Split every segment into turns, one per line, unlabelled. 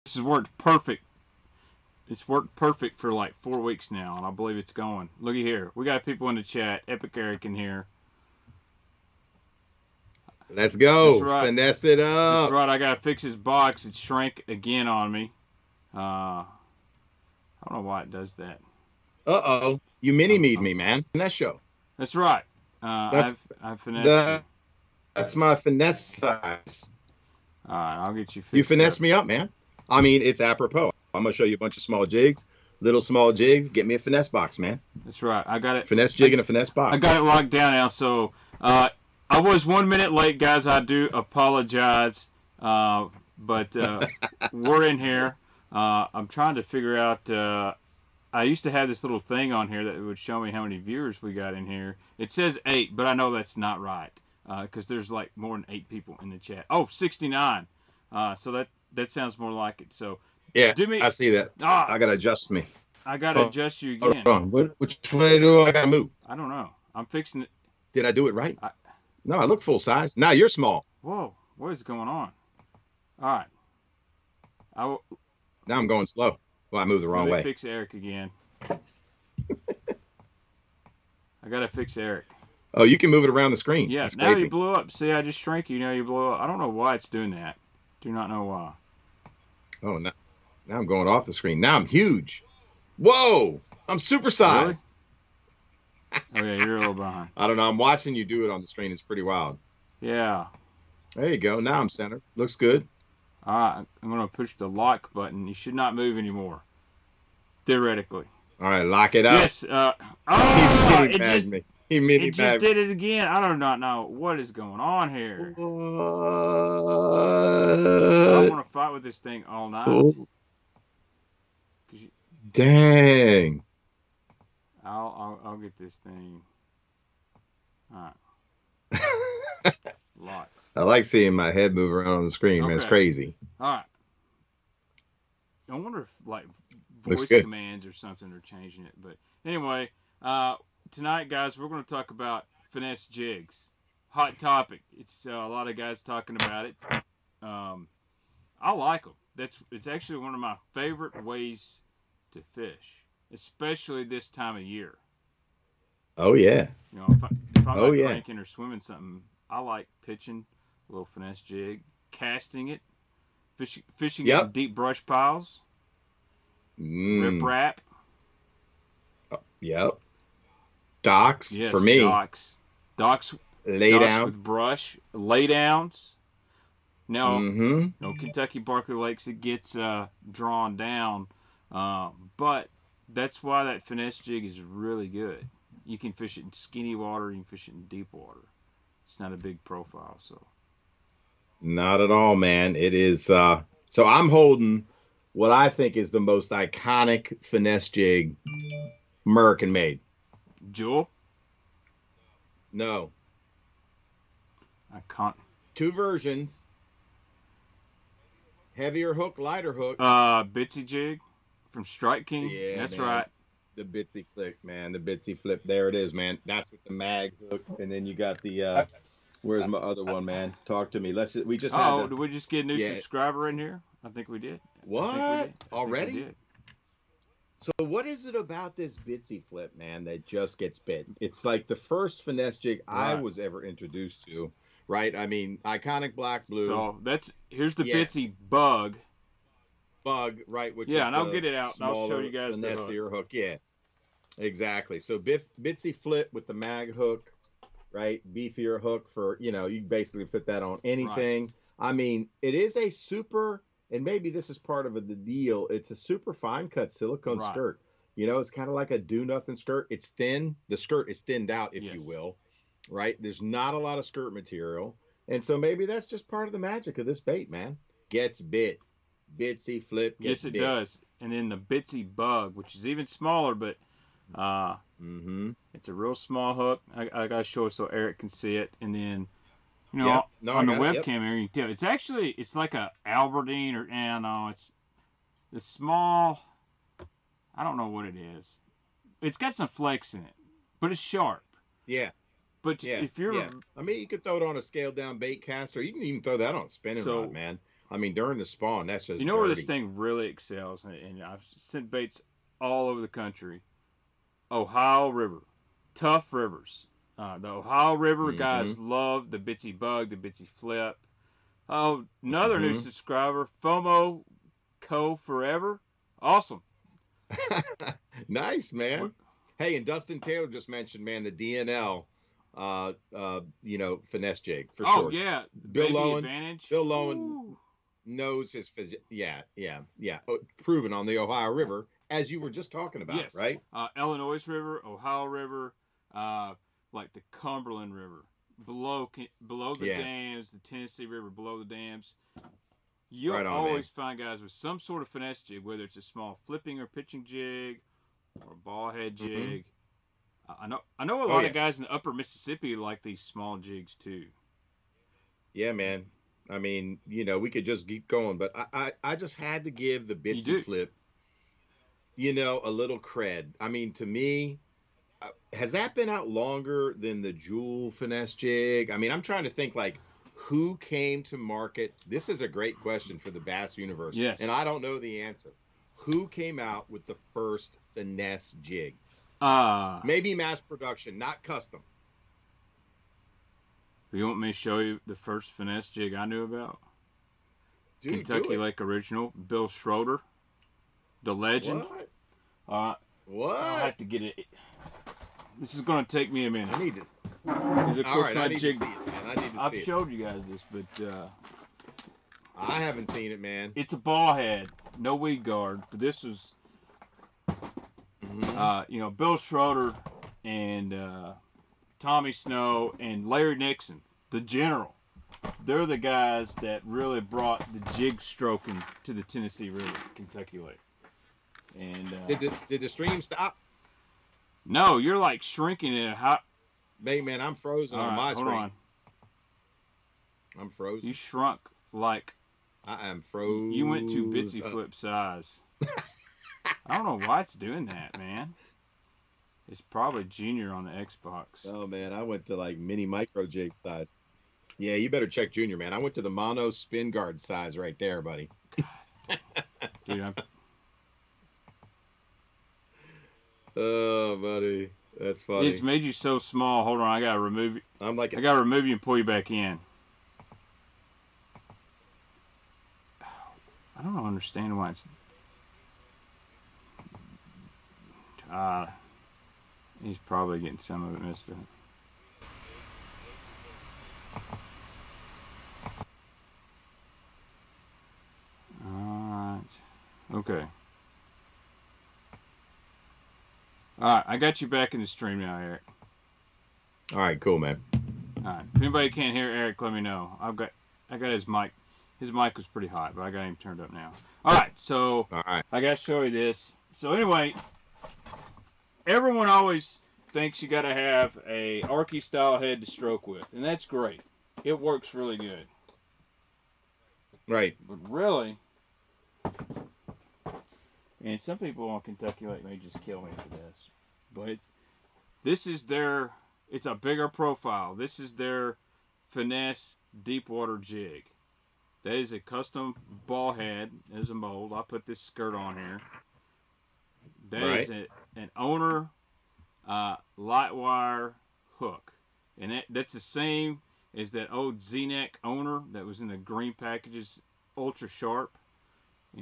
This has worked perfect. It's worked perfect for like 4 weeks now, and I believe it's going. Looky here. We got people in the chat. Epic Eric in here.
Let's
That's
go.
right.
Finesse it
That's
up.
right. I got to fix his box. It shrank again on me. I don't know why it does that.
Uh-oh. You mini-me'd me, man. Finesse show.
That's right.
That's
I've finessed you.
that's my finesse size.
All right, I'll get you
You
fixed up.
finessed me up, man. I mean, it's apropos. I'm gonna show you a bunch of small jigs, little small jigs. Get me a finesse box, man.
That's right. I got it.
Finesse jig and a finesse box.
I got it locked down now. So I was 1 minute late, guys. I do apologize. But we're in here. I'm trying to figure out. I used to have this little thing on here that would show me how many viewers we got in here. It says 8, but I know that's not right because there's like more than 8 people in the chat. Oh, 69. So that sounds more like it. So
Yeah,
do me.
I see that. I gotta adjust me.
I gotta adjust you
Hold
again.
on. Which way do I gotta move?
I don't know. I'm fixing it.
Did I do it right? No, I look full size. Now you're small.
Whoa, what is going on? All right.
Now I'm going slow. Well, I moved the wrong way.
Let me fix Eric again. I gotta fix Eric.
Oh, you can move it around the screen.
Yeah,
that's
now
crazy.
you blew up. See, I just shrank you. Now you blew up. I don't know why it's doing that. Do not know why.
Oh, now I'm going off the screen. Now I'm huge. Whoa, I'm supersized.
Really? Oh yeah, you're a little behind.
I don't know. I'm watching you do it on the screen. It's pretty wild.
Yeah.
There you go. Now I'm centered. Looks good.
All right, I'm gonna push the lock button. You should not move anymore. Theoretically.
All right, lock it up.
Yes. Oh,
He
just did it again. I do not know what is going on here. I want to fight with this thing all night.
Oh. Dang.
I'll get this thing. All right. Lock.
I like seeing my head move around on the screen, man. It's crazy.
All right. I wonder if like voice commands or something are changing it. But anyway, tonight, guys, we're going to talk about finesse jigs. Hot topic. It's a lot of guys talking about it. I like them. It's actually one of my favorite ways to fish, especially this time of year.
Oh yeah.
You know, if I'm not drinking or swimming something, I like pitching a little finesse jig, casting it, fishing in deep brush piles, rip wrap.
Yep. Docks for me.
Docks
lay down
with brush, lay downs. No, no Kentucky Barkley Lakes. It gets drawn down, but that's why that finesse jig is really good. You can fish it in skinny water. You can fish it in deep water. It's not a big profile, so.
Not at all, man. It is. So I'm holding what I think is the most iconic finesse jig American made.
Jewel?
No.
I can't.
2 versions. Heavier hook, lighter hook.
Bitsy jig from Strike King. Yeah, that's man. Right.
The Bitsy flip, man. The Bitsy flip. There it is, man. That's with the mag hook, and then you got the. Where's my other one, man? Talk to me. We just.
Oh, did we just get a new subscriber in here? I think we did.
What? Already? We did. So what is it about this Bitsy flip, man, that just gets bit? It's like the first finesse jig I was ever introduced to, right? I mean, iconic black blue.
So here's the Bitsy bug.
Bug, right? Which
and I'll get it out. And I'll show you guys
the hook. Yeah, exactly. So Bitsy flip with the mag hook, right? Beefier hook for, you basically fit that on anything. Right. I mean, it is a super. And maybe this is part of the deal. It's a super fine cut silicone skirt. It's kind of like a do nothing skirt. It's thin. The skirt is thinned out, if you will, right? There's not a lot of skirt material. And so maybe that's just part of the magic of this bait, man. Gets bit. Bitsy flip gets bit.
Yes, it does. And then the Bitsy bug, which is even smaller, but it's a real small hook. I got to show it so Eric can see it. And then... on the webcam here, you can tell. It's like a Albertine it's the small, I don't know what it is. It's got some flex in it, but it's sharp.
Yeah.
But if you're...
I mean, you could throw it on a scaled down bait caster. You can even throw that on a spinning rod, man. I mean, during the spawn, that's just
You know where this
dirty.
thing really excels, and I've sent baits all over the country. Ohio River, tough rivers. The Ohio River
Mm-hmm.
guys love the bitsy bug, the bitsy flip. Oh, another new
Mm-hmm.
subscriber, FOMO Co Forever. Awesome.
Nice,
What?
man. Hey, and Dustin Taylor just mentioned, man, the DNL, finesse jig for
Oh
sure.
yeah,
Bill
baby
Lowen,
advantage.
Bill Lowen
Woo.
knows his yeah, yeah, yeah. Proven on the Ohio River, as you were just talking about,
Yes,
right?
Illinois River, Ohio River, uh, like the Cumberland River, below the
Yeah,
dams, the Tennessee River below the dams. You'll
right on, man.
always find guys with some sort of finesse jig, whether it's a small flipping or pitching jig or a ball head
Hmm.
jig. I know a
Oh
lot of
yeah,
guys in the upper Mississippi like these small jigs too.
yeah, man. I mean, we could just keep going, but I just had to give the
You
Bitsy
do.
flip, a little cred. I mean, to me, has that been out longer than the Jewel finesse jig? I mean, I'm trying to think like who came to market. This is a great question for the Bass universe, and
Yes.
I don't know the answer. Who came out with the first finesse jig?
Uh,
Maybe mass production, not custom.
you want me to show you the first finesse jig I knew about?
Dude, do
Kentucky
it.
Lake Original, Bill Schroeder, the legend.
What?
Uh, I'll
What?
have to get it. This is going to take me a
I
minute.
need this.
Because, of
All
course,
right, I
my
need to
jig,
see it, man. I need to
I've
see it.
showed you guys this, but
I haven't seen it, man.
it's a ball head, no weed guard. But this was,
Hmm.
Bill Schroeder and Tommy Snow and Larry Nixon, the general. They're the guys that really brought the jig stroking to the Tennessee River, Kentucky Lake. And
Did the stream stop?
no, you're like shrinking in a hot.
Bateman, I'm frozen
All
on
right,
my
hold
screen.
on.
I'm
You
frozen.
shrunk like
I am
you went to
froze
Bitsy
up.
Flip size. I don't know why it's doing that, man. It's probably Junior on the Xbox.
Oh man, I went to like mini micro jig size. Yeah, you better check Junior, man. I went to the mono spin guard size right there, buddy.
Dude,
Oh, buddy, that's
it's
funny.
made you so small. Hold on, I gotta remove you.
I'm like,
I gotta remove you and pull you back in. I don't understand why it's. Uh, he's probably getting some of it missed up. Alright. Okay. Alright, I got you back in the stream now, Eric.
all right, cool, man.
Alright. If anybody can't hear Eric, let me know. I got his mic. His mic was pretty hot, but I got him turned up now. Alright, so
All right.
I gotta show you this. So anyway, everyone always thinks you gotta have a Arky style head to stroke with, and that's great. It works really good.
Right.
But really, and some people on Kentucky Lake may just kill me for this, but this is their. It's a bigger profile. This is their finesse deep water jig. That is a custom ball head as a mold. I put this skirt on here. That is
Right.
an owner light wire hook, and that's the same as that old Z-neck owner that was in the green packages, ultra sharp.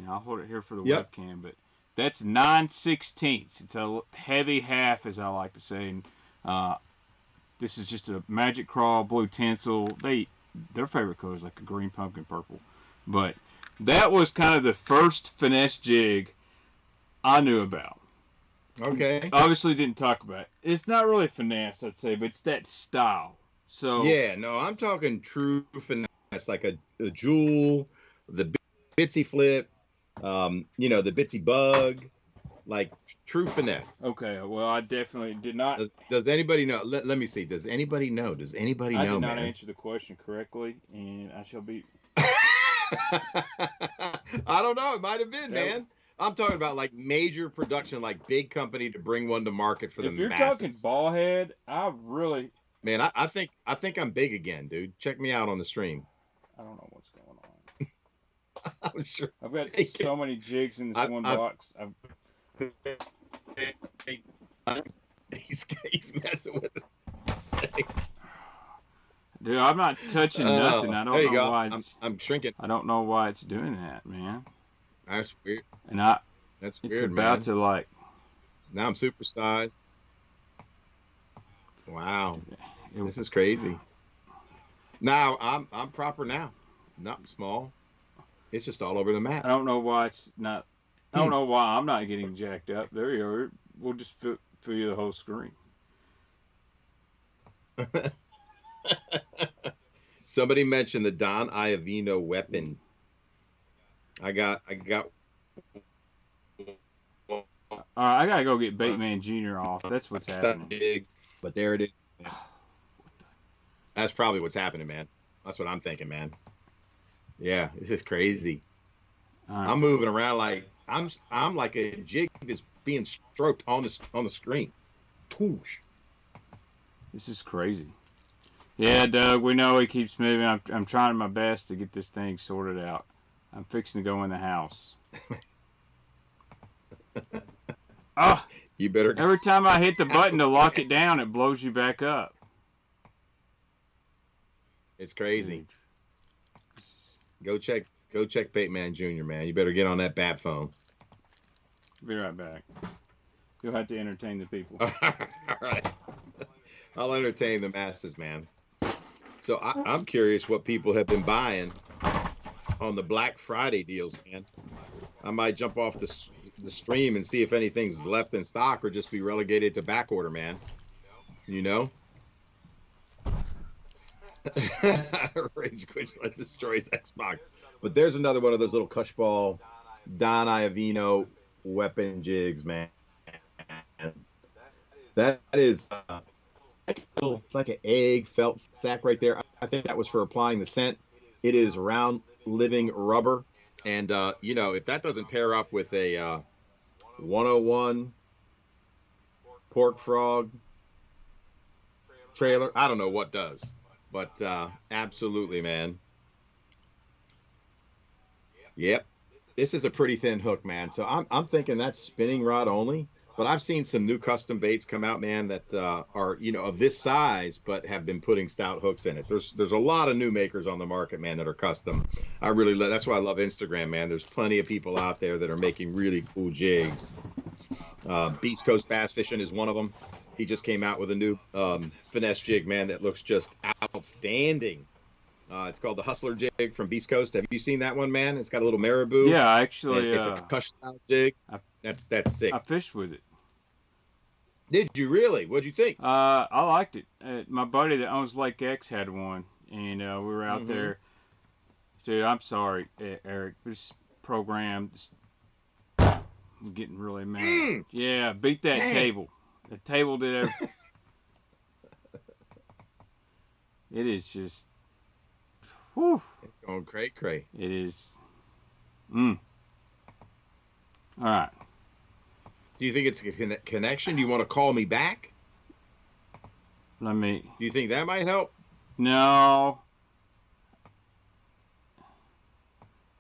I'll hold it here for the
Yep.
webcam, but that's 9/16. It's a heavy half, as I like to say. And this is just a magic crawl blue tinsel. Their favorite color is like a green pumpkin purple, but that was kind of the first finesse jig I knew about.
Okay.
Obviously, didn't talk about it. It's not really finesse, I'd say, but it's that style. So
Yeah. No, I'm talking true finesse, like a jewel, the bitsy flip, the bitsy bug, like true finesse.
okay, well, I definitely did not.
Does anybody know? Let me see. Does anybody know? Does anybody
I
know,
did not
man?
answer the question correctly, and I shall be.
I don't know. It might have been,
That,
man. I'm talking about like major production, like big company to bring one to market for the
if you're talking
masses.
ball head, I really.
Man, I think I'm big again, dude. Check me out on the stream.
I don't know what's going on.
I'm sure.
I've got so many jigs in this one box.
He's messing with the settings.
Dude, I'm not touching nothing. I don't know why.
I'm shrinking.
I don't know why it's doing that, man.
That's weird.
And
that's
it's
weird,
about
man.
to like.
Now I'm supersized. Wow, this is crazy. Now I'm proper now, not small. It's just all over the map.
I don't know why it's not. I don't know why I'm not getting jacked up. There you are. We'll just fill you the whole screen.
Somebody mentioned the Don Iovino weapon. I got.
All right, I gotta go get Baitman Jr. off. That's what's happening.
But there it is. That's probably what's happening, man. That's what I'm thinking, man. Yeah, this is crazy. Right. I'm moving around like I'm like a jig that's being stroked on the screen. Poosh.
This is crazy. Yeah, Doug, we know he keeps moving. I'm trying my best to get this thing sorted out. I'm fixing to go in the house. Oh,
you better.
Every time I hit the button to lock it down, it blows you back up.
It's crazy. Go check Baitman Jr., man. You better get on that bat phone.
Be right back. You'll have to entertain the people.
All right. I'll entertain the masses, man. So I'm curious what people have been buying on the Black Friday deals, man. I might jump off the stream and see if anything's left in stock or just be relegated to back order, man. You know? Rage Quit Let's destroy his Xbox. But there's another one of those little Cushball Don Iovino weapon jigs, man. That is it's like an egg felt sack right there. I think that was for applying the scent. It is round living rubber. And you know, if that doesn't pair up with a 101 pork frog trailer, I don't know what does. But absolutely, man. Yep. This is a pretty thin hook, man. So I'm thinking that's spinning rod only. But I've seen some new custom baits come out, man, that are, you know, of this size, but have been putting stout hooks in it. There's a lot of new makers on the market, man, that are custom. That's why I love Instagram, man. There's plenty of people out there that are making really cool jigs. Beast Coast Bass Fishing is one of them. He just came out with a new finesse jig, man, that looks just outstanding. It's called the Hustler jig from Beast Coast. Have you seen that one, man? It's got a little marabou.
Yeah, actually,
it's a Cush style jig. That's sick.
I fished with it.
Did you really? What'd you think?
I liked it. My buddy that owns Lake X had one, and we were out there. Dude, I'm sorry, Eric. This program, I'm getting really mad. Yeah, beat that table. The table did everything. It is just, whew.
It's going cray-cray.
It is. All right.
Do you think it's a connection? Do you want to call me back?
Do
you think that might help?
No.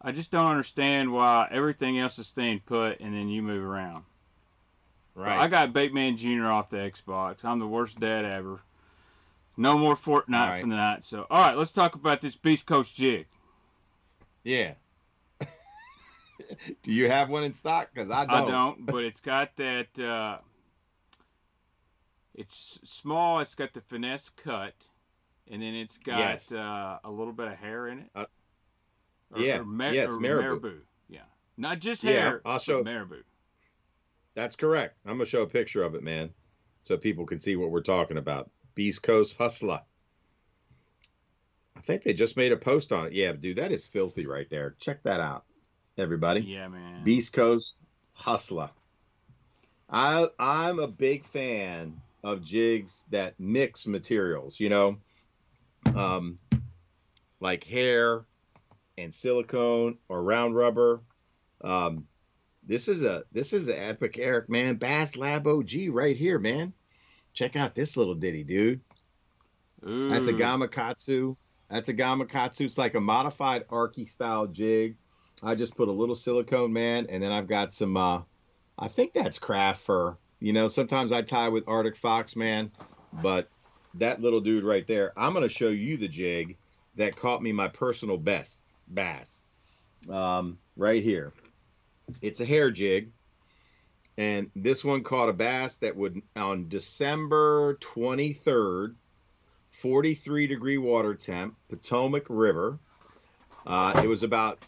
I just don't understand why everything else is staying put and then you move around. Right. Well, I got Baitman Jr. off the Xbox. I'm the worst dad ever. No more Fortnite for the night. So, all right, let's talk about this Beast Coast jig.
Yeah. Do you have one in stock? Because I don't.
I don't, but it's got that. It's small. It's got the finesse cut, and then it's got a little bit of hair in it. Marabou. Yeah, not just hair.
I'll show
marabou.
That's correct. I'm gonna show a picture of it, man, so people can see what we're talking about. Beast Coast Hustler. I think they just made a post on it. Yeah, dude, that is filthy right there. Check that out, everybody.
Yeah, man.
Beast Coast Hustler. I'm a big fan of jigs that mix materials, you know, like hair and silicone or round rubber. This is an epic Eric, man. Bass Lab OG right here, man. Check out this little ditty, dude.
Ooh.
That's a Gamakatsu. It's like a modified Arky style jig. I just put a little silicone, man, and then I've got some. I think that's craft fur. You know, sometimes I tie with Arctic Fox, man, but that little dude right there. I'm gonna show you the jig that caught me my personal best bass. Right here. It's a hair jig, and this one caught a bass that would on December 23rd, 43-degree water temp, Potomac River. It was about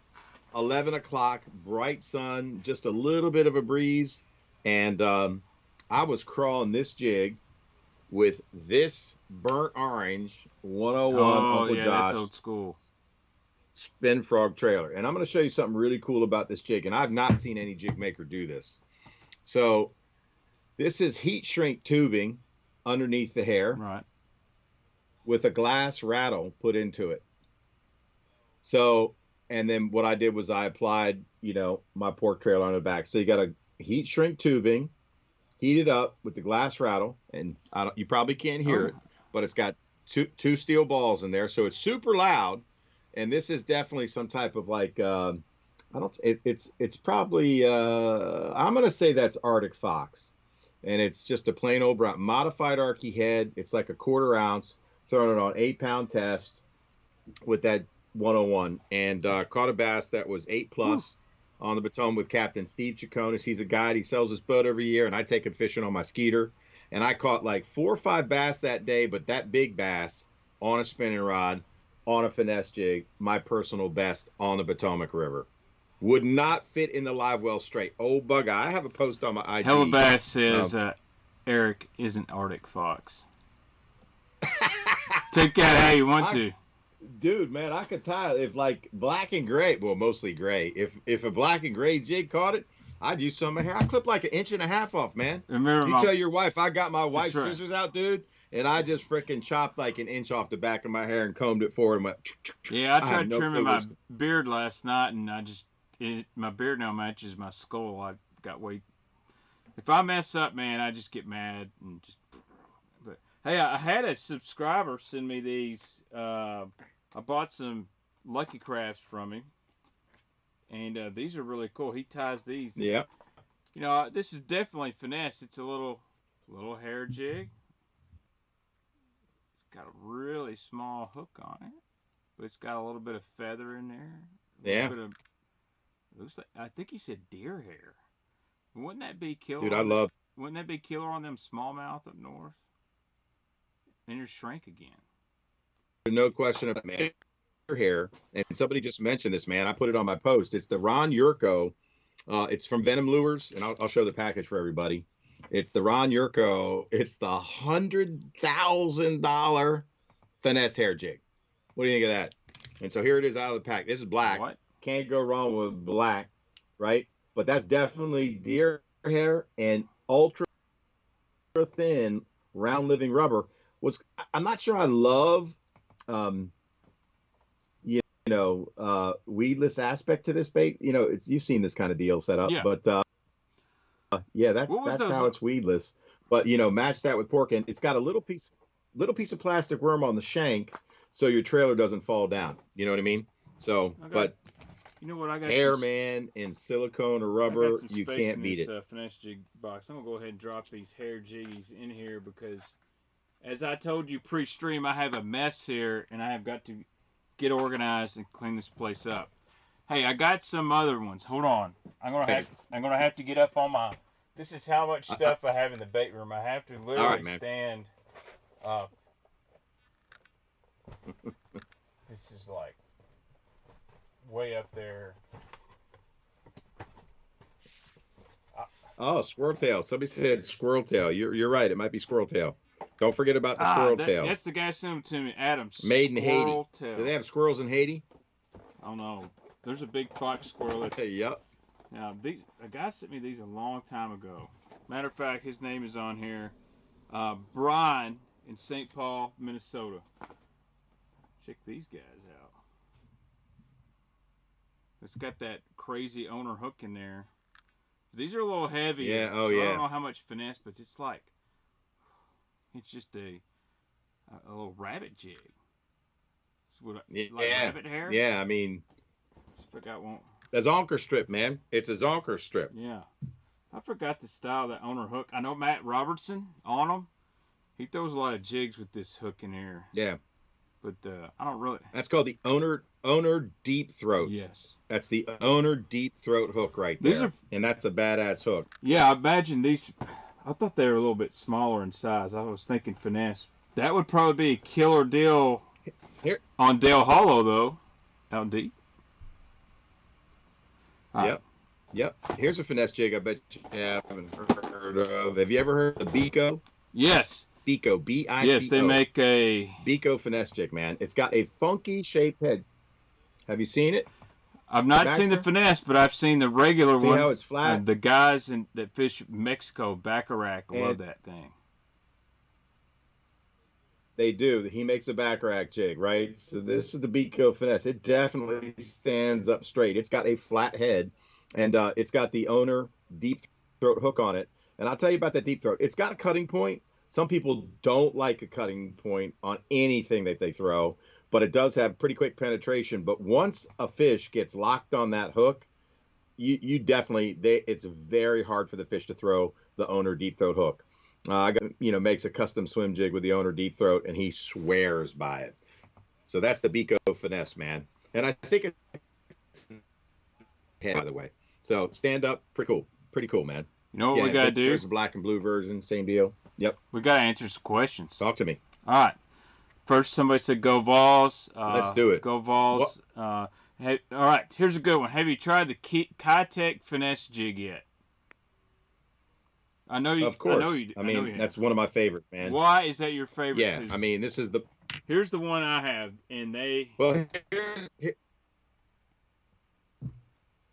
11 o'clock, bright sun, just a little bit of a breeze. And I was crawling this jig with this burnt orange 101
Oh
Uncle
yeah, that's
Josh
old school.
spin frog trailer. And I'm going to show you something really cool about this jig. And I've not seen any jig maker do this. So this is heat shrink tubing underneath the hair
Right.
with a glass rattle put into it. So, and then what I did was I applied, you know, my pork trailer on the back. So you got a heat shrink tubing, heated up with the glass rattle, and I don't, you probably can't hear it, but it's got two steel balls in there, so it's super loud. And this is definitely some type of like, I don't, it's probably, I'm gonna say that's Arctic Fox, and it's just a plain old brown modified Arky head. It's like a quarter ounce, throwing it on 8 pound test with that 101, and caught a bass that was 8 plus on the Potomac with Captain Steve Chaconis. He's a guide. He sells his boat every year, and I take him fishing on my Skeeter. And I caught like 4 or 5 bass that day, but that big bass on a spinning rod, on a finesse jig, my personal best on the Potomac River. Would not fit in the live well straight. Oh, bug eye. I have a post on my IG.
Hellabass says Eric isn't Arctic Fox. Take that how you want to.
Dude, man, I could tie if like black and gray, well, mostly gray. If a black and gray jig caught it, I'd use some of my hair. I clipped like 1.5 inches off, man.
Remember
You tell your wife I got my wife's
right.
scissors out, dude, and I just freaking chopped like 1 inch off the back of my hair and combed it forward and went.
Yeah, I tried trimming my beard last night, and my beard now matches my skull. I got way. If I mess up, man, I just get mad and just. But hey, I had a subscriber send me these. I bought some Lucky Crafts from him, and these are really cool. He ties these.
Yeah.
You know, this is definitely finesse. It's a little hair jig. It's got a really small hook on it, but it's got a little bit of feather in there.
Yeah.
Looks like, I think he said deer hair. Wouldn't that be killer?
Dude, I love.
Wouldn't that be killer on them smallmouth up north? And your shrink again.
No question about man. Hair, and somebody just mentioned this, man. I put it on my post. It's the Ron Yurko. It's from Venom Lures, and I'll show the package for everybody. It's the Ron Yurko. It's the $100,000 finesse hair jig. What do you think of that? And so here it is out of the pack. This is black.
What?
Can't go wrong with black, right? But that's definitely deer hair and ultra thin round living rubber. I'm not sure I love weedless aspect to this bait. You know, you've seen this kind of deal set up, but yeah, that's how it's weedless. But you know, match that with pork, and it's got a little piece of plastic worm on the shank, so your trailer doesn't fall down. You know what I mean? So, but
you know what, I got
hair, man, and silicone or rubber, you can't beat it.
Finesse jig box. I'm gonna go ahead and drop these hair jiggies in here because, as I told you pre-stream, I have a mess here, and I have got to get organized and clean this place up. Hey, I got some other ones. Hold on. I'm gonna have to get up on my. This is how much stuff I have in the bait room. I have to literally stand up. This is like way up there.
Oh, squirrel tail. Somebody said squirrel tail. You're right. It might be squirrel tail. Don't forget about the squirrel tail.
That's the guy sent them to me, Adam.
Made in Haiti.
Tail.
Do they have squirrels in Haiti?
I don't know. There's a big fox squirrel.
Yep.
Now, a guy sent me these a long time ago. Matter of fact, his name is on here. Brian in St. Paul, Minnesota. Check these guys out. It's got that crazy owner hook in there. These are a little heavy.
Yeah. Oh,
so
yeah.
I don't know how much finesse, but it's like it's just a little rabbit jig. Like rabbit hair.
Yeah, I mean,
if I got one.
a zonker strip, man. It's a zonker strip.
Yeah. I forgot the style of that owner hook. I know Matt Robertson on them. He throws a lot of jigs with this hook in here.
Yeah.
But I don't really.
That's called the owner deep throat.
Yes.
That's the owner deep throat hook right there. And that's a badass hook.
Yeah, I imagine these. I thought they were a little bit smaller in size. I was thinking finesse. That would probably be a killer deal
here
on Dale Hollow, though. Out deep.
Yep. Yep. Here's a finesse jig I bet you haven't heard of. Have you ever heard of the Bico?
Yes.
Bico, B-I-C-O.
Yes, they make a
Bico finesse jig, man. It's got a funky shaped head. Have you seen it?
I've not seen the finesse, but I've seen the regular one.
See how it's flat?
The guys that fish Mexico, Bacharach, love that thing.
They do. He makes a Bacharach jig, right? So this is the Bico finesse. It definitely stands up straight. It's got a flat head, and it's got the owner deep throat hook on it. And I'll tell you about that deep throat. It's got a cutting point. Some people don't like a cutting point on anything that they throw, but it does have pretty quick penetration. But once a fish gets locked on that hook, you definitely, it's very hard for the fish to throw the owner deep throat hook. Makes a custom swim jig with the owner deep throat, and he swears by it. So that's the Bico finesse, man. And I think it's, by the way. So stand up, pretty cool, man.
You know what we gotta do?
There's a black and blue version, same deal. Yep.
We gotta answer some questions.
Talk to me.
All right. First, somebody said go Vols.
Let's do it.
Go Vols. All right. Here's a good one. Have you tried the Kitech finesse jig yet? I know you.
Of course.
I mean,
that's one of my favorites, man.
Why is that your favorite?
Yeah. I mean, this is the.
Here's the one I have, and they.
Well,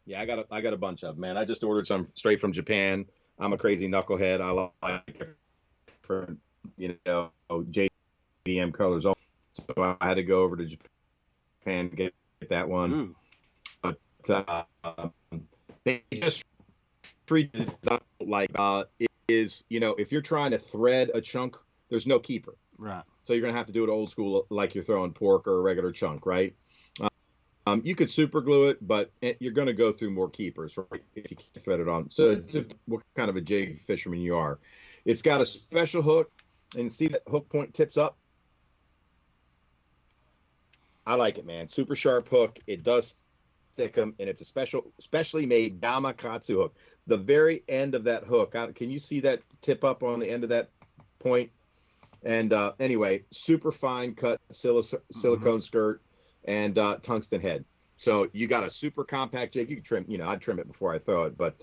yeah, I got a bunch of them, man. I just ordered some straight from Japan. I'm a crazy knucklehead. I like different, JDM colors. So I had to go over to Japan to get that one.
Ooh.
But they just treat this like it is, if you're trying to thread a chunk, there's no keeper.
Right.
So you're gonna have to do it old school, like you're throwing pork or a regular chunk, right? You could super glue it, but you're going to go through more keepers, right, if you can't thread it on. So what kind of a jig fisherman you are. It's got a special hook, and see that hook point tips up? I like it, man. Super sharp hook. It does stick them, and it's a specially made Gamakatsu hook. The very end of that hook, can you see that tip up on the end of that point? And anyway, super fine cut silicone skirt. And tungsten head. So you got a super compact jig. You can trim, I'd trim it before I throw it. But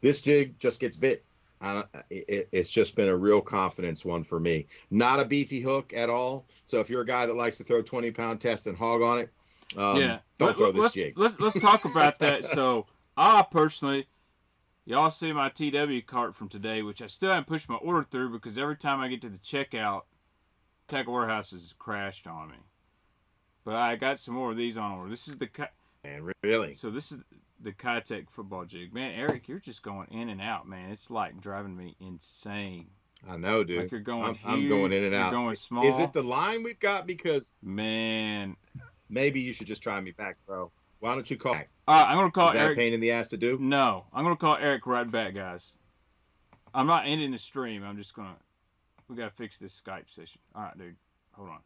this jig just gets bit. It's just been a real confidence one for me. Not a beefy hook at all. So if you're a guy that likes to throw 20-pound test and hog on it, don't throw this jig.
Let's talk about that. So I personally, y'all see my TW cart from today, which I still haven't pushed my order through because every time I get to the checkout, Tackle Warehouse has crashed on me. But I got some more of these on order. This is the
man, really.
So this is the Kitech football jig. Man, Eric, you're just going in and out, man. It's like driving me insane.
I know, dude.
Like you're going huge,
I'm going in and out.
You're going small.
Is it the line we've got? Because
man,
maybe you should just try me back, bro. Why don't you call back?
I'm gonna call
Is that
Eric.
A pain in the ass to do?
No, I'm gonna call Eric right back, guys. I'm not ending the stream. I'm just gonna. We gotta fix this Skype session. All right, dude. Hold on.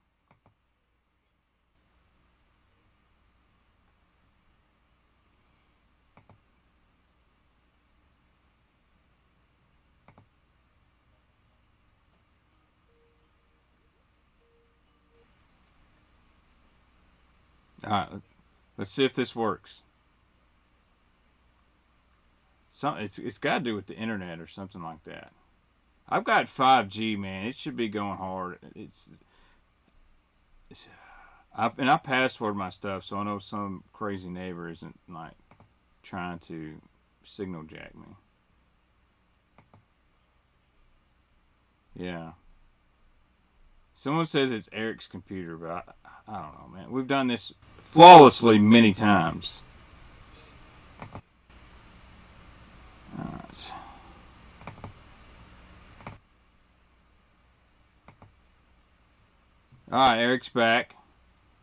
All right, let's see if this works. It's got to do with the internet or something like that. I've got 5G, man. It should be going hard. I password my stuff, so I know some crazy neighbor isn't like trying to signal jack me. Yeah. Someone says it's Eric's computer, but I don't know, man. We've done this flawlessly many times. Alright. Alright, Eric's back.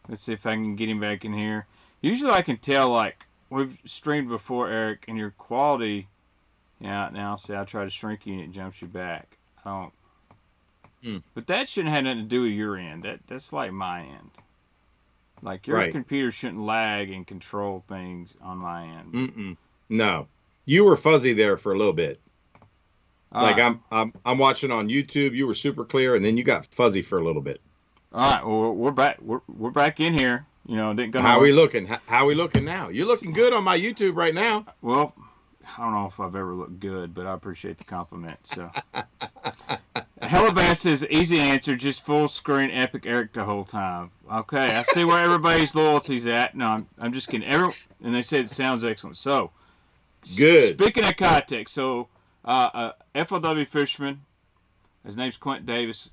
Let's see if I can get him back in here. Usually I can tell, like, we've streamed before, Eric, and your quality. Yeah, now see, I try to shrink you and it jumps you back. I don't. But that shouldn't have nothing to do with your end. That's like my end. Like your computer shouldn't lag and control things on my end.
No, you were fuzzy there for a little bit. Like
right.
I'm watching on YouTube. You were super clear, and then you got fuzzy for a little bit.
All right. Well, we're back. We're back in here. You know, didn't go
How we looking? How we looking now? You're looking good on my YouTube right now.
Well, I don't know if I've ever looked good, but I appreciate the compliment. So, Hellabass says easy answer, just full screen epic Eric the whole time. Okay, I see where everybody's loyalty's at. No, I'm just kidding. And they say it sounds excellent. So,
good.
Speaking of Kitech, so FLW fisherman, his name's Clint Davis,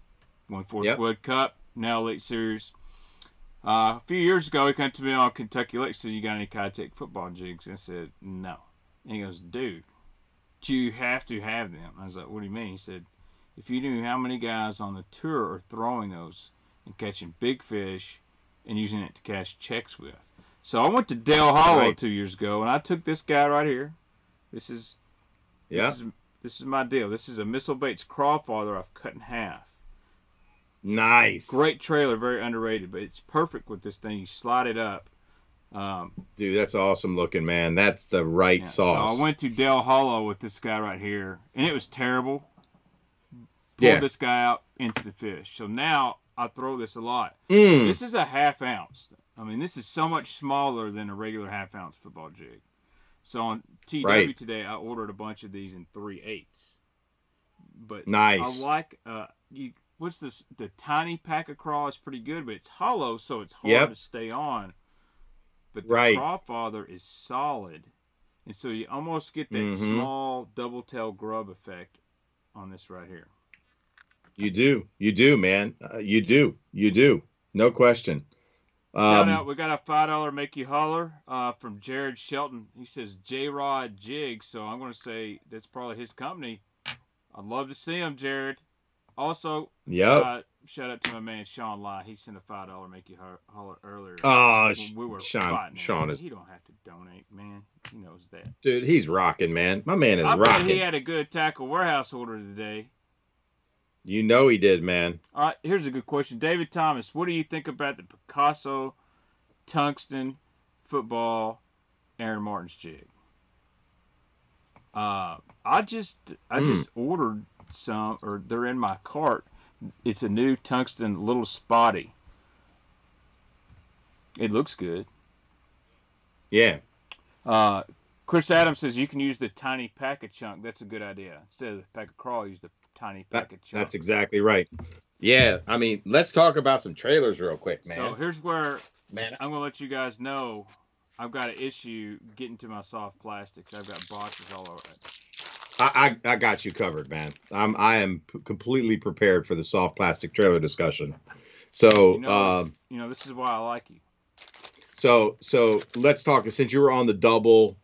won 4th Wood Cup, now Elite Series. A few years ago, he came to me on Kentucky Lake, said, "You got any Kitech football jigs?" And I said, "No." And he goes, "Dude, you have to have them." I was like, "What do you mean?" He said, "If you knew how many guys on the tour are throwing those and catching big fish and using it to cash checks with." So I went to Dale Hollow 2 years ago, and I took this guy right here. This is my deal. This is a Missile Baits crawfather I've cut in half.
Nice.
Great trailer, very underrated, but it's perfect with this thing. You slide it up.
Dude, that's awesome looking, man. That's the right sauce.
So I went to Dale Hollow with this guy right here, and it was terrible. Pulled this guy out, instant fish. So now I throw this a lot. This is a 1/2 ounce. I mean, this is so much smaller than a regular 1/2 ounce football jig. So on TW today, I ordered a bunch of these in 3/8. But
nice.
I like what's this? The tiny pack of craw is pretty good, but it's hollow, so it's hard to stay on. But the crawfather is solid, and so you almost get that small double tail grub effect on this right here.
You do, man. You do. No question.
Shout out, we got a $5 make you holler from Jared Shelton. He says J-Rod Jigs, so I'm going to say that's probably his company. I'd love to see him, Jared. Also, shout out to my man Sean Lai. He sent a $5 make you holler earlier.
Oh,
we were
Sean is.
He don't have to donate, man. He knows that.
Dude, he's rocking, man. My man is rocking.
I bet he had a good tackle warehouse order today.
You know he did, man.
All right, here's a good question. David Thomas, what do you think about the Picasso tungsten football Aaron Martin's jig? I just ordered some, or they're in my cart. It's a new tungsten little spotty. It looks good.
Yeah.
Chris Adams says you can use the tiny packet chunk. That's a good idea. Instead of the packet crawl, use the tiny packet chunk.
That's exactly right. Yeah, I mean, let's talk about some trailers real quick, man.
So here's where I'm gonna let you guys know I've got an issue getting to my soft plastics. I've got boxes all over it.
I got you covered, man. I am completely prepared for the soft plastic trailer discussion. So
this is why I like you.
So let's talk. Since you were on the double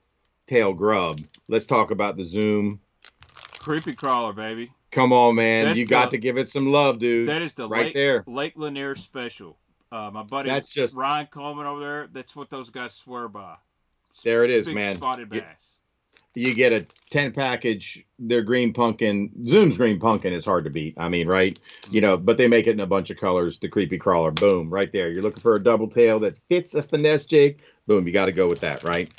tail grub, let's talk about the Zoom
creepy crawler, baby.
Come on, man. You got to give it some love, dude.
That is the Lake Lanier special. My buddy Ryan Coleman over there, that's what those guys swear by.
There it is,
big
man.
Spotted bass.
You get a 10 package. Their green pumpkin. Zoom's green pumpkin is hard to beat. I mean, right? You know, but they make it in a bunch of colors. The creepy crawler, boom, right there. You're looking for a double tail that fits a finesse jig. Boom, you got to go with that, right?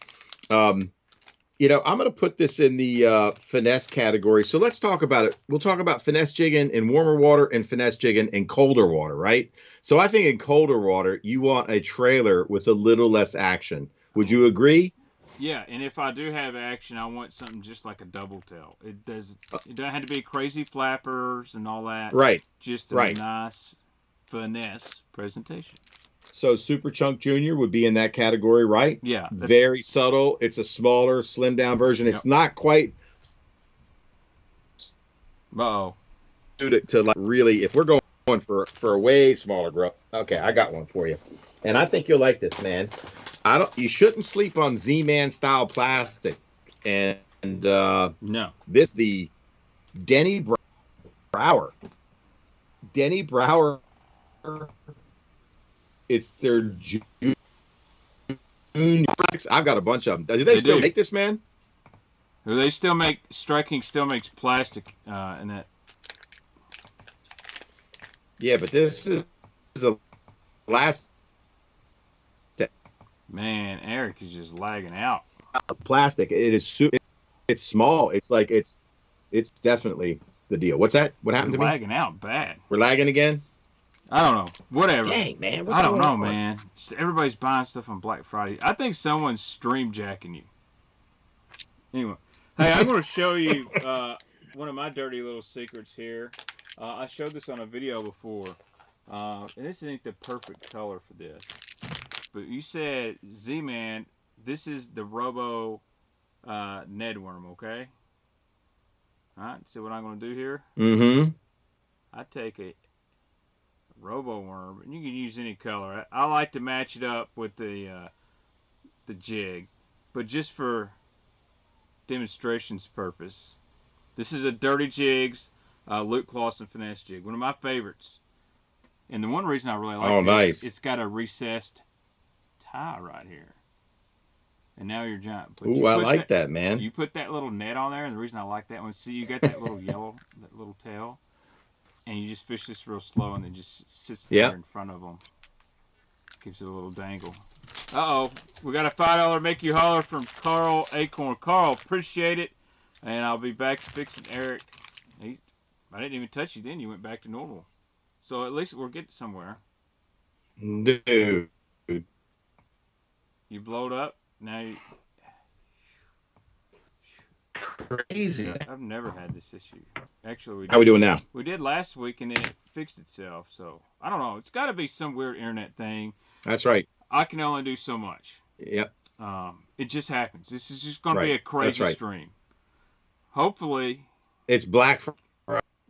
You know, I'm going to put this in the finesse category. So let's talk about it. We'll talk about finesse jigging in warmer water and finesse jigging in colder water, right? So I think in colder water, you want a trailer with a little less action. Would you agree?
Yeah, and if I do have action, I want something just like a double tail. It doesn't have to be crazy flappers and all that.
Right.
Just a nice finesse presentation.
So Super Chunk Junior would be in that category, right?
Yeah.
Very subtle. It's a smaller, slimmed down version. It's not quite.
Uh-oh.
To like really, if we're going for a way smaller grub. Okay, I got one for you, and I think you'll like this, man. You shouldn't sleep on Z-Man style plastic, and
no.
This the Denny Brower. Denny Brower. It's their I've got a bunch of them. Do
They
they still
do.
make this, man?
They still make Striking still makes plastic in that.
Yeah, but this is the last
Man, Eric is just lagging out.
plastic. It is it's small. It's like it's definitely the deal. What's that? What
You're
happened to me?
lagging out bad.
We're lagging again?
I don't know. Whatever.
Dang, man. What's
I don't
going
know,
on?
man. Everybody's buying stuff on Black Friday. I think someone's stream jacking you. Anyway, hey, I'm going to show you one of my dirty little secrets here. I showed this on a video before, and this ain't the perfect color for this. But you said, Z-Man, this is the Robo Ned worm, okay? All right, see what I'm going to do here?
Mm-hmm.
I take a Robo worm, and you can use any color. I like to match it up with the jig, but just for demonstration's purpose. This is a Dirty Jigs Luke Clawson Finesse Jig, one of my favorites. And the one reason I really like
Nice.
it's got a recessed tie right here. And now you're giant.
Ooh, I like that, man.
You put that little net on there, and the reason I like that one, see, you got that little yellow, that little tail, and you just fish this real slow, and then just sits there in front of them. Gives it a little dangle. Uh-oh, we got a $5 Make You Holler from Carl Acorn. Carl, appreciate it. And I'll be back fixing Eric. I didn't even touch you then. You went back to normal. So at least we're getting somewhere.
Dude.
You blowed up. Now you...
Crazy.
I've never had this issue. Actually,
How we doing now?
We did last week, and then it fixed itself. So, I don't know. It's got to be some weird internet thing.
That's right.
I can only do so much.
Yep.
It just happens. This is just going to be a crazy stream. Hopefully.
It's Black Friday.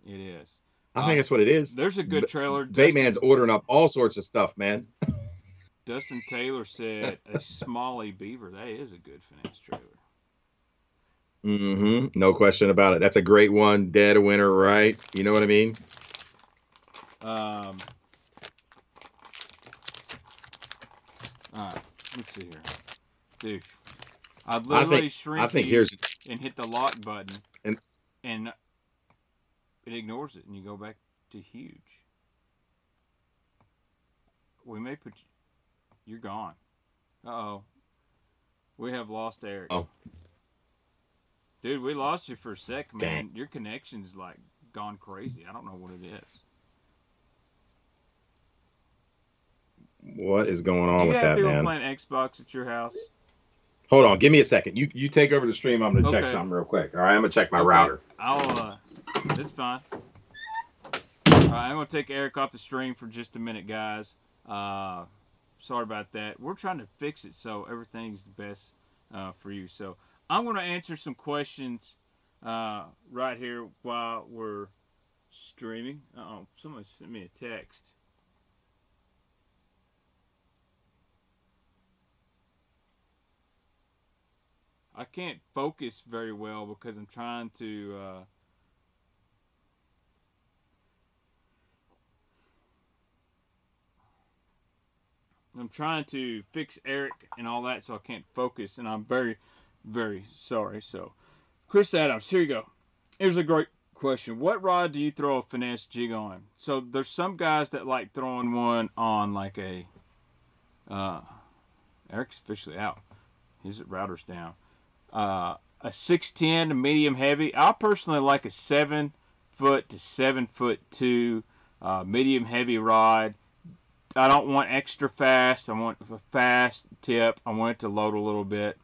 It is.
I think that's what it is.
There's a good trailer.
Baitman's ordering up all sorts of stuff, man.
Dustin Taylor said a Smalley Beaver. That is a good finesse trailer.
Mm-hmm. No question about it. That's a great one. Dead of winter, right? You know what I mean?
All right. Let's see here. Dude. I literally shrink and hit the lock button, and it ignores it, and you go back to huge. We may put you're gone. Uh-oh. We have lost Eric.
Oh.
Dude, we lost you for a sec, man.
Dang.
Your connection's like gone crazy. I don't know what it is.
What is going on with that, man?
Do you have people playing Xbox at your house?
Hold on, give me a second. You take over the stream. I'm gonna check something real quick. All right, I'm gonna check my router.
It's fine. All right, I'm gonna take Eric off the stream for just a minute, guys. Sorry about that. We're trying to fix it so everything's the best for you. So I'm gonna answer some questions right here while we're streaming. Uh-oh, someone sent me a text. I can't focus very well because I'm trying to fix Eric and all that, so I can't focus, and I'm very, very sorry. So, Chris Adams, here you go. Here's a great question. What rod do you throw a finesse jig on? So there's some guys that like throwing one on like a Eric's officially out. His router's down. A 610 medium heavy. I personally like a 7 foot to 7'2" medium heavy rod. I don't want extra fast. I want a fast tip. I want it to load a little bit.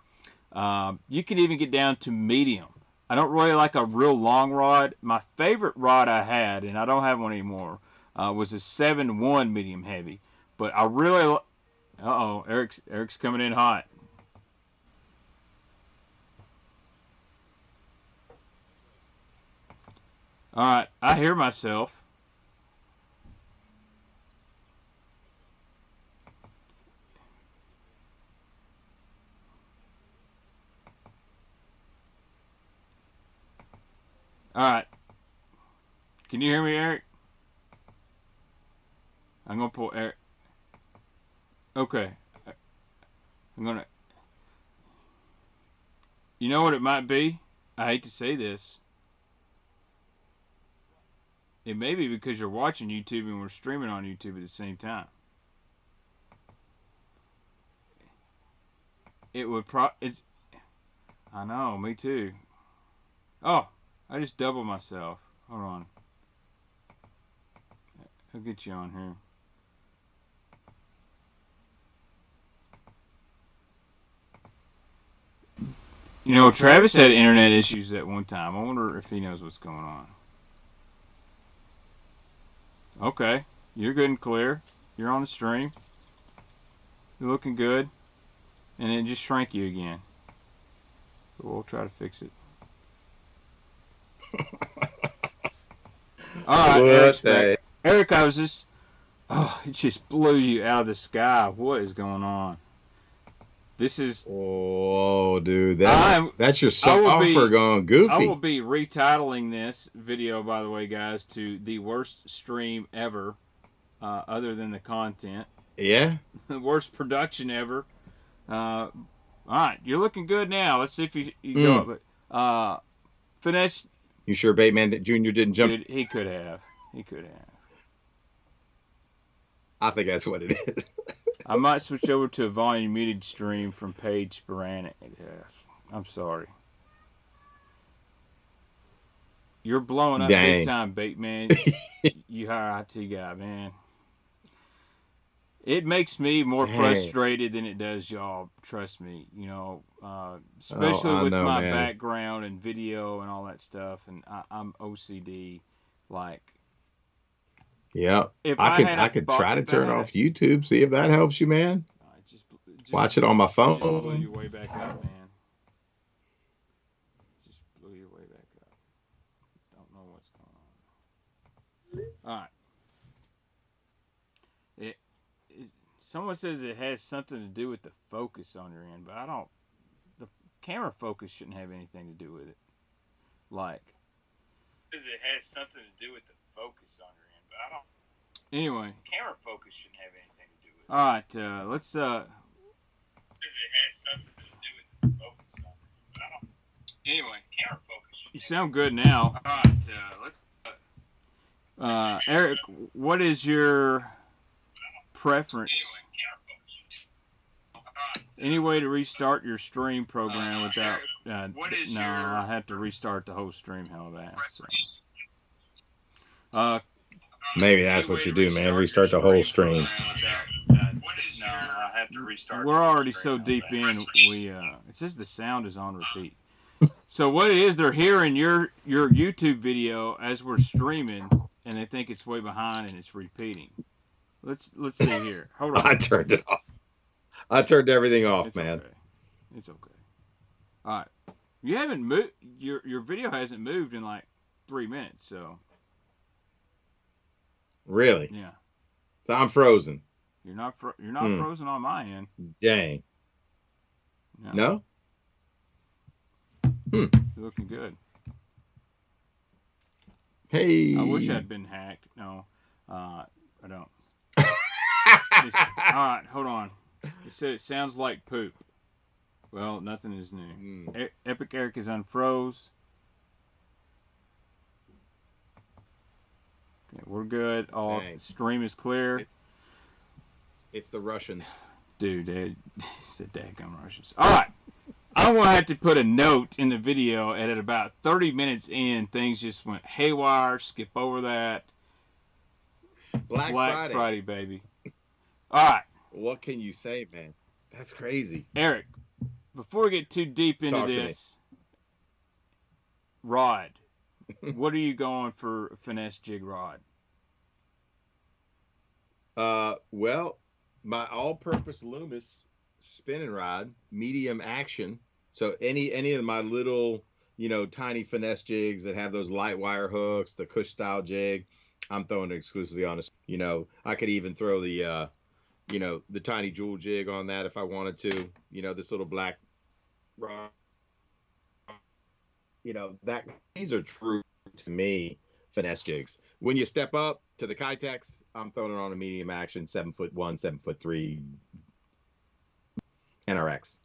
You can even get down to medium. I don't really like a real long rod. My favorite rod I had, and I don't have one anymore, was a 7'1" medium heavy. But I really, uh-oh, Eric's coming in hot. All right, I hear myself. All right. Can you hear me, Eric? I'm going to pull Eric. Okay. I'm going to You know what it might be? I hate to say this. It may be because you're watching YouTube and we're streaming on YouTube at the same time. It would it's. I know, me too. Oh, I just doubled myself. Hold on. I'll get you on here. You know, Travis had internet issues at one time. I wonder if he knows what's going on. Okay, you're good and clear. You're on the stream. You're looking good. And it just shrank you again. So we'll try to fix it. Alright, Eric's back. Eric, I was just... Oh, it just blew you out of the sky. What is going on? This is...
Oh, dude. That's your software going goofy.
I will be retitling this video, by the way, guys, to the worst stream ever, other than the content.
Yeah.
The worst production ever. All right, you're looking good now. Let's see if you go up. Finesse.
You sure Baitman Jr. didn't jump?
Dude, he could have. He could have.
I think that's what it is.
I might switch over to a volume muted stream from Page Sporadic. I'm sorry. You're blowing up big time, Baitman. You hire IT guy, man. It makes me more frustrated than it does y'all. Trust me. You know, especially with my background and video and all that stuff. And I'm OCD. Like,
yeah, I could try to turn off YouTube. See if that helps you, man. Just watch it on my phone.
Just blew your way back up, man. Just blew your way back up. Don't know what's going on. All right. Someone says it has something to do with the focus on your end, but I don't. The camera focus shouldn't have anything to do with it. Like, says it has something to do with the focus on your end, but I don't. Anyway, camera focus shouldn't have anything to do with it. All right, let's. Says it has something to do with the focus on your end, but I don't. Anyway, camera focus. You sound good now. All right, let's. Eric, what is your preference? Any way to restart your stream program without... I have to restart the whole stream, hell of that. So.
Maybe that's what you do, man. Restart the whole stream.
I have to restart. We're already so deep in, it says the sound is on repeat. So what it is, they're hearing your YouTube video as we're streaming, and they think it's way behind and it's repeating. Let's see here. Hold on.
I turned it off. I turned everything off,
it's
man.
Okay. It's okay. All right. You haven't moved. Your video hasn't moved in like 3 minutes, so.
Really?
Yeah.
So I'm frozen.
You're not frozen on my end.
Dang. No?
You're looking good.
Hey.
I wish I'd been hacked. No, I don't. All right, hold on. It said it sounds like poop. Well, nothing is new. Epic Eric is unfroze. Okay, we're good. All stream is clear.
It's the Russians.
Dude, it's the daggum Russians. All right. I'm going to have to put a note in the video, and at about 30 minutes in, things just went haywire. Skip over that.
Black
Friday, baby. All right.
What can you say, man? That's crazy.
Eric, before we get too deep into this, rod, what are you going for a finesse jig rod?
Well, my all-purpose Loomis spinning rod, medium action. So any of my little, tiny finesse jigs that have those light wire hooks, the Cush style jig, I'm throwing it exclusively on this. I could even throw the the tiny jewel jig on that if I wanted to. This little black rod. These are true to me finesse jigs. When you step up to the Kitex, I'm throwing it on a medium action 7'1", 7'3" NRX.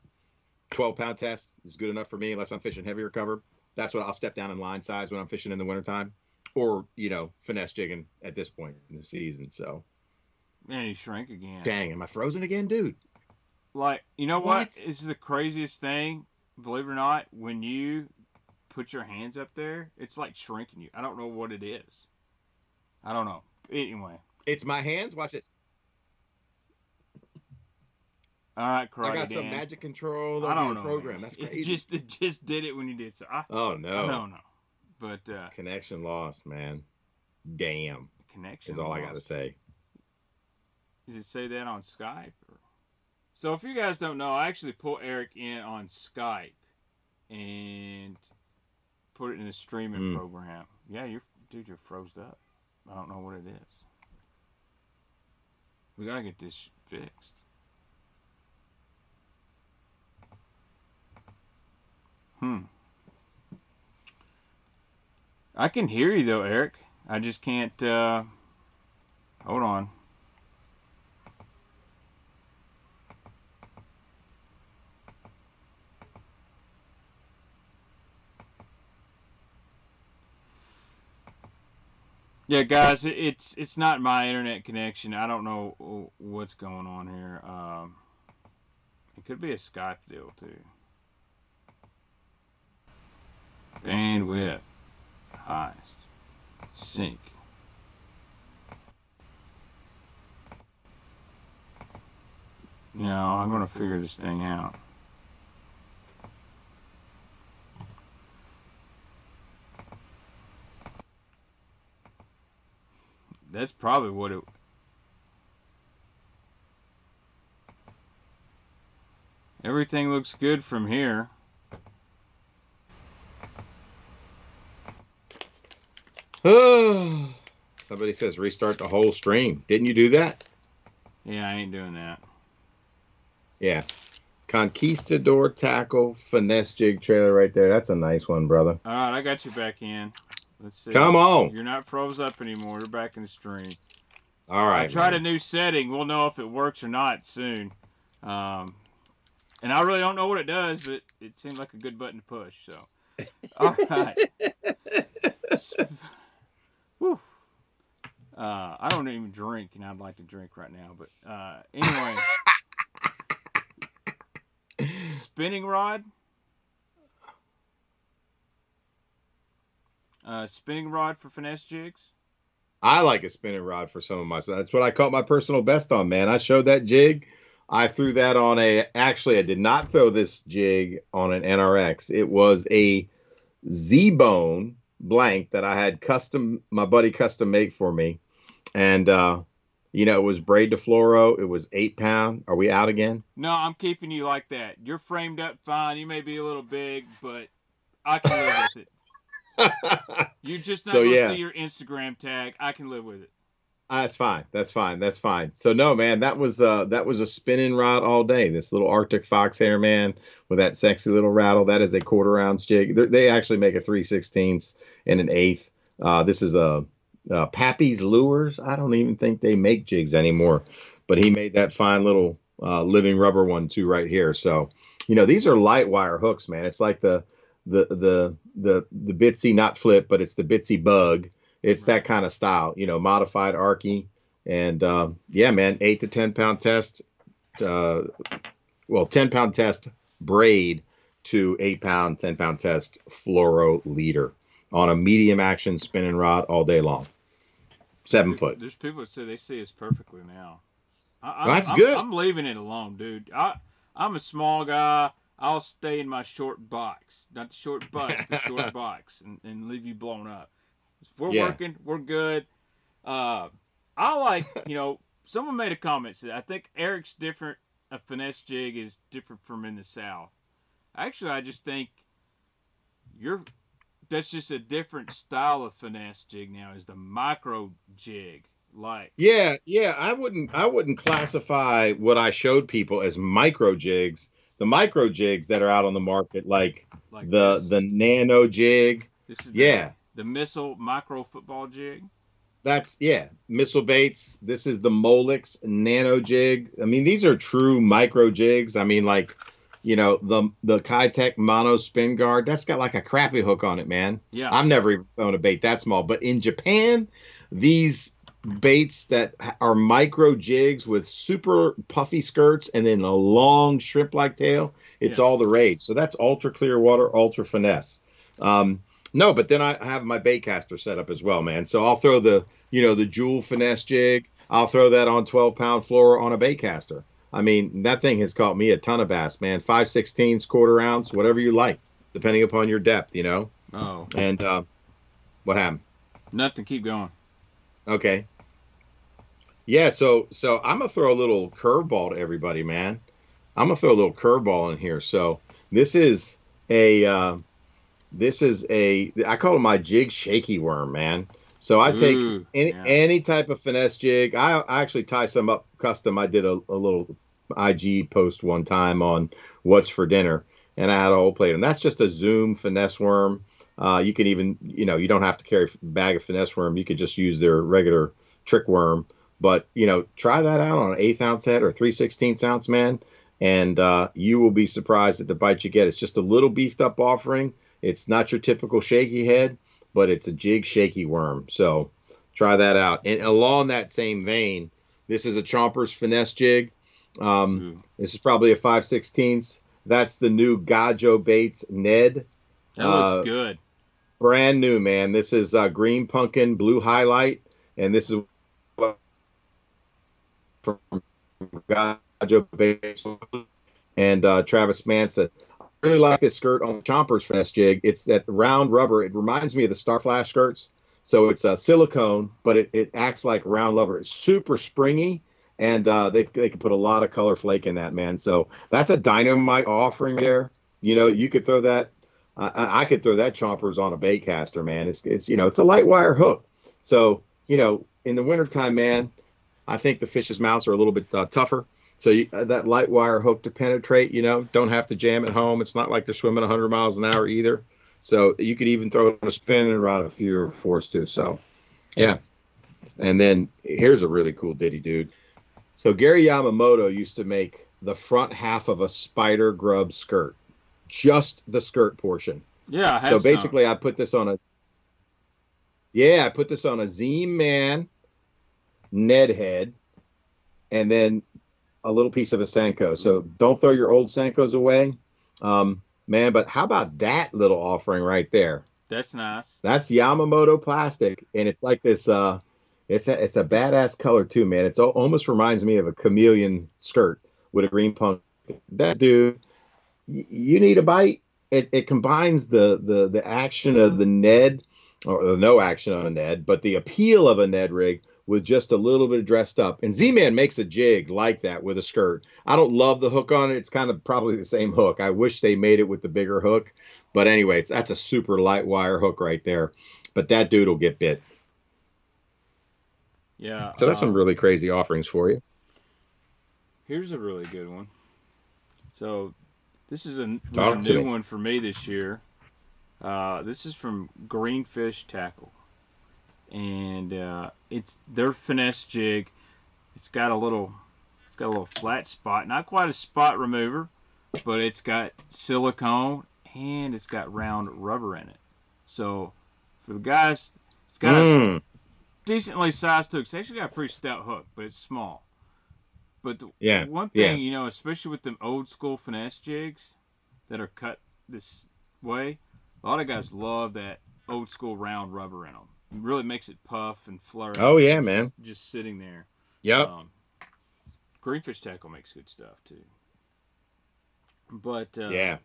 12-pound test is good enough for me unless I'm fishing heavier cover. That's what I'll step down in line size when I'm fishing in the wintertime, or finesse jigging at this point in the season. So,
Man, you shrink again.
dang, am I frozen again, dude?
Like, you know
What?
what is the craziest thing? Believe it or not, when you put your hands up there, it's like shrinking you. I don't know what it is. I don't know. Anyway.
It's my hands. Watch this.
All right,
I
Karate
got some
Dan.
magic control
I
over
don't
your
know,
program.
man.
That's crazy.
It just did it when you did. So
oh no.
I don't know. But
connection lost, man. Damn.
Connection
is all
lost.
I gotta say.
Does it say that on Skype? So if you guys don't know, I actually put Eric in on Skype and put it in the streaming program. Yeah, you're froze up. I don't know what it is. We gotta get this fixed. I can hear you though, Eric. I just can't. Hold on. Yeah, guys, it's not my internet connection. I don't know what's going on here. It could be a Skype deal too. Bandwidth, highest, sync. No, I'm gonna figure this thing out. That's probably what it. Everything looks good from here.
Somebody says restart the whole stream. Didn't you do that?
Yeah, I ain't doing that.
Yeah. Conquistador tackle finesse jig trailer right there. That's a nice one, brother.
All right, I got you back in. Let's see.
Come on.
You're not froze up anymore. You're back in the stream.
All right.
I tried a new setting. We'll know if it works or not soon. And I really don't know what it does, but it seemed like a good button to push. So, all right. Whew. I don't even drink, and I'd like to drink right now. But anyway, spinning rod. Spinning rod for finesse jigs.
I like a spinning rod for some of my. That's what I caught my personal best on, man. I showed that jig. I threw that on actually, I did not throw this jig on an NRX. It was a Z-Bone blank that I had my buddy custom make for me. And, it was braid to fluoro. It was 8-pound. Are we out again?
No, I'm keeping you like that. You're framed up fine. You may be a little big, but I can live with it. You're just not going to see your Instagram tag. I can live with it.
That's fine. That's fine. That's fine. So no, man, that was a spinning rod all day. This little Arctic fox hair, man, with that sexy little rattle. That is a 1/4 ounce jig. They actually make a 3/16 and an 1/8. This is a Pappy's Lures. I don't even think they make jigs anymore, but he made that fine little living rubber one too right here. So, these are light wire hooks, man. It's like the Bitsy, not flip, but it's the Bitsy bug. It's that kind of style, modified Arky. And yeah, man, 8 to 10 pound test. 10-pound test braid to 8-pound, 10-pound test fluoro leader on a medium action spinning rod all day long. 7 foot.
There's people that say they see us perfectly now.
That's good.
I'm leaving it alone, dude. I'm a small guy. I'll stay in my short box, not the short bus, the short box, and leave you blown up. If we're working, we're good. I like, someone made a comment said, I think Eric's different. A finesse jig is different from in the South. Actually, I just think that's just a different style of finesse jig now. Is the micro jig like?
Yeah. I wouldn't classify what I showed people as micro jigs. The micro jigs that are out on the market, like the nano jig.
This is the missile micro football jig.
That's missile baits. This is the Molix nano jig. I mean, these are true micro jigs. I mean, like, the Kitech mono spin guard, that's got like a crappy hook on it, man.
Yeah.
I've never even thrown a bait that small. But in Japan, these baits that are micro jigs with super puffy skirts and then a long shrimp-like tail, it's all the rage. So that's ultra clear water, ultra finesse. No, but then I have my bait caster set up as well, man. So I'll throw the Jewel finesse jig. I'll throw that on 12-pound fluoro on a bait caster. I mean, that thing has caught me a ton of bass, man. 5/16, quarter ounce, whatever you like, depending upon your depth,
Oh.
And what happened?
Nothing. Keep going.
Okay. Yeah, so I'm gonna throw a little curveball to everybody, man. I'm gonna throw a little curveball in here. So this is a I call it my jig shaky worm, man. So I take any type of finesse jig. I actually tie some up custom. I did a little IG post one time on what's for dinner, and I had a whole plate. And that's just a Zoom finesse worm. You can even, you don't have to carry a bag of finesse worm. You could just use their regular trick worm. But, try that out on an 1/8 ounce head or 3/16 ounce, man. And you will be surprised at the bite you get. It's just a little beefed up offering. It's not your typical shaky head, but it's a jig shaky worm. So try that out. And along that same vein, this is a Chompers finesse jig. This is probably a 5/16. That's the new Gajo Baits Ned.
That looks good.
Brand new, man. This is green pumpkin, blue highlight, and this is from Gajo Baits and Travis Manson. I really like this skirt on the Chompers finesse jig. It's that round rubber. It reminds me of the Star Flash skirts. So it's silicone, but it acts like round rubber. It's super springy, and they can put a lot of color flake in that, man. So that's a dynamite offering there. You could throw that. I could throw that Chompers on a bait caster, man. It's it's a light wire hook. So in the wintertime, man, I think the fish's mouths are a little bit tougher. So that light wire hook to penetrate, don't have to jam it home. It's not like they're swimming 100 miles an hour either. So you could even throw it on a spinning rod if you're forced to. So, yeah. And then here's a really cool ditty, dude. So Gary Yamamoto used to make the front half of a spider grub skirt, just the skirt portion.
Yeah.
So basically, I put this on a Z-Man Ned head, and then a little piece of a Senko. So don't throw your old Senkos away, man. But how about that little offering right there?
That's nice.
That's Yamamoto plastic, and it's like this. It's a badass color too, man. It almost reminds me of a chameleon skirt with a green punk. That dude, you need a bite. It combines the action of the Ned, or the no action on a Ned, but the appeal of a Ned rig with just a little bit dressed up. And Z-Man makes a jig like that with a skirt. I don't love the hook on it. It's kind of probably the same hook. I wish they made it with the bigger hook. But anyway, that's a super light wire hook right there. But that dude will get bit.
Yeah.
So that's some really crazy offerings for you.
Here's a really good one. So this is a new one for me this year. This is from Greenfish Tackle. And it's their finesse jig. It's got a little flat spot, not quite a spot remover, but it's got silicone and it's got round rubber in it. So for the guys, it's got a decently sized hook. It's actually got a pretty stout hook, but it's small. But the one thing, especially with them old school finesse jigs that are cut this way, a lot of guys love that old school round rubber in them. It really makes it puff and flare.
Oh yeah, man!
Just sitting there.
Yep.
Greenfish Tackle makes good stuff too. But
yeah.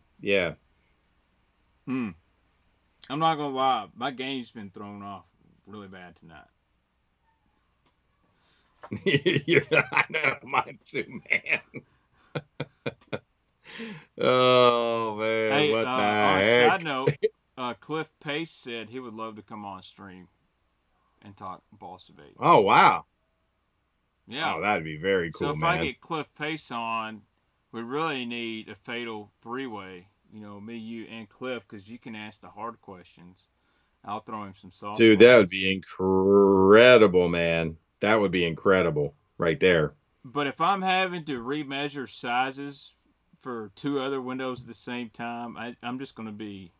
I'm not gonna lie, my game's been thrown off really bad tonight.
I know, mine too, man. Oh man,
hey,
what the
on
heck?
A side note, Cliff Pace said he would love to come on stream and talk Balsa Bait.
Oh wow.
Yeah.
Oh, that'd be very cool,
so if
man.
I get Cliff Pace on, we really need a fatal three-way. Me, you, and Cliff, because you can ask the hard questions. I'll throw him some soft.
Dude, that would be incredible, man. That would be incredible right there.
But if I'm having to remeasure sizes for 2 other windows at the same time, I'm just going to be,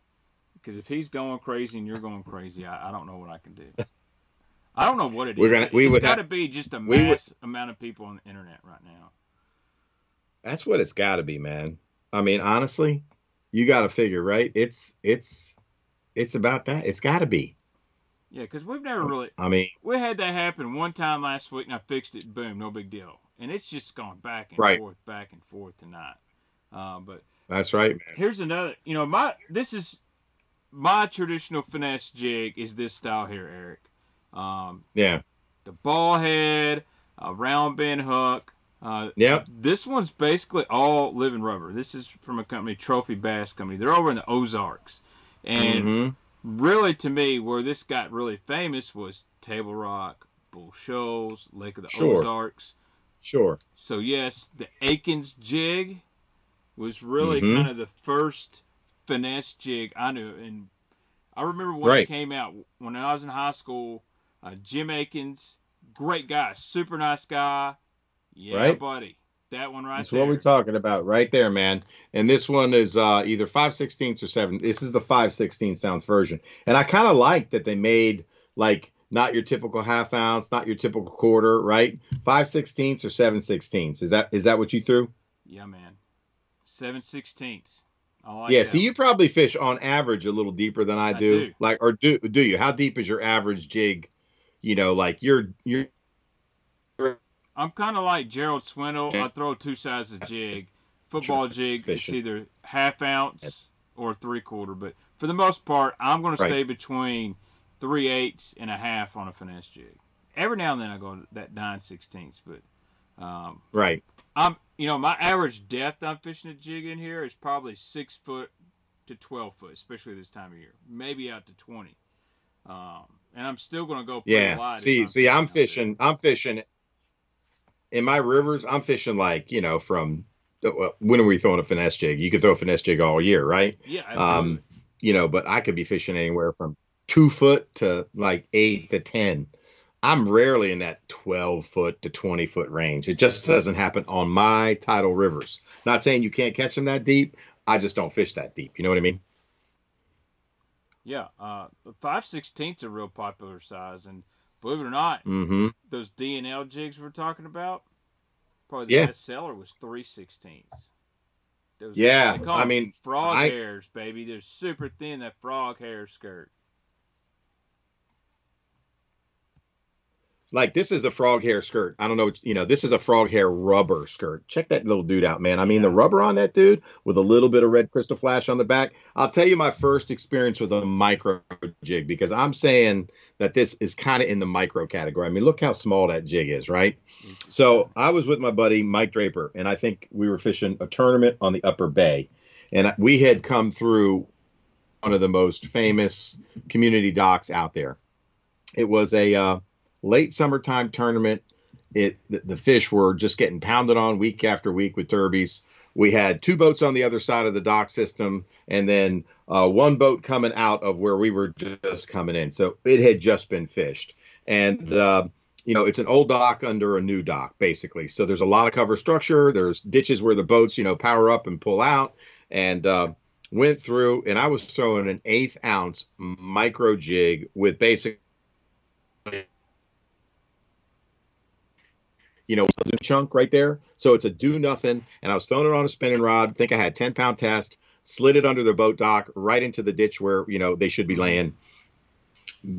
because if he's going crazy and you're going crazy, I don't know what I can do. I don't know what it is. It's got to be just a mass amount of people on the internet right now.
That's what it's got to be, man. I mean, honestly, you got to figure, right? It's about that. It's got to be.
Yeah, because we've never really.
I mean,
we had that happen one time last week, and I fixed it. Boom, no big deal. And it's just gone back and forth tonight. But
that's right, man.
Here's another. This is my traditional finesse jig. Is this style here, Eric?
Yeah.
The ball head, a round bend hook.
Yep.
This one's basically all living rubber. This is from a company, Trophy Bass Company. They're over in the Ozarks, and really, to me, where this got really famous was Table Rock, Bull Shoals, Lake of the Ozarks.
Sure.
So yes, the Akins jig was really kind of the first finesse jig I knew, and I remember when it came out when I was in high school. Jim Akins, great guy, super nice guy. Yeah, buddy. That one right there.
That's what we're talking about right there, man. And this one is either 5/16 or 7. This is the 5/16 ounce version. And I kind of like that they made like not your typical half ounce, not your typical quarter, right? 5/16 or 7/16. Is that what you threw?
Yeah, man. 7/16. I like
that. See, you probably fish on average a little deeper than I do. Like, or do you? How deep is your average jig? Like you're
I'm kind of like Gerald Swindle. I throw 2 sizes jig. Football jig, it's either half ounce or 3/4. But for the most part, I'm going to stay between 3/8 and a half on a finesse jig. Every now and then I go to that 9/16. But my average depth I'm fishing a jig in here is probably 6 foot to 12 foot, especially this time of year. Maybe out to 20. And I'm still going to go pretty wide.
See, I'm fishing in my rivers. I'm fishing like, from when are we throwing a finesse jig? You could throw a finesse jig all year, right?
Yeah, absolutely.
But I could be fishing anywhere from 2 foot to like 8 to 10. I'm rarely in that 12 foot to 20 foot range. It just doesn't happen on my tidal rivers. Not saying you can't catch them that deep. I just don't fish that deep. You know what I mean?
Yeah, 5/16's a real popular size, and believe it or not, those D&L jigs we're talking about, probably the best seller was 3/16.
I mean,
frog hairs, baby. They're super thin, that frog hair skirt.
Like, this is a frog hair skirt. I don't know, this is a frog hair rubber skirt. Check that little dude out, man. I mean, the rubber on that dude with a little bit of red crystal flash on the back. I'll tell you my first experience with a micro jig, because I'm saying that this is kind of in the micro category. I mean, look how small that jig is, right? So I was with my buddy, Mike Draper, and I think we were fishing a tournament on the Upper Bay. And we had come through one of the most famous community docks out there. It was a late summertime tournament. The fish were just getting pounded on week after week with derbies. We had 2 boats on the other side of the dock system, and then 1 boat coming out of where we were just coming in. So it had just been fished. And, it's an old dock under a new dock, basically. So there's a lot of cover structure. There's ditches where the boats, power up and pull out. And went through, and I was throwing an 1/8 ounce micro jig with basically, a chunk right there. So it's a do nothing. And I was throwing it on a spinning rod. I think I had 10-pound test, slid it under the boat dock right into the ditch where, they should be laying.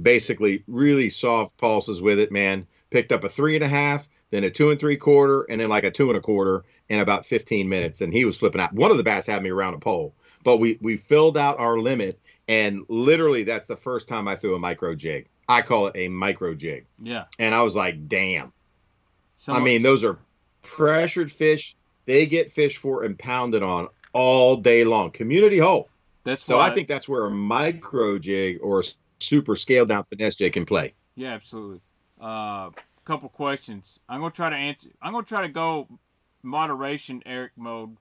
Basically, really soft pulses with it, man. Picked up a 3.5, then a 2 3/4, and then like a 2 1/4 in about 15 minutes. And he was flipping out. One of the bass had me around a pole, but we filled out our limit. And literally, that's the first time I threw a micro jig. I call it a micro jig.
Yeah.
And I was like, damn. I mean, those are pressured fish. They get fished for and pounded on all day long. Community hole. I think that's where a micro jig or a super scaled down finesse jig can play.
Yeah, absolutely. Couple questions. I'm gonna try to answer. I'm gonna try to go moderation Eric mode.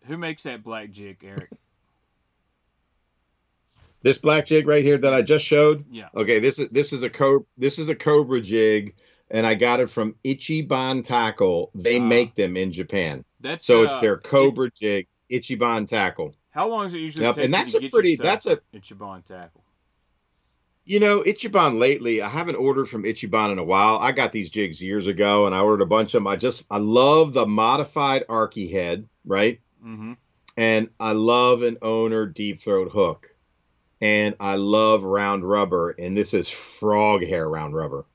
Who makes that black jig, Eric?
This black jig right here that I just showed.
Yeah.
Okay, this is a cobra jig and I got it from Ichiban Tackle. They make them in Japan.
That's
so it's their Cobra jig, Ichiban Tackle.
How long does it usually
Yep,
take
and
you
that's
to
a
get
pretty.
your stuff
That's a
at Ichiban Tackle?
You know, Ichiban lately, I haven't ordered from Ichiban in a while. I got these jigs years ago and I ordered a bunch of them. I love the modified Arky head, right?
Mm-hmm.
And I love an owner deep throat hook. And I love round rubber. And this is frog hair round rubber.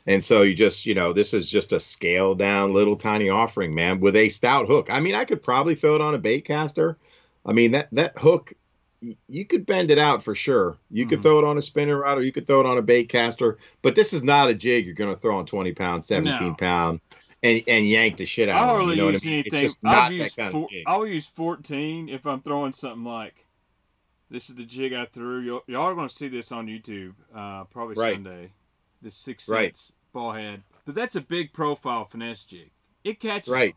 And so this is just a scaled down little tiny offering, man, with a stout hook. I mean, I could probably throw it on a bait caster. I mean, that hook, you could bend it out for sure. You could throw it on a spinner rod or you could throw it on a bait caster, but this is not a jig you're going to throw on 20 pound, 17 pound and yank the shit
I
out
don't
of them. You
really
know what I
use
mean? It's
anything.
just not that kind of jig.
I'll use 14 if I'm throwing something like, this is the jig I threw. Y'all are going to see this on YouTube probably Sunday. The 6 cents ball head. But that's a big profile finesse jig. It catches them.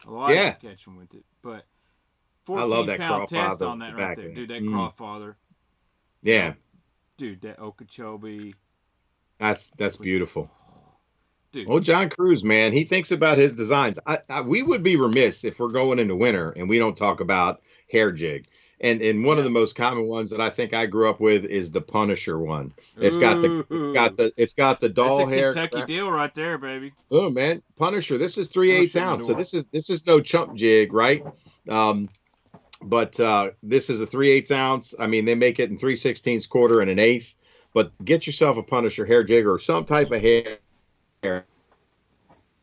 A lot of you catch them with it. But 14-pound test on that right there. Dude, that crawfather.
Yeah.
Dude, that Okeechobee.
That's beautiful.
Dude.
Oh, John Cruz, man. He thinks about his designs. We would be remiss if we're going into winter and we don't talk about hair jig. And one of the most common ones that I think I grew up with is the Punisher one. It's got the doll hair.
That's a Kentucky deal right there, baby.
Oh man, Punisher. This is 3/8 ounce. So this is no chump jig, right? But this is a 3/8 ounce. I mean, they make it in 3/16 quarter and an eighth. But get yourself a Punisher hair jig or some type of hair.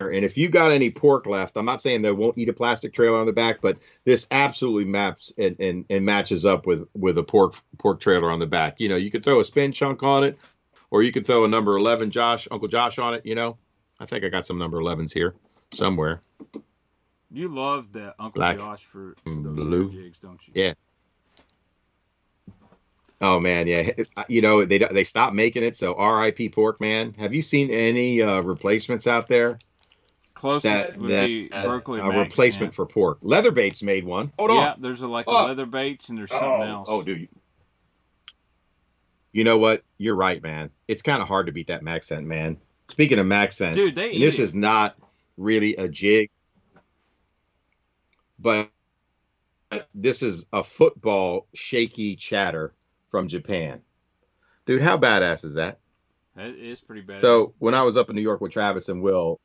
And if you got any pork left, I'm not saying they won't eat a plastic trailer on the back, but this absolutely maps and matches up with a pork trailer on the back. You know, you could throw a spin chunk on it, or you could throw a number 11 Uncle Josh on it. You know, I think I got some number 11s here somewhere.
You love that Uncle Josh for those blue jigs, don't you?
Yeah. Oh man, yeah. You know, they stopped making it, so R.I.P. pork, man. Have you seen any replacements out there?
Closest would be Berkeley
a replacement for pork. Leatherbait's made one. Hold on.
Yeah, there's a Leatherbaits and there's something else.
Oh, dude. You know what? You're right, man. It's kind of hard to beat that Maxent, man. Speaking of Maxent,
dude,
this is not really a jig, but this is a football shaky chatter from Japan. Dude, how badass is that?
That is pretty badass.
So when I was up in New York with Travis and Will,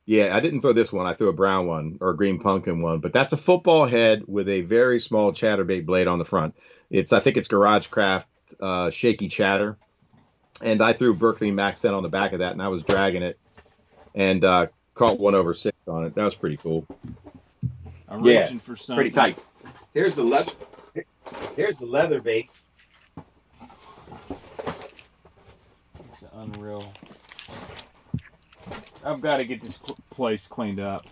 yeah, I didn't throw this one. I threw a brown one or a green pumpkin one, but that's a football head with a very small chatterbait blade on the front. I think it's Garage Craft shaky chatter. And I threw Berkeley Maxent on the back of that, and I was dragging it and caught 1 over 6 on it. That was pretty cool.
I'm reaching for something.
Pretty tight. Here's the leather. Here's the leather baits.
It's unreal. I've got to get this place cleaned up.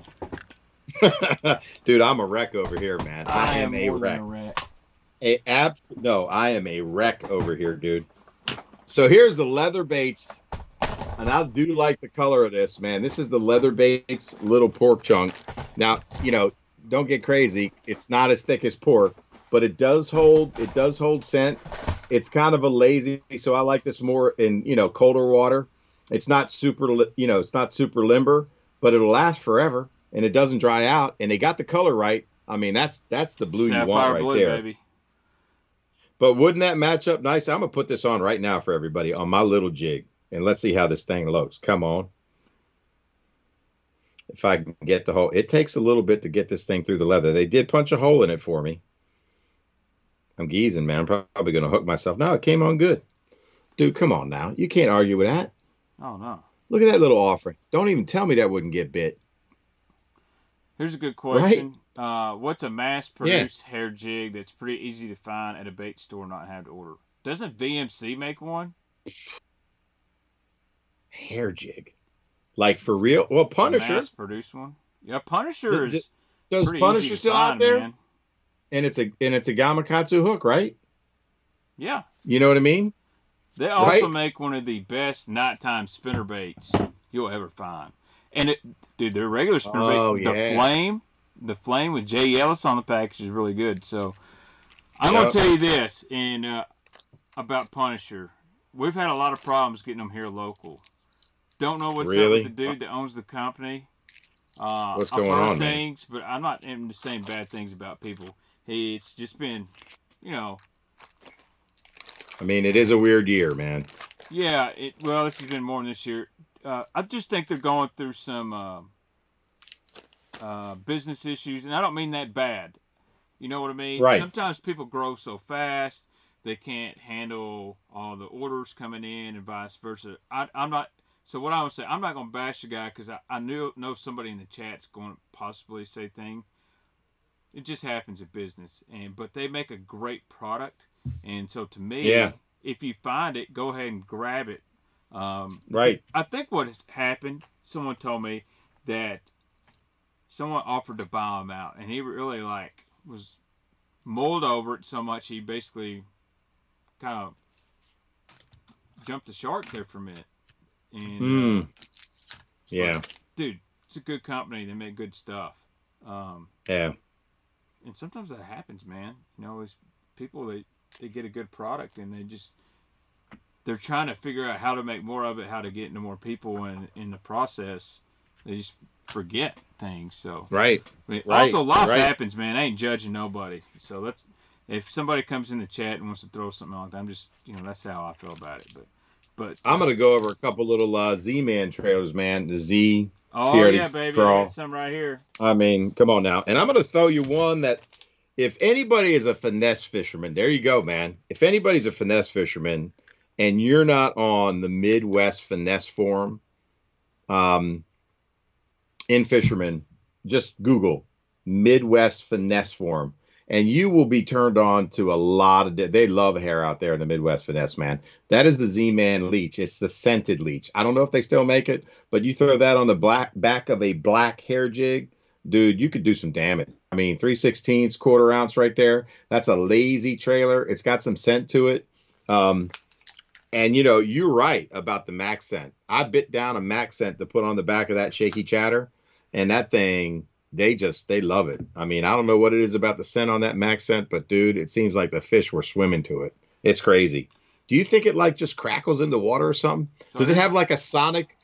Dude, I'm a wreck over here, man. I am a wreck. No, I am a wreck over here, dude. So here's the leather baits, and I do like the color of this, man. This is the leather baits little pork chunk. Now, you know, don't get crazy. It's not as thick as pork, but it does hold scent. It's kind of a lazy, so I like this more in, you know, colder water. It's not super limber, but it'll last forever, and it doesn't dry out. And they got the color right. I mean, that's the blue you want right there. Baby. But wouldn't that match up nice? I'm gonna put this on right now for everybody on my little jig, and let's see how this thing looks. Come on. If I can get the hole, it takes a little bit to get this thing through the leather. They did punch a hole in it for me. I'm geezing, man. I'm probably gonna hook myself. No, it came on good, dude. Come on now, you can't argue with that.
Oh, no.
Look at that little offering. Don't even tell me that wouldn't get bit.
Here's a good question. Right? What's a mass-produced hair jig that's pretty easy to find at a bait store and not have to order? Doesn't VMC make one?
Hair jig? Like for real? Well, Punisher.
Mass-produced one? Yeah, Punisher is
does Punisher still
find,
out there?
Man.
And it's a Gamakatsu hook, right?
Yeah.
You know what I mean?
They also make one of the best nighttime spinner baits you'll ever find. And dude, their regular spinner bait, the flame with J. Ellis on the package is really good. So I'm gonna tell you this about Punisher. We've had a lot of problems getting them here local. Don't know what's up with the
Really?
dude that owns the company.
What's
I've
going
heard
on, man?
things, but I'm not even saying bad things about people. It's just been, you know,
I mean, it is a weird year, man.
yeah. Well, this has been more than this year. I just think they're going through some business issues, and I don't mean that bad. You know what I mean?
Right.
Sometimes people grow so fast they can't handle all the orders coming in, and vice versa. I'm not. So what I would say, I'm not going to bash the guy because I know somebody in the chat's going to possibly say things. It just happens in business, and but they make a great product, and so to
Yeah.
me, if you find it, go ahead and grab it. Because
Right.
I think what has happened, someone told me that someone offered to buy him out, and he really like was mulled over it so much he basically kind of jumped the shark there for a minute. And
Hmm.
but
Yeah.
dude, it's a good company. They make good stuff. Um,
Yeah.
and sometimes that happens, man. You know, as people they get a good product and they're trying to figure out how to make more of it, how to get into more people, and in the process, they just forget things. So,
Right.
I mean,
Right.
also life
Right.
happens, man. I ain't judging nobody. So let's if somebody comes in the chat and wants to throw something on, I'm just that's how I feel about it. But
I'm gonna go over a couple little Z-Man trailers, man. The Z
oh yeah,
30
baby, I got
Crawl.
some right here.
I mean, come on now. And I'm gonna throw you one that, if anybody is a finesse fisherman, there you go, man. If anybody's a finesse fisherman, and you're not on the Midwest Finesse Forum, um, in fishermen, just Google Midwest Finesse Forum, and you will be turned on to a lot of. They love hair out there in the Midwest Finesse, man. That is the Z-Man leech. It's the scented leech. I don't know if they still make it, but you throw that on the back of a black hair jig, dude, you could do some damage. I mean, 3/16 quarter ounce right there. That's a lazy trailer. It's got some scent to it. Um, and you're right about the Max scent. I bit down a Max scent to put on the back of that shaky chatter, and that thing, they love it. I mean, I don't know what it is about the scent on that Max scent, but dude, it seems like the fish were swimming to it. It's crazy. Do you think it like just crackles in the water or something?
So
Does it
this
have like a sonic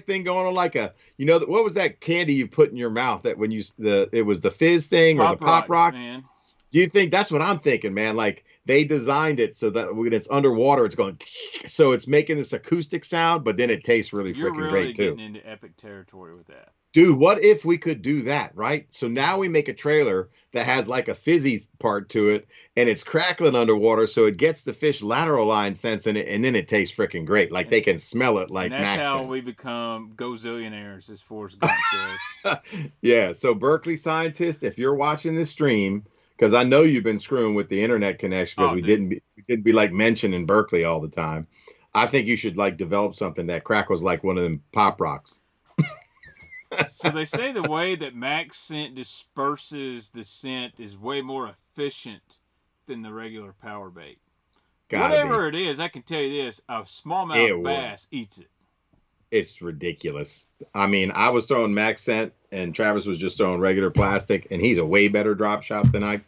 thing going on, like a what was that candy you put in your mouth that when it was the fizz thing or the
pop
pop
rocks,
rocks?
man.
Do you think that's what I'm thinking, man? Like they designed it so that when it's underwater, it's going, so it's making this acoustic sound, but then it tastes really
You're
freaking
really
great
getting
too.
into epic territory with that.
Dude, what if we could do that, right? So now we make a trailer that has like a fizzy part to it and it's crackling underwater, so it gets the fish lateral line sense in it, and then it tastes freaking great. Like
And
they can smell it
and
like
that's
Max
how
scent.
we become gozillionaires, as Forrest Gump says.
Yeah. So Berkeley scientists, if you're watching this stream, because I know you've been screwing with the internet connection because
Oh, dude.
we didn't be like mentioning Berkeley all the time. I think you should like develop something that crackles like one of them pop rocks.
So they say the way that Max scent disperses the scent is way more efficient than the regular power bait.
It's got to be.
Whatever it is, I can tell you this: a smallmouth
Ew.
bass eats it.
It's ridiculous. I mean, I was throwing Max scent and Travis was just throwing regular plastic, and he's a way better drop shot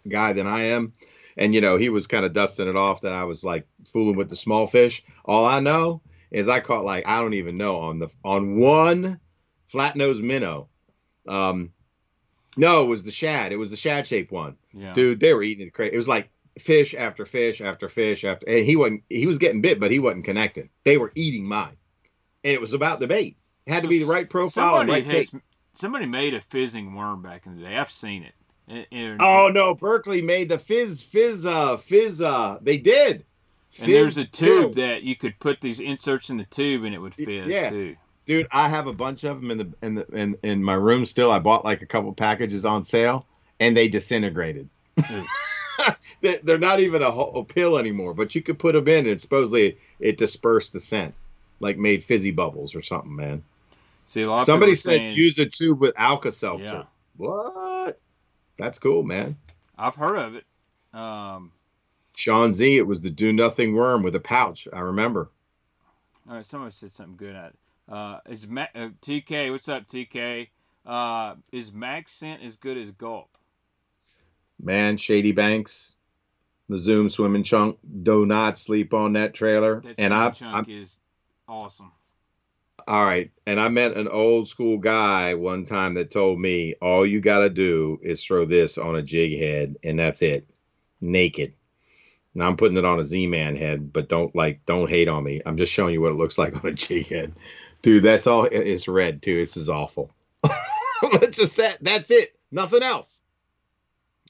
guy than I am. And he was kind of dusting it off that I was like fooling with the small fish. All I know is I caught like I don't even know on one flat nose minnow. Um, no, it was the shad. It was the shad shaped one.
Yeah.
Dude, they were eating it crazy. It was like fish after fish after fish after, and he was getting bit, but he wasn't connecting. They were eating mine, and it was about the bait. It had to
So
be the right profile and
somebody
right
has
taste.
somebody made a fizzing worm back in the day. I've seen it.
Oh no, Berkeley made the fizz. They did
And there's
fizz
a tube
pills.
that you could put these inserts in the tube and it would fizz
Yeah,
too.
dude, I have a bunch of them in my room still. I bought like a couple packages on sale, and they disintegrated.
Ugh.
They're not even a pill anymore, but you could put them in, and supposedly it dispersed the scent, like made fizzy bubbles or something, man.
See, a lot of people
Somebody
are
said
saying,
use a tube with Alka
yeah,
Seltzer. What? That's cool, man.
I've heard of it. Um,
Sean Z, it was the do nothing worm with a pouch. I remember.
all right, somebody said something good at it. TK, what's up, TK? Is Max scent as good as Gulp?
Man, Shady Banks, the Zoom swimming chunk. Do not sleep on that trailer.
That
And
swimming
I,
chunk
I'm
is awesome.
All right. And I met an old school guy one time that told me all you got to do is throw this on a jig head and that's it. Naked. Now I'm putting it on a Z-Man head, but don't hate on me. I'm just showing you what it looks like on a jig head. Dude, that's all. It's red too. This is awful. Let's just say that's it. Nothing else.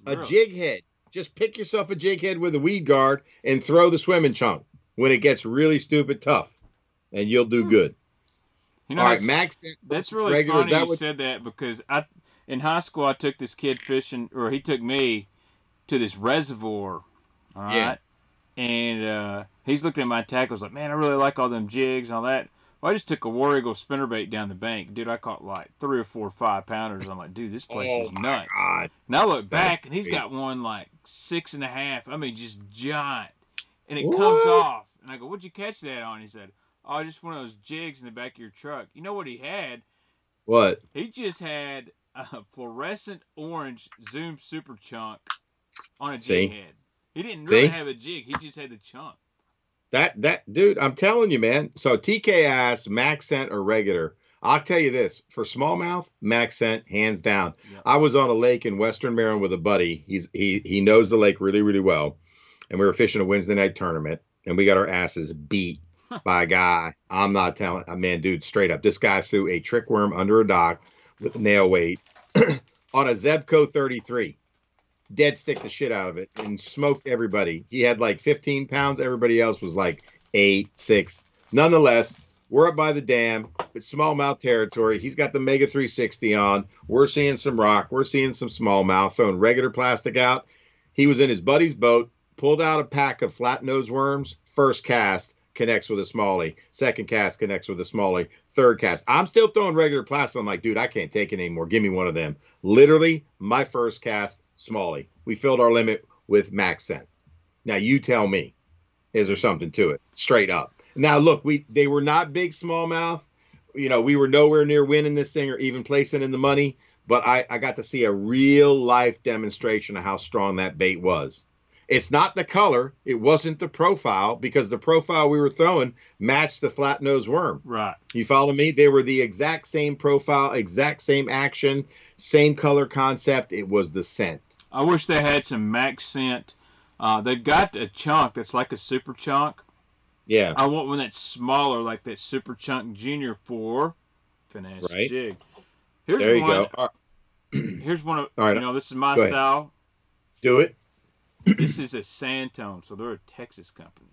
A
Really?
jig head. Just pick yourself a jig head with a weed guard and throw the swimming chunk when it gets really stupid tough, and you'll do good.
You know,
All right, max
that's
versus
really
regular. Is
funny
that
you
what?
said that because in high school I took this kid fishing, or he took me to this reservoir. All
Yeah.
right, and he's looking at my tackles like, man, I really like all them jigs and all that. Well, I just took a War Eagle spinnerbait down the bank, dude. I caught like 3 or 4 5 pounders. I'm like, dude, this place
Oh
is
my
nuts.
God,
And I look
that's
back, and he's
crazy.
got one like 6.5. I mean, just giant. And it comes
What?
off, and I go, "What'd you catch that on?" He said, "Oh, just one of those jigs in the back of your truck." You know what he had?
What?
He just had a fluorescent orange Zoom Super Chunk on a jig
See,
head. He didn't really
see
have a jig. He just had the chunk.
that dude. I'm telling you, man. So TK asked max scent or regular. I'll tell you this: for smallmouth, max scent, hands down.
Yep.
I was on a lake in Western Maryland with a buddy. He knows the lake really really well, and we were fishing a Wednesday night tournament, and we got our asses beat by a guy. I'm not telling, man, dude, straight up. This guy threw a trick worm under a dock with nail weight on a Zebco 33. Dead stick the shit out of it and smoked everybody. He had like 15 pounds. Everybody else was like 8, 6. Nonetheless, we're up by the dam. It's smallmouth territory. He's got the Mega 360 on. We're seeing some rock. We're seeing some smallmouth, throwing regular plastic out. He was in his buddy's boat, pulled out a pack of flat nose worms. First cast connects with a smallie. Second cast connects with a smallie. Third cast. I'm still throwing regular plastic. I'm like, dude, I can't take it anymore. Give me one of them. Literally, my first cast, smallie. We filled our limit with max scent. Now you tell me, is there something to it? Straight up. Now look, they were not big smallmouth. You know, we were nowhere near winning this thing or even placing in the money, but I got to see a real life demonstration of how strong that bait was. It's not the color, it wasn't the profile, because the profile we were throwing matched the flat nose worm.
Right.
You follow me? They were the exact same profile, exact same action, same color concept. It was the scent.
I wish they had some max scent. They've got a chunk that's like a super chunk.
Yeah.
I want one that's smaller, like that super chunk junior for finesse
Right.
jig. Here's
There you
one.
go. All
Here's one of
right.
this is my
Go ahead.
style.
Do it.
This is a Sandtone, so they're a Texas company.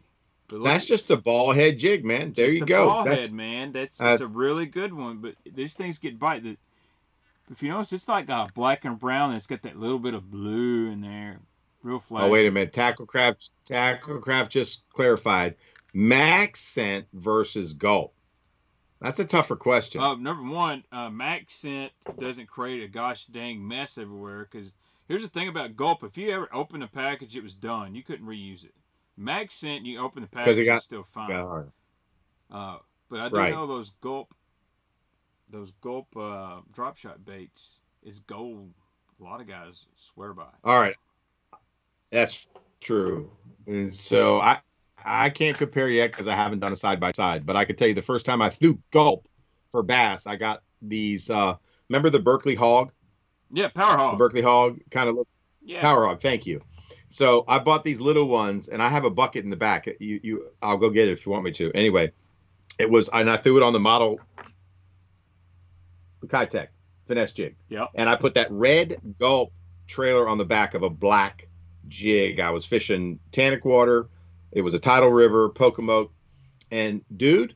But look,
That's just a ball head jig, man. There
just
you
a
go.
ball head,
That's
man. It's a
that's
really good one. But these things get bite. If you notice, it's like black and brown. And it's got that little bit of blue in there. Real
oh wait a
flashy.
minute. Tacklecraft just clarified. Max scent versus gulp. That's a tougher question.
Number one, Max scent doesn't create a gosh dang mess everywhere. Because here's the thing about Gulp: if you ever opened a package, it was done. You couldn't reuse it. Max scent, you open the
Because it
package, it's still
got
fine.
hard.
But I do
Right.
know those Gulp drop shot baits is gold. A lot of guys swear by.
All right. That's true. And so I can't compare yet because I haven't done a side by side, but I could tell you the first time I flew gulp for bass, I got these remember the Berkeley hog?
Yeah, Power
The
Hog.
Berkeley hog kind of look
Yeah.
power hog, thank you. So I bought these little ones and I have a bucket in the back. You I'll go get it if you want me to. Anyway, it was and I threw it on the model Kitech finesse jig.
Yep.
And I put that red gulp trailer on the back of a black jig. I was fishing Tannic water. It was a tidal river, Pocomoke. And dude,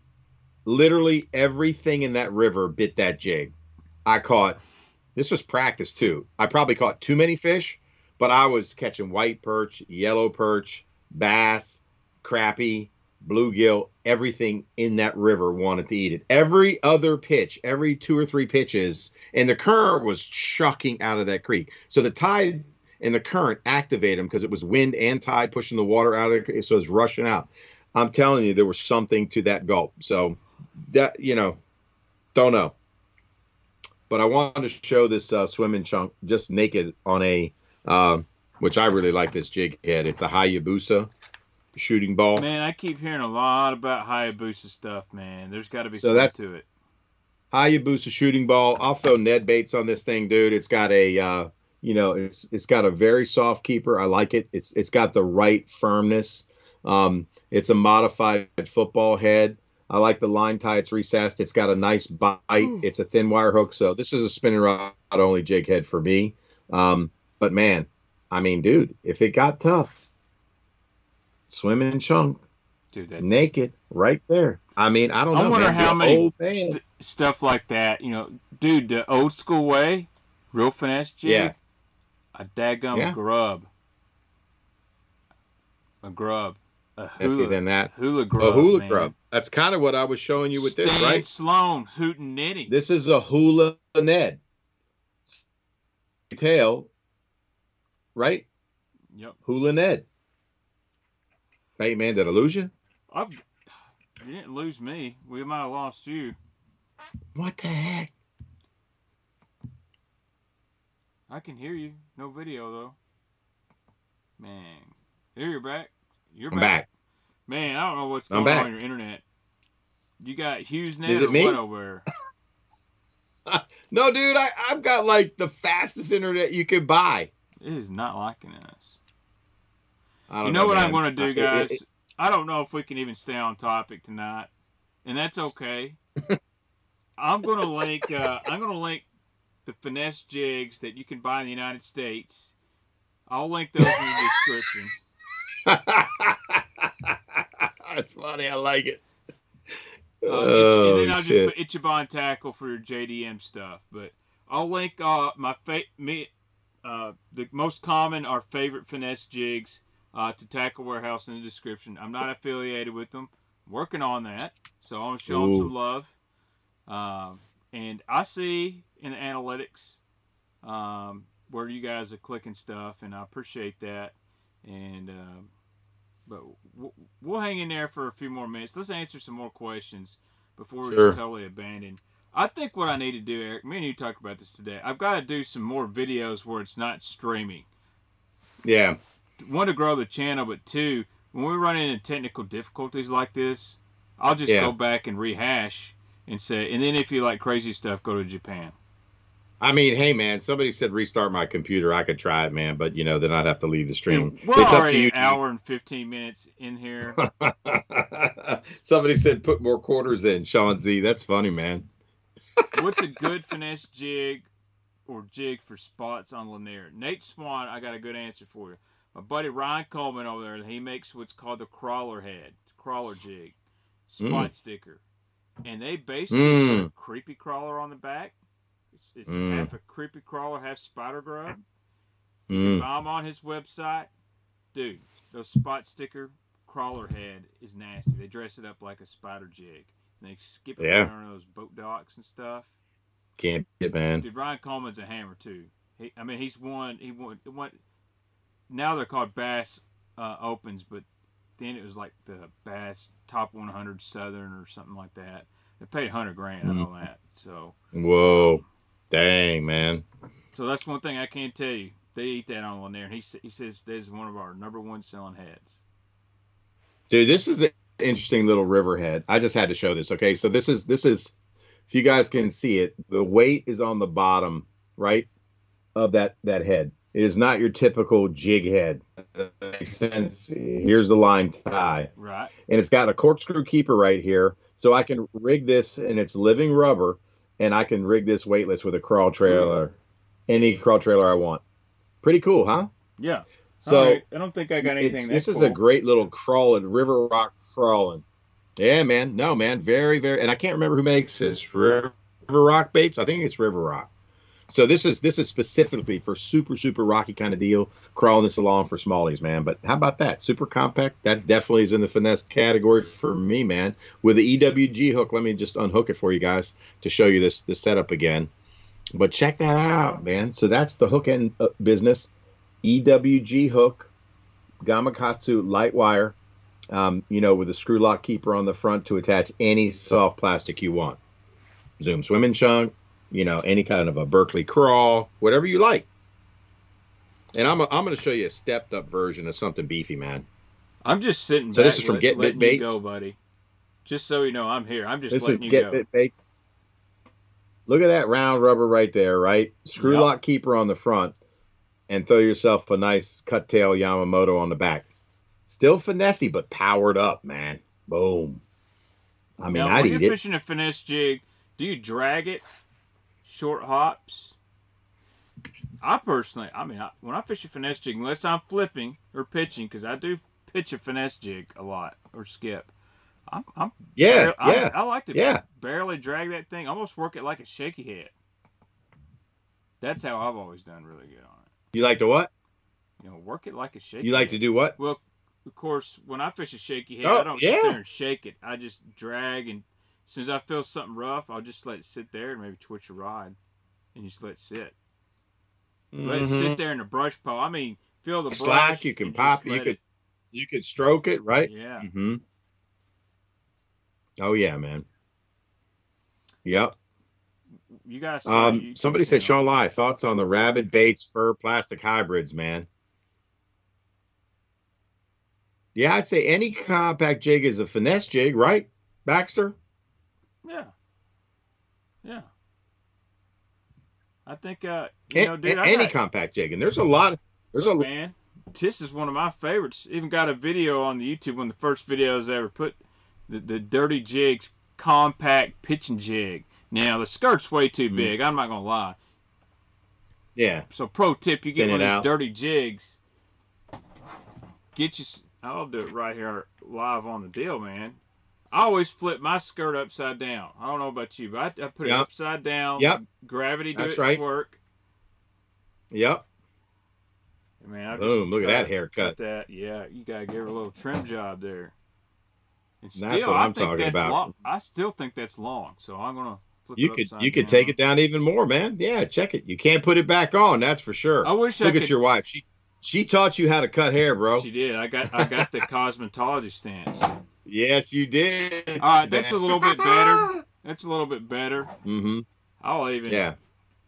literally everything in that river bit that jig. I caught, this was practice too. I probably caught too many fish, but I was catching white perch, yellow perch, bass, crappie, bluegill, everything in that river wanted to eat it. Every other pitch, every 2 or 3 pitches, and the current was chucking out of that creek. So the tide and the current activated them because it was wind and tide pushing the water out of it. So it was rushing out. I'm telling you, there was something to that gulp. So that, don't know. But I wanted to show this swimming chunk just naked on a, which I really like this jig head. It's a Hayabusa shooting ball.
Man, I keep hearing a lot about Hayabusa stuff, man. There's got to be
So
something
that's
to it.
Hayabusa shooting ball. I'll throw Ned baits on this thing, dude. It's got a it's got a very soft keeper. I like it. It's got the right firmness. It's a modified football head. I like the line tie. It's recessed. It's got a nice bite. It's a thin wire hook. So this is a spinning rod only jig head for me. But man, I mean, dude, if it got tough, swimming chunk,
dude, that's
naked right there. I mean, I don't know.
I wonder
man.
how
The
many
old man.
stuff like that. Dude, the old school way, real finesse jig.
Yeah.
A daggum
Yeah.
grub. A grub. A
See, then that
hula grub.
a hula
man.
grub. That's kind of what I was showing you with this,
Stan
right?
Sloan, hootin' nitty.
This is a hula Ned. Tail, right?
Yep.
Hula Ned. Hey man, did I lose you?
You didn't lose me. We might have lost you.
What the heck?
I can hear you. No video though. Man, here you're back.
I'm back.
Man, I don't know what's going on your internet. You got HughesNet
Is it
or
me?
what over there?
No, dude, I've got like the fastest internet you could buy.
It is not liking us.
I don't
you know what
man.
I'm going to do, guys? I don't know if we can even stay on topic tonight, and that's okay. I'm going to link. I'm going to link the finesse jigs that you can buy in the United States. I'll link those in the description.
That's funny. I like it.
And then I'll just put Ichiban tackle for your JDM stuff. But I'll link the most common, our favorite finesse jigs to Tackle Warehouse in the description. I'm not affiliated with them. I'm working on that, so I'm gonna show them some love. And I see in the analytics where you guys are clicking stuff, and I appreciate that. And but we'll hang in there for a few more minutes. Let's answer some more questions before we just totally abandon. I think what I need to do, Eric, me and you talked about this today. I've got to do some more videos where it's not streaming.
Yeah.
One, to grow the channel, but two, when we run into technical difficulties like this, I'll just go back and rehash and say, and then if you like crazy stuff, go to Japan.
I mean, hey man, somebody said restart my computer. I could try it, man, but then I'd have to leave the stream.
We're
it's
already
up to you.
An hour and 15 minutes in here.
Somebody said put more quarters in, Sean Z. That's funny, man.
What's a good finesse jig or jig for spots on Lanier? Nate Swan, I got a good answer for you. My buddy Ryan Coleman over there, he makes what's called the crawler head, crawler jig, spot sticker. And they basically put a creepy crawler on the back. It's half a creepy crawler, half spider grub. You can buy them on his website. Dude, those spot sticker crawler head is nasty. They dress it up like a spider jig. And they skip it around those boat docks and stuff.
Can't get, man.
Dude, Ryan Coleman's a hammer too. He's won. He won. Now they're called Bass Opens, but then it was like the Bass Top 100 Southern or something like that. They paid $100,000 on that. So.
Whoa. Dang, man.
So that's one thing I can tell you. They eat that on Lanier, and he says this is one of our #1 selling heads.
Dude, this is an interesting little river head. I just had to show this. Okay, so this is if you guys can see it, the weight is on the bottom right of that head. It is not your typical jig head. That makes sense. Here's the line tie.
Right.
And it's got a corkscrew keeper right here, so I can rig this, and it's living rubber. And I can rig this weightless with a crawl trailer, any crawl trailer I want. Pretty cool, huh?
Yeah.
So
right. I don't think I got anything.
This is a great little crawling, river rock crawling. Yeah, man. No, man. Very, very. And I can't remember who makes this. River Rock baits. I think it's River Rock. So this is specifically for super, super rocky kind of deal. Crawling this along for smallies, man. But how about that? Super compact. That definitely is in the finesse category for me, man. With the EWG hook, let me just unhook it for you guys to show you this setup again. But check that out, man. So that's the hook end business. EWG hook, Gamakatsu light wire, with a screw lock keeper on the front to attach any soft plastic you want. Zoom swimming chunk. Any kind of a Berkeley crawl, whatever you like. And I'm going to show you a stepped up version of something beefy, man.
I'm just sitting
so
back.
This is from Get Bit
letting
Baits.
You go, buddy. Just so you know, I'm here. I'm just
this
letting
is
you
Get
go.
Bit Baits. Look at that round rubber right there, right? Screw lock keeper on the front, and throw yourself a nice cut tail Yamamoto on the back. Still finessey, but powered up, man. Boom. I mean,
now,
I'd
when you're
eat it.
fishing a finesse jig, do you drag it short hops? I personally, when I fish a finesse jig, unless I'm flipping or pitching, because I do pitch a finesse jig a lot or skip.
Yeah,
I like to
yeah.
barely drag that thing, almost work it like a shaky head. That's how I've always done really good on it.
You like to what?
Work it like a shaky
You like
head.
to do what?
Well, of course, when I fish a shaky head,
Oh,
I don't sit there and shake it. I just drag, and as soon as I feel something rough, I'll just let it sit there and maybe twitch a rod, and just let it sit. Let it sit there in the brush pile. I mean, feel the brush.
Slack, you can pop. You could stroke it, right?
Yeah.
Oh yeah, man. Yep.
You guys.
Somebody said, Sean Lai, thoughts on the rabbit baits, fur, plastic hybrids, man. Yeah, I'd say any compact jig is a finesse jig, right, Baxter?
Yeah. Yeah. I think
any compact jig, and there's a lot.
Man, this is one of my favorites. Even got a video on the YouTube, one of the first videos I ever put, the Dirty Jigs compact pitching jig. Now the skirt's way too big. I'm not gonna lie.
Yeah.
So pro tip, you get one of these Dirty Jigs. I'll do it right here live on the deal, man. I always flip my skirt upside down. I don't know about you, but I put it upside down.
Yep.
Gravity do its work.
Yep.
Man,
boom! Look at that haircut.
Yeah, you gotta give her a little trim job there. And
that's what I'm talking about.
I still think that's long, so I'm gonna flip
it upside down. You could take it down even more, man. Yeah, check it. You can't put it back on. That's for sure.
I wish
Look at your wife. She taught you how to cut hair, bro.
She did. I got the cosmetology stance.
Yes, you did.
All right, that's a little bit better. That's a little bit better. I'll even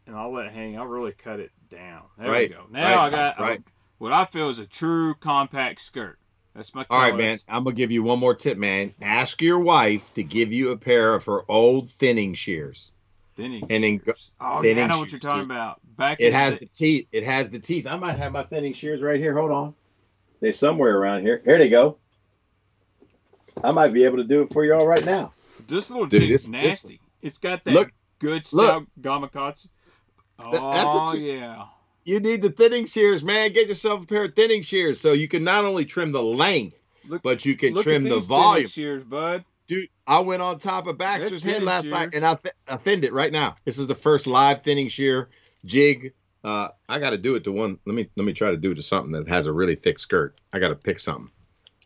and I'll let it hang. I'll really cut it down. There we go. Now I got what I feel is a true compact skirt. That's my color.
All right, man. I'm gonna give you one more tip, man. Ask your wife to give you a pair of her old thinning shears.
Thinning.
I
know what you're talking about.
It has the teeth. It has the teeth. I might have my thinning shears right here. Hold on. They're somewhere around here. Here they go. I might be able to do it for you all right now.
This little jig's nasty. It's got that good style gamakatsu. Oh, yeah.
You need the thinning shears, man. Get yourself a pair of thinning shears so you can not only trim the length, but you can trim the volume.
Shears, bud.
Dude, I went on top of Baxter's head last night, and I thinned it right now. This is the first live thinning shear jig. I got to do it to one. Let me try to do it to something that has a really thick skirt. I got to pick something.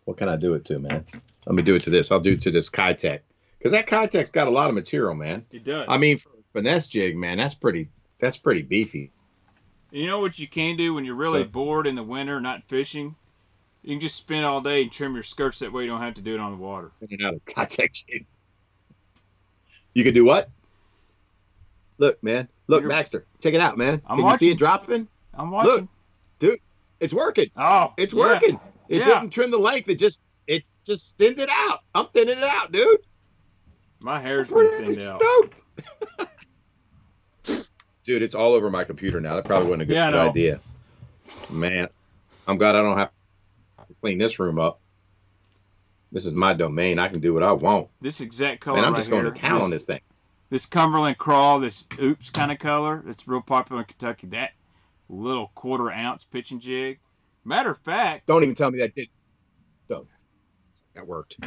What can I do it to, man? Let me do it to this. I'll do it to this Kitech, because that Kitech's got a lot of material, man.
It does.
I mean, for a finesse jig, man, that's pretty beefy.
You know what you can do when you're really bored in the winter, not fishing? You can just spin all day and trim your skirts. That way you don't have to do it on the water.
In and out of Kitech jig. You can do what? Look, man. Look, Baxter. Check it out, man. Can you see it dropping?
I'm watching.
Look, dude, it's working.
Oh,
it's working. It didn't trim the length. It just thinned it out. I'm thinning it out, dude.
My hair's been thinned out.
Stoked. Dude, it's all over my computer now. That probably wasn't a good idea. Man, I'm glad I don't have to clean this room up. This is my domain. I can do what I want.
This exact color.
Man, I'm just going to town on this thing.
This Cumberland Crawl, this oops kind of color. It's real popular in Kentucky. That little 1/4 ounce pitching jig. Matter of fact.
Don't even tell me that did. Don't. That worked.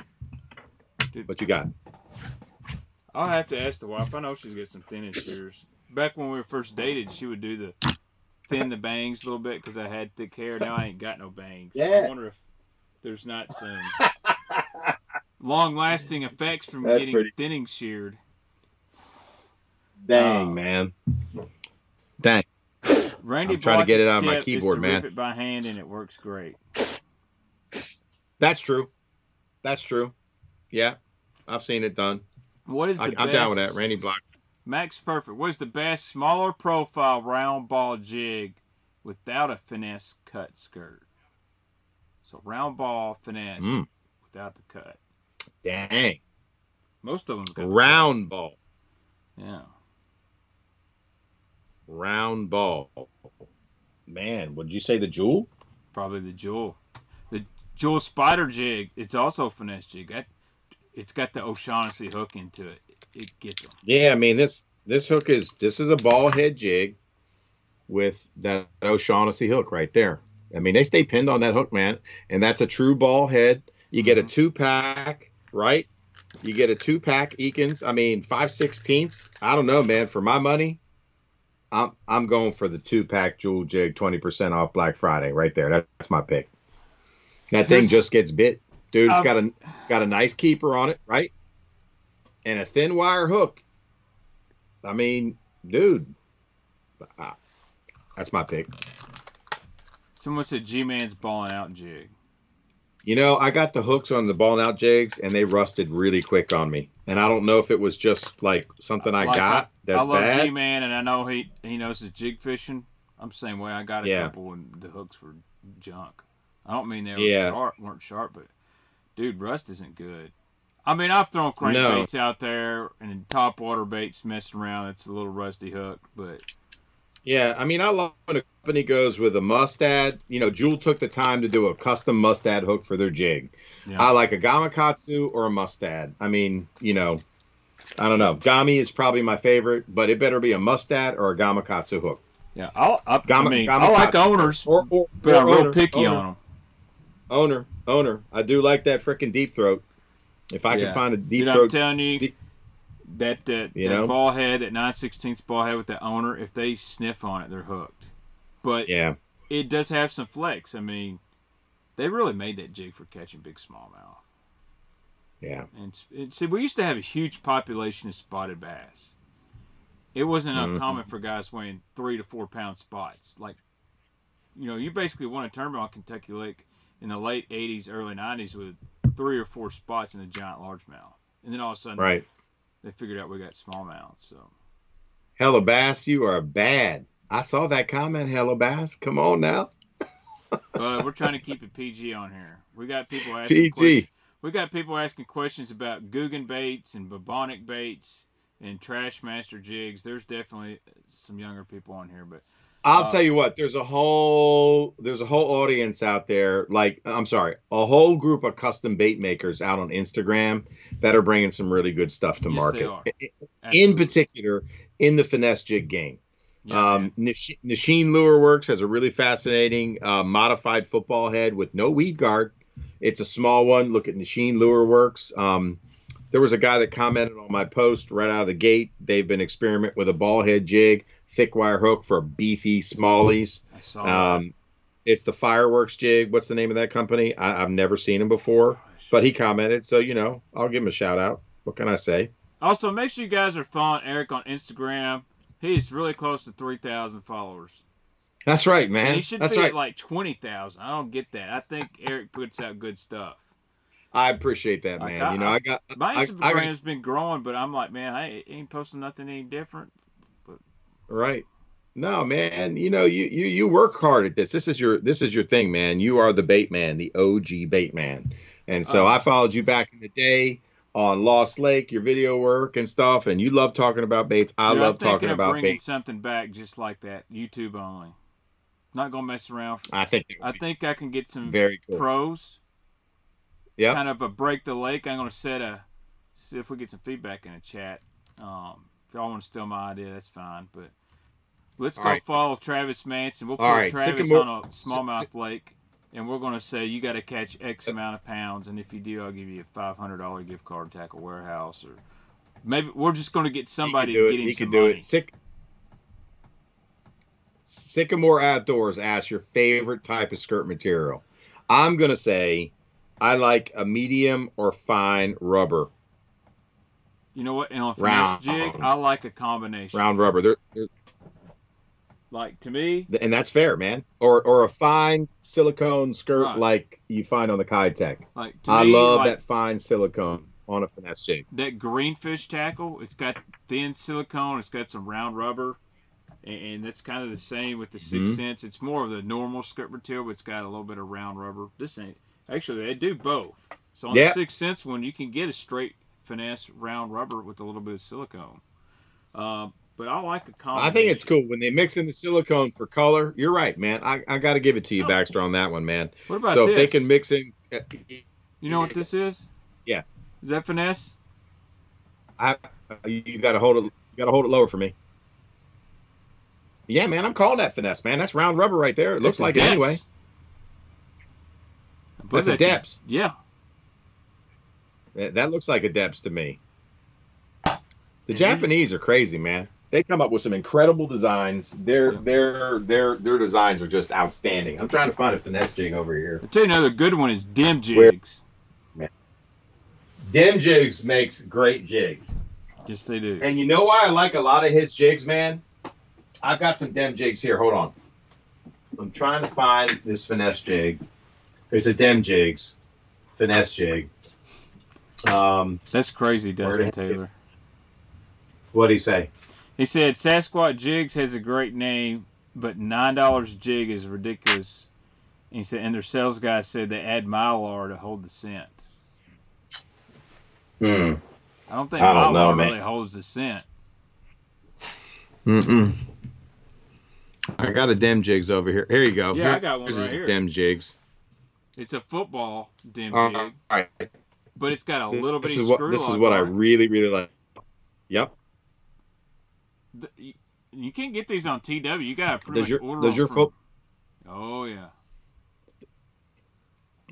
Dude, what you got?
I'll have to ask the wife. I know she's got some thinning shears. Back when we were first dated, she would do thin the bangs a little bit because I had thick hair. Now I ain't got no bangs.
Yeah.
I wonder if there's not some long-lasting effects from getting thinning sheared.
Dang, man. Dang.
Randy
I'm trying to get it on my keyboard, man.
Rip it by hand and it works great.
That's true. That's true. Yeah, I've seen it done.
What is the best?
I'm down with that, Randy Block.
Max Perfect. What is the best smaller profile round ball jig without a finesse cut skirt? So round ball finesse without the cut.
Dang.
Most of them's got
round ball.
Yeah.
round ball. Man, would you say the Jewel?
Probably the Jewel. The Jewel Spider Jig. It's also a finesse jig. It's got the O'Shaughnessy hook into it. It gets them.
Yeah, I mean this hook is a ball head jig with that O'Shaughnessy hook right there. I mean, they stay pinned on that hook, man, and that's a true ball head. You get a 2-pack, right? You get a 2-pack Eakins. I mean, 5/16. I don't know, man. For my money, I'm going for the 2-pack Jewel Jig, 20% off Black Friday, right there. That's my pick. That thing just gets bit, dude. It's got a nice keeper on it, right? And a thin wire hook. I mean, dude, that's my pick.
Someone said G-Man's balling out jig.
You know, I got the hooks on the balling out jigs, and they rusted really quick on me. And I don't know if it was just like something I got that's
I love
bad.
G-Man, and I know he knows his jig fishing. I'm the same way. I got a couple, and the hooks were junk. I don't mean they were weren't sharp, but dude, rust isn't good. I mean, I've thrown crankbaits out there and top water baits messing around. It's a little rusty hook, but
yeah, I mean, I love when a company goes with a mustad. You know, Jewel took the time to do a custom mustad hook for their jig. Yeah. I like a Gamakatsu or a mustad. I mean, you know, I don't know. Gami is probably my favorite, but it better be a mustad or a Gamakatsu hook.
Yeah, I like owners, but I'm real picky on them.
Owner. I do like that freaking deep throat. If I can find a deep throat.
I'm telling you, that ball head, that 9/16 ball head with the owner, if they sniff on it, they're hooked. But it does have some flex. I mean, they really made that jig for catching big smallmouth.
Yeah.
And see, we used to have a huge population of spotted bass. It wasn't uncommon for guys weighing 3 to 4 pound spots. Like, you know, you basically won a tournament on Kentucky Lake in the late 80s, early 90s with 3 or 4 spots in a giant largemouth. And then all of a sudden, they figured out we got smallmouth. So,
Hello Bass, you are bad. I saw that comment, Hello Bass. Come on now.
But we're trying to keep it PG on here. We got people asking questions. We got people asking questions about Guggen baits and Bubonic baits and Trashmaster jigs. There's definitely some younger people on here, but
I'll tell you what, there's a whole audience out there, like, I'm sorry, a whole group of custom bait makers out on Instagram that are bringing some really good stuff to market. In particular, in the finesse jig game. Nasheen Lure Works has a really fascinating modified football head with no weed guard. It's a small one. Look at Nasheen Lure Works. There was a guy that commented on my post right out of the gate. They've been experimenting with a ball head jig, thick wire hook for beefy smallies.
I saw that.
It's the Fireworks jig. What's the name of that company? I've never seen him before, but he commented. So, you know, I'll give him a shout out. What can I say?
Also, make sure you guys are following Eric on Instagram. He's really close to 3,000 followers.
That's right, man.
And he should be at like 20,000. I don't get that. I think Eric puts out good stuff.
I appreciate that, man.
My Instagram's been growing, but I'm like, man, I ain't posting nothing any different. But
right. No, man. You know, you work hard at this. This is your thing, man. You are the Baitman, the OG Baitman. And so I followed you back in the day on Lost Lake, your video work and stuff, and you love talking about baits. I love talking about
bringing
baits.
Something back just like that, YouTube only. Not gonna mess around.
I think
I can get some
very cool
pros.
Yeah.
Kind of a break the lake. I'm gonna see if we get some feedback in the chat. If y'all want to steal my idea, that's fine. But let's go follow Travis Manson. We'll put Travis on a smallmouth lake. And we're going to say you got to catch X amount of pounds, and if you do, I'll give you a $500 gift card to Tackle Warehouse, or maybe we're just going to get somebody to get him some money.
Sycamore Outdoors asks your favorite type of skirt material. I'm going to say I like a medium or fine rubber.
You know what? And on Finesse Jig, I like a combination.
Round rubber. They're
like, to me,
and that's fair, man. Or a fine silicone skirt like you find on the Kitech.
Like,
I love that fine silicone on a finesse jig.
That greenfish tackle, it's got thin silicone, it's got some round rubber, and that's kind of the same with the 6 cents. It's more of the normal skirt material, but it's got a little bit of round rubber. This ain't actually, they do both. So on the 6 cents one, you can get a straight finesse round rubber with a little bit of silicone. but I like a
I
combination.
think it's cool when they mix in the silicone for color. You're right, man. I got to give it to you, Baxter, on that one, man.
What about
So
this?
if they can mix in,
you know what this is?
Yeah.
Is that finesse?
You got to hold it. You got to hold it lower for me. Yeah, man. I'm calling that finesse, man. That's round rubber right there. It looks like it anyway. That's a depths.
Yeah.
That looks like a depths to me. The Japanese are crazy, man. They come up with some incredible designs. Their designs are just outstanding. I'm trying to find a finesse jig over here.
I'll tell you another good one is Dim Jigs.
Dim Jigs makes great jigs.
Yes, they do.
And you know why I like a lot of his jigs, man? I've got some Dim Jigs here. Hold on. I'm trying to find this finesse jig. There's a Dim Jigs finesse jig.
That's crazy, Dustin Taylor.
What'd he say?
He said Sasquatch Jigs has a great name, but $9 a jig is ridiculous. And he said, and their sales guy said they add Mylar to hold the scent. I don't think Mylar really holds the scent.
I got a Dim Jigs over here. Here you go.
Yeah, I got one right here.
Dim Jigs.
It's a football Dim Jig.
All right.
But it's got a little bitty screw.
This is what I really, really like. Yep.
You can't get these on TW. You got to pretty much order them from... Oh, yeah.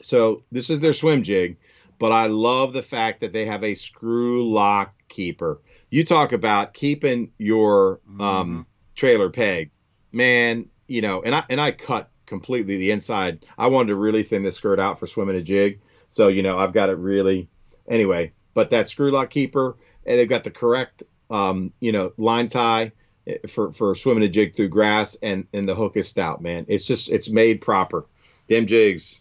So this is their swim jig, but I love the fact that they have a screw lock keeper. You talk about keeping your trailer pegged, man. You know, and I cut completely the inside. I wanted to really thin this skirt out for swimming a jig, so you know I've got it really. Anyway, but that screw lock keeper, and they've got the correct line tie for swimming a jig through grass, and the hook is stout, man. It's made proper. Dim Jigs.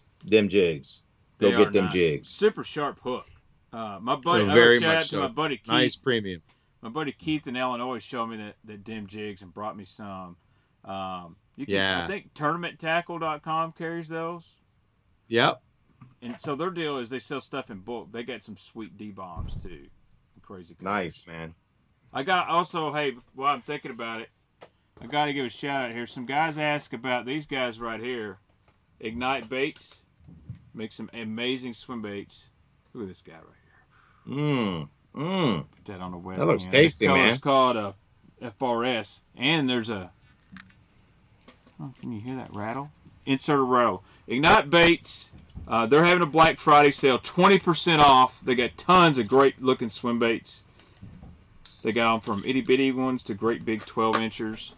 Go get them jigs.
Super sharp hook. My buddy,
very much so.
My buddy Keith.
Nice premium.
My buddy Keith in Illinois showed me that Dim Jigs and brought me some. I think TournamentTackle.com carries those.
Yep.
And so their deal is they sell stuff in bulk. They got some sweet D-bombs too. Crazy.
Nice, man.
I got also, hey, while I'm thinking about it, I got to give a shout out here. Some guys ask about these guys right here. Ignite Baits. Make some amazing swim baits. Look at this guy right here. Put that on the web.
That looks tasty, man.
It's called a FRS. And there's a... Oh, can you hear that rattle? Insert a rattle. Ignite Baits. They're having a Black Friday sale. 20% off. They got tons of great looking swim baits. They got them from itty bitty ones to great big 12-inchers.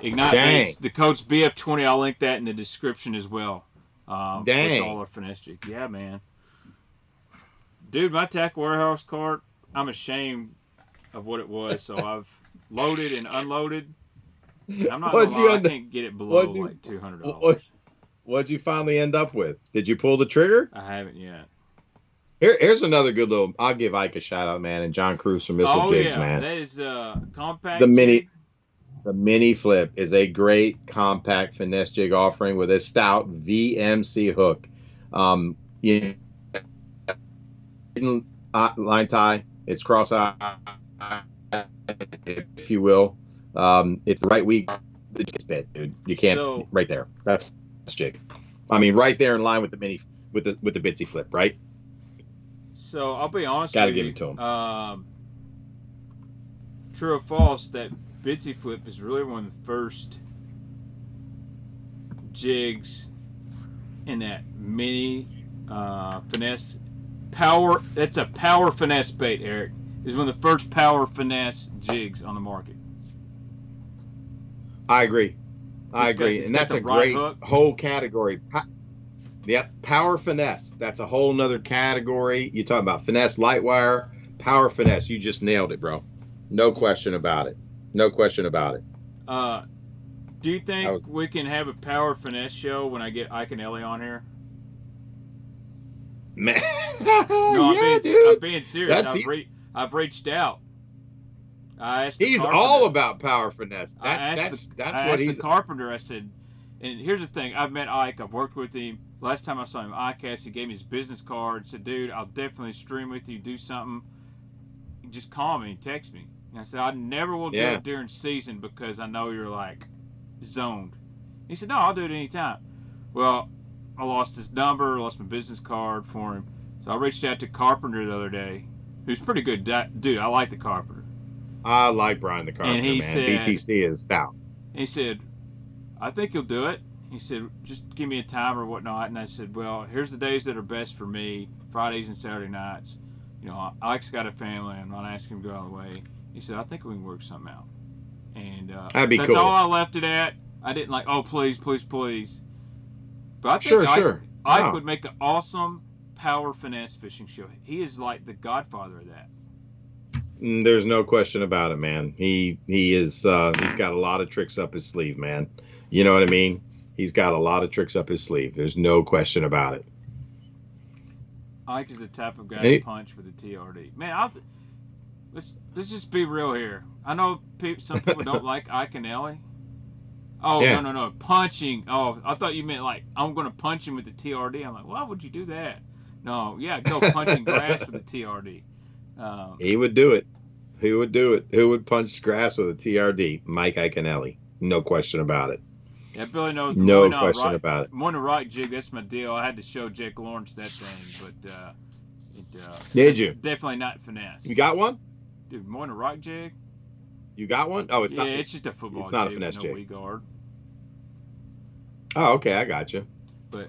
Ignite Baits. The code's BF20. I'll link that in the description as well. With all our finesse jigs. Yeah, man. Dude, my tackle warehouse cart, I'm ashamed of what it was. So I've loaded and unloaded. I'm not gonna lie, I can't get it below like $200.
What'd you finally end up with? Did you pull the trigger?
I haven't yet.
Here's another good little. I'll give Ike a shout out, man, and John Cruz from Missile Jigs, man.
That is compact.
The mini flip is a great compact finesse jig offering with a stout VMC hook. Line tie. It's cross-eye, if you will. It's the right week. It's bad, dude. You can't. Right there. That's jig. I mean, right there in line with the mini, with the Bitsy flip, right?
So I'll be honest.
Got to give it to him.
True or false? That Bitsy flip is really one of the first jigs in that mini finesse power. That's a power finesse bait, Eric. Is one of the first power finesse jigs on the market.
I agree. And that's a great whole category. Yep, power finesse. That's a whole nother category. You talk about finesse light wire, power finesse. You just nailed it, bro. No question about it. No question about it.
Do you think we can have a power finesse show when I get Ike and Ellie on here?
Man,
no, I'm being serious. I've reached out. I asked.
He's all about power finesse. That's what he's.
The carpenter. I said, and here's the thing. I've met Ike. I've worked with him. Last time I saw him, ICAST, he gave me his business card. Said, "Dude, I'll definitely stream with you. Do something. Just call me and text me." And I said, I never will do
Yeah.
it during season because I know you're like zoned. He said, no, I'll do it anytime. Well, I lost his number, lost my business card for him. So I reached out to Carpenter the other day, who's pretty good dude. I like the Carpenter.
I like Brian the
And
Carpenter,
he
man.
said,
BTC is stout.
he said, I think he'll do it. He said, just give me a time or whatnot. And I said, well, here's the days that are best for me, Fridays and Saturday nights. You know, Ike's got a family. I'm not asking him to go out of the way. He said, I think we can work something out. And
That'd be
that's
cool.
all I left it at. I didn't like, oh, please, please, please. But I think
Sure.
Ike
Wow.
would make an awesome power finesse fishing show. He is like the godfather of that.
There's no question about it, man. He is he's got a lot of tricks up his sleeve, man. You know what I mean? He's got a lot of tricks up his sleeve. There's no question about it.
Ike is the type of guy to punch with a TRD. Man, let's just be real here. I know some people don't like Ike and Ellie. Oh,
yeah.
no. Punching. Oh, I thought you meant like, I'm going to punch him with the TRD. I'm like, why would you do that? No, yeah, go punching grass with the TRD.
He would do it. He would do it. Who would punch grass with a TRD? Mike Iaconelli. No question about it.
Yeah, Billy knows.
No question about it.
Morning rock jig, that's my deal. I had to show Jake Lawrence that thing, but
did you?
Definitely not finesse.
You got one?
Dude, morning rock jig?
You got one? Oh, it's not.
Yeah, it's just a football.
It's not
jig
a finesse
with
jig.
No guard.
Oh, okay, I got you.
But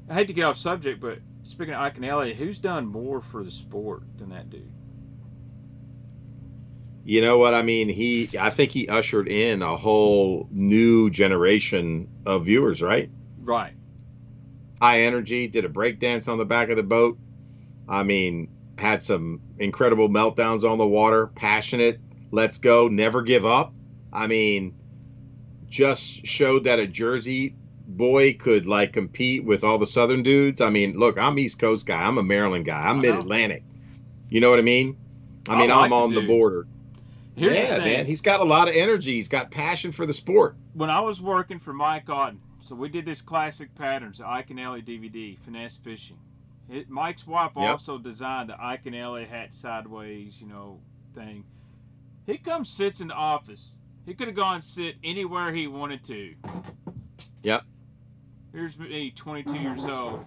I hate to get off subject, but speaking of Iaconelli, who's done more for the sport than that dude?
You know what I mean? I think he ushered in a whole new generation of viewers, right?
Right.
High energy, did a break dance on the back of the boat. I mean, had some incredible meltdowns on the water, passionate, let's go, never give up. I mean, just showed that a Jersey boy could like compete with all the Southern dudes. I mean, look, I'm East Coast guy. I'm a Maryland guy. I'm Mid-Atlantic. You know what I mean? I mean, I'm on the border. Yeah, man. He's got a lot of energy. He's got passion for the sport.
When I was working for Mike Otten, so we did this classic patterns, the Iaconelli DVD, Finesse Fishing. Mike's wife also designed the Iaconelli hat sideways, thing. He comes, sits in the office. He could have gone and sit anywhere he wanted to.
Yep.
Here's me, 22 years old,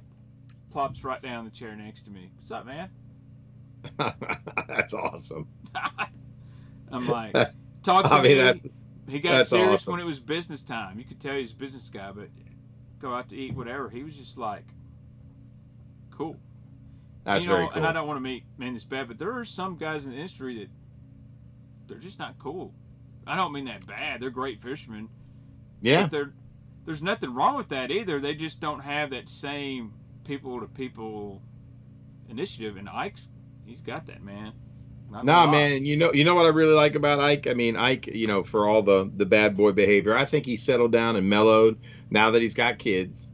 plops right down the chair next to me. What's up, man?
That's awesome.
I'm like, talk to me. He got serious
awesome.
when it was business time. You could tell he's a business guy, but go out to eat, whatever. He was just like, cool.
That's very cool.
And I don't want to mean this bad, but there are some guys in the industry that they're just not cool. I don't mean that bad. They're great fishermen.
Yeah.
But there's nothing wrong with that either. They just don't have that same people-to-people initiative. And he's got that, man.
Man, you know what I really like about Ike? I mean, Ike, for all the bad boy behavior, I think he's settled down and mellowed now that he's got kids.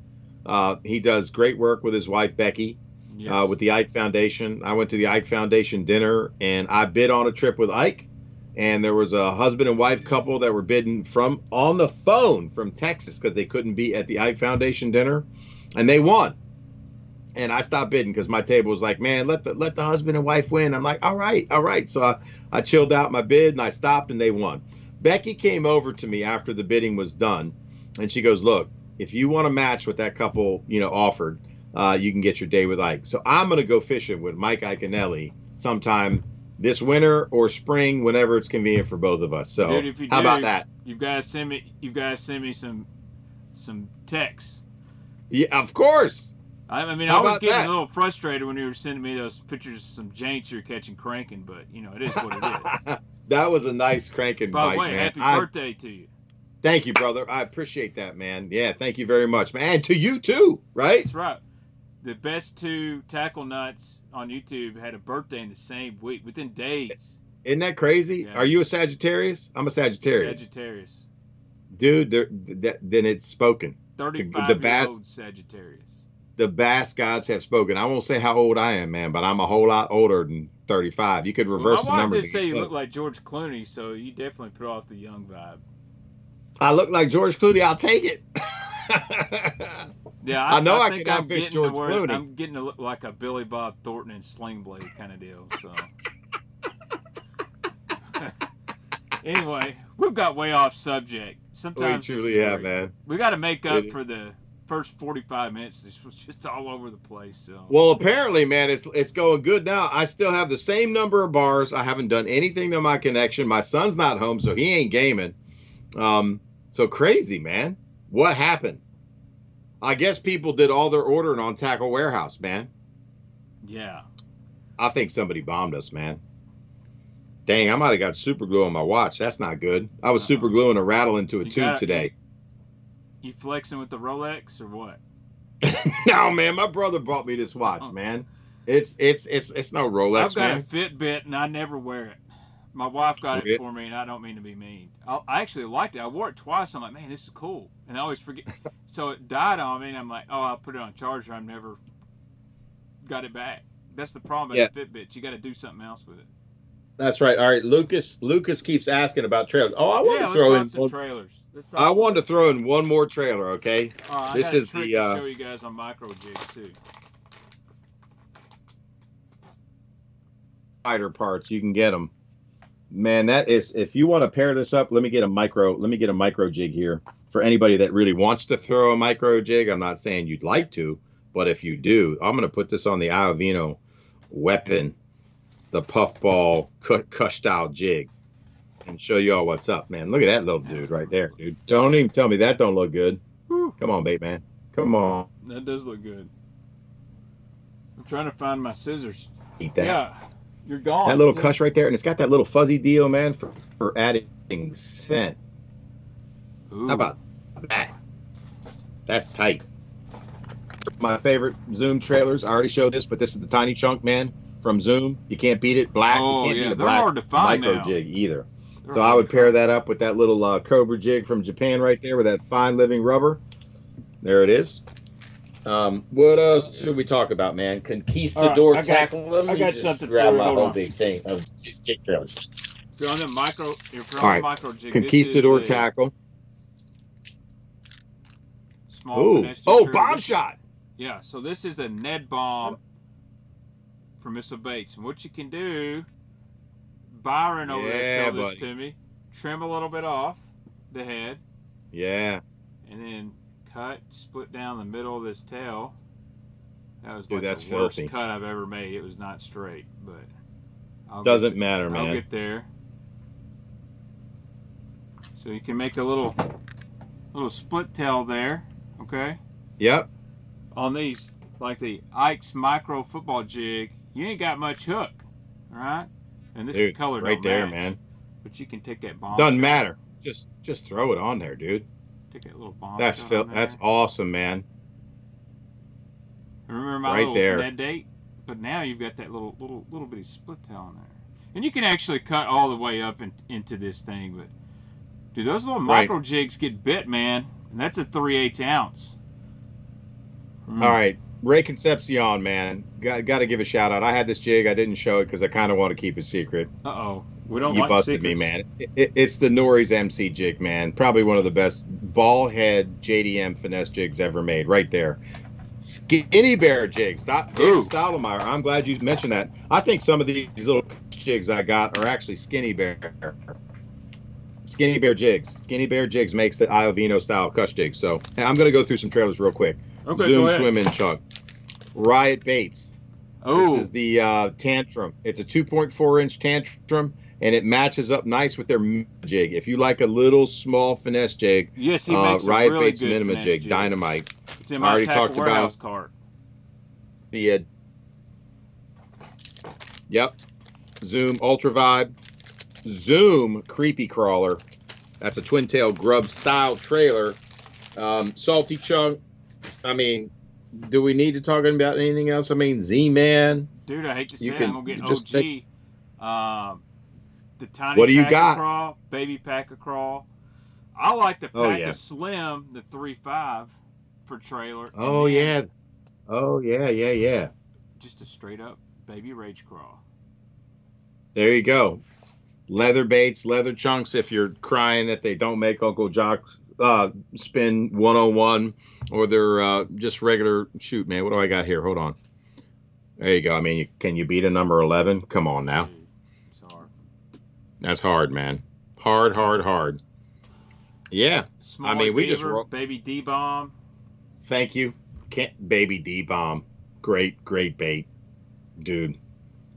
He does great work with his wife, Becky, with the Ike Foundation. I went to the Ike Foundation dinner, and I bid on a trip with Ike, and there was a husband and wife couple that were bidding on the phone from Texas because they couldn't be at the Ike Foundation dinner, and they won. And I stopped bidding because my table was like, man, let the husband and wife win. I'm like, all right. So I chilled out my bid and I stopped and they won. Becky came over to me after the bidding was done, and she goes, look, if you want to match what that couple, offered, you can get your day with Ike. So I'm going to go fishing with Mike Iaconelli sometime this winter or spring, whenever it's convenient for both of us. So
dude, if you
how about that?
You've got to send me some texts.
Yeah, of course.
I mean, I was getting a little frustrated when you were sending me those pictures of some janks you're catching cranking, but it is what it is.
That was a nice cranking bite, man.
By the way, happy birthday to you.
Thank you, brother. I appreciate that, man. Yeah, thank you very much, man. And to you too, right?
That's right. The best two tackle nuts on YouTube had a birthday in the same week, within days.
Isn't that crazy? Yeah. Are you a Sagittarius? I'm a Sagittarius.
Sagittarius.
Dude, then it's spoken.
35-year-old Sagittarius.
The bass gods have spoken. I won't say how old I am, man, but I'm a whole lot older than 35. You could reverse the numbers.
I just say you look like George Clooney, so you definitely put off the young vibe.
I look like George Clooney. I'll take it.
Yeah,
I know I can outfish George Clooney.
I'm getting to look like a Billy Bob Thornton and Sling Blade kind of deal. So Anyway, we've got way off subject.
We
Sometimes this is
truly have,
great.
man.
We got to make up
It,
for the first 45 minutes. This was just all over the place. So.
well, apparently, man, it's going good now. I still have the same number of bars. I haven't done anything to my connection. My son's not home, so he ain't gaming. So crazy, man. What happened? I guess people did all their ordering on Tackle Warehouse, man.
Yeah.
I think somebody bombed us, man. Dang, I might have got super glue on my watch. That's not good. I was super gluing a rattle into a tube today.
You flexing with the Rolex or what?
No, man, my brother bought me this watch, man. It's no Rolex,
I've got
man.
a Fitbit and I never wear it. My wife got it for me, and I don't mean to be mean. I actually liked it. I wore it twice. I'm like, man, this is cool. And I always forget. So it died on me, and I'm like, oh, I'll put it on charger. I've never got it back. That's the problem with the Fitbit. You got to do something else with it.
That's right. All right, Lucas keeps asking about trailers. Oh, I want to throw in
some trailers.
I wanted to throw in one more trailer, okay?
This is the to show you guys on micro jigs too.
Spider parts, you can get them. Man, that is, if you want to pair this up, let me get a micro jig here. For anybody that really wants to throw a micro jig, I'm not saying you'd like to, but if you do, I'm going to put this on the Iovino weapon, the puffball cush style jig, and show you all what's up, man. Look at that little dude right there, dude. Don't even tell me that don't look good. Whew. Come on, Baitman. Come on.
That does look good. I'm trying to find my scissors.
Eat that.
Yeah, you're gone.
That little cush right there, and it's got that little fuzzy deal, man, for adding scent.
Ooh.
How about that? That's tight. My favorite Zoom trailers. I already showed this, but this is the tiny chunk, man, from Zoom. You can't beat it. Black.
Oh,
you can't beat a
they're
black
hard to find
micro
now.
jig either. So I would pair that up with that little Cobra jig from Japan right there with that fine living rubber. There it is. What else should we talk about, man? Conquistador tackle.
I got something.
Grab my whole big thing of jig trailers.
If you're on the micro, micro jig,
Conquistador tackle.
Small.
Oh, bomb shot.
Yeah. So this is a Ned bomb from Missile Baits, and what you can do. Byron over there showed this to me. Trim a little bit off the head.
Yeah.
And then split down the middle of this tail. That was
that's
the worst
filthy
cut I've ever made. It was not straight, but
doesn't matter, man.
I'll get there. So you can make a little split tail there, okay?
Yep.
On these, like the Ike's micro football jig, you ain't got much hook, all right? And this is color
right there, man.
But you can take that bomb.
Doesn't matter. Just throw it on there, dude.
Take that little bomb.
That's awesome, man.
Remember my little Ned date? But now you've got that little bitty split tail on there, and you can actually cut all the way up into this thing. But dude, those little micro jigs get bit, man, and that's a 3/8 ounce.
All right. Ray Concepcion, man, got to give a shout out. I had this jig. I didn't show it because I kind of want to keep it secret.
We don't.
You busted me, man. It's the Nori's MC jig, man. Probably one of the best ball head JDM finesse jigs ever made. Right there. Skinny Bear jigs. Stottlemyre. I'm glad you mentioned that. I think some of these little jigs I got are actually Skinny Bear. Skinny Bear jigs. Skinny Bear jigs makes the Iovino style cuss jig. So I'm gonna go through some trailers real quick.
Okay,
Zoom swim in chunk. Riot Baits.
Oh.
This is the Tantrum. It's a 2.4-inch Tantrum, and it matches up nice with their jig. If you like a little small finesse jig,
yes, he makes
Riot
really
Baits minima jig, dynamite.
It's in my already talked about cart.
The Zoom Ultra Vibe, Zoom Creepy Crawler. That's a twin tail grub style trailer. Salty Chunk. I mean, do we need to talk about anything else? I mean, Z-Man.
Dude, I hate to say it, I'm going to get OG. The tiny
what do you got?
Crawl, baby packer crawl. I like the Packer Slim, the 3.5 for trailer.
Oh, yeah. Oh, yeah.
Just a straight up baby rage crawl.
There you go. Leather baits, leather chunks if you're crying that they don't make Uncle Jock spin 101 or they're just regular. Shoot, man, what do I got here? Hold on. There you go. I mean, can you beat a number 11? Come on now.
It's hard.
That's hard, man. Hard, hard, hard. Yeah. I
Smaller
mean, we just
beaver, baby D-bomb.
thank you. Can't baby D-bomb. Great, great bait, dude.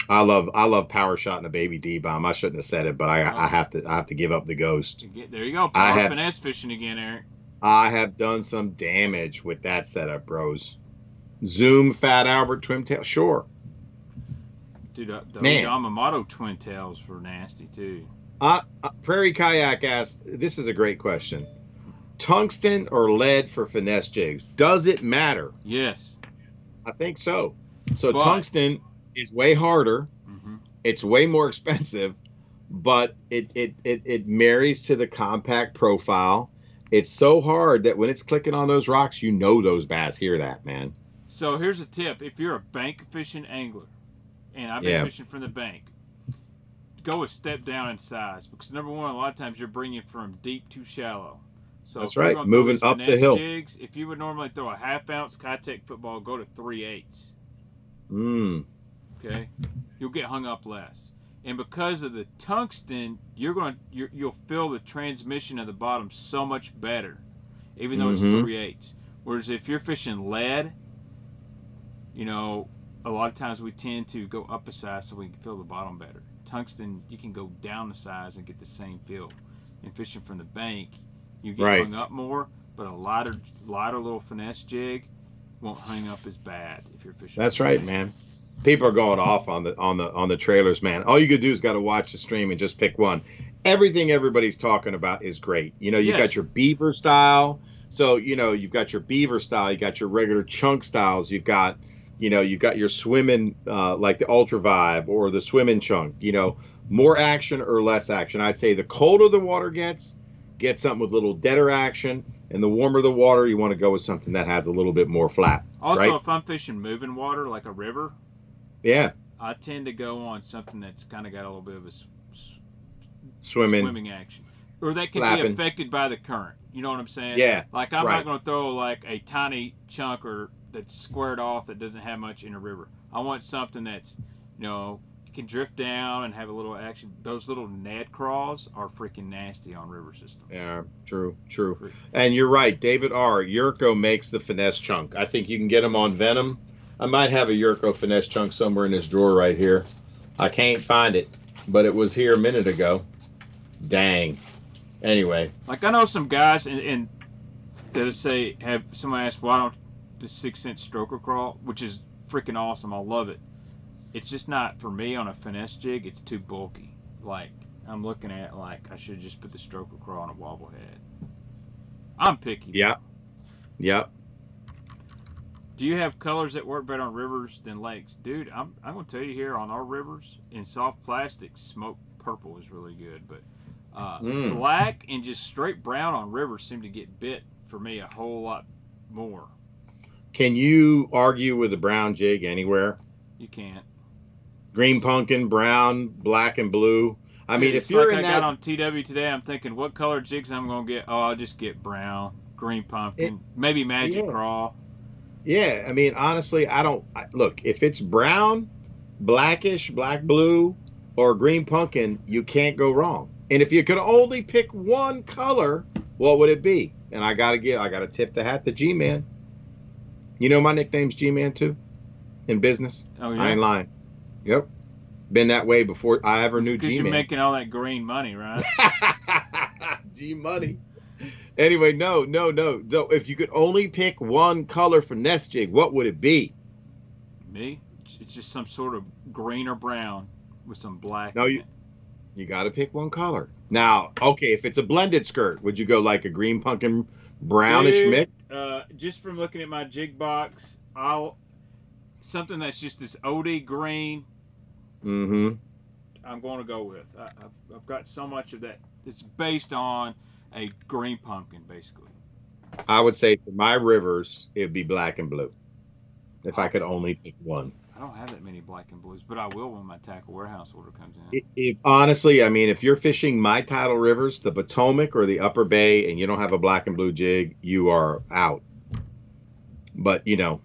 I love power shot and a baby D-bomb. I shouldn't have said it, but I have to give up the ghost.
There you go.
I
Power
have
finesse fishing again, Eric.
I have done some damage with that setup, bros. Zoom Fat Albert Twin Tail, sure.
Dude, the
Man.
Yamamoto twin tails were nasty too.
Prairie Kayak asked, this is a great question. Tungsten or lead for finesse jigs? Does it matter?
Yes.
I think so. So
But-
tungsten is way harder.
Mm-hmm.
It's way more expensive, but it marries to the compact profile. It's so hard that when it's clicking on those rocks, you know those bass hear that, man.
So here's a tip: if you're a bank fishing angler, and I've been fishing from the bank, go a step down in size, because number one, a lot of times you're bringing from deep to shallow. So
That's
if you're
right,
gonna throw
moving
these
up the
finesse
hill.
Jigs, if you would normally throw a half-ounce Kitech football, go to 3/8. Okay, you'll get hung up less. And because of the tungsten, you'll feel the transmission of the bottom so much better, even though it's 3/8. Whereas if you're fishing lead, you know, a lot of times we tend to go up a size so we can feel the bottom better. Tungsten, you can go down the size and get the same feel. And fishing from the bank, you get hung up more, but a lighter little finesse jig won't hang up as bad if you're fishing.
That's right, man. People are going off on the trailers, man. All you could do is got to watch the stream and just pick one. Everything everybody's talking about is great. You know, you got your beaver style. So, you know, you've got your beaver style, you got your regular chunk styles, you've got your swimming like the Ultra Vibe or the swimming chunk, you know, more action or less action. I'd say the colder the water gets, get something with a little deader action, and the warmer the water, you want to go with something that has a little bit more flat.
Also,
right?
if I'm fishing moving water like a river, I tend to go on something that's kind of got a little bit of a swimming action, or that can be affected by the current. You know what I'm saying?
Yeah.
Like I'm not going to throw like a tiny chunk or that's squared off that doesn't have much in a river. I want something that's, you know, can drift down and have a little action. Those little Ned craws are freaking nasty on river systems.
Yeah, true. And you're right, David R. Yurko makes the finesse chunk. I think you can get them on Venom. I might have a Yurko finesse chunk somewhere in this drawer right here. I can't find it, but it was here a minute ago. Dang. Anyway.
Like I know some guys and that say have someone asked why don't the 6-inch stroker crawl, which is freaking awesome. I love it. It's just not for me on a finesse jig. It's too bulky. Like I'm looking at like I should just put the stroker crawl on a wobble head. I'm picky.
Yep.
Do you have colors that work better on rivers than lakes? Dude, I'm going to tell you here on our rivers, in soft plastic, smoked purple is really good. But black and just straight brown on rivers seem to get bit for me a whole lot more.
Can you argue with a brown jig anywhere?
You can't.
Green pumpkin, brown, black, and blue. I mean, if you're
like
in
I
that...
got on TW today, I'm thinking, what color jigs I'm going to get? Oh, I'll just get brown, green pumpkin, maybe magic crawl.
Yeah, I mean, honestly, look, if it's brown, blackish, black, blue, or green pumpkin, you can't go wrong. And if you could only pick one color, what would it be? And I got to tip the hat to G-Man. You know my nickname's G-Man too in business.
Oh, yeah?
I ain't lying. Yep. Been that way before I ever knew G-Man.
Because you're making all that green money, right?
G-Money. Anyway, no. If you could only pick one color for nest jig, what would it be?
Me? It's just some sort of green or brown with some black.
No, you got to pick one color. Now, okay, if it's a blended skirt, would you go like a green pumpkin brownish mix?
Just from looking at my jig box, something that's just this OD green.
Mm-hmm.
I'm going to go with. I've got so much of that. It's based on a green pumpkin, basically.
I would say for my rivers, it'd be black and blue. If I could only pick one.
I don't have that many black and blues, but I will when my tackle warehouse order comes in.
If honestly, I mean, if you're fishing my tidal rivers, the Potomac or the Upper Bay, and you don't have a black and blue jig, you are out. But you know,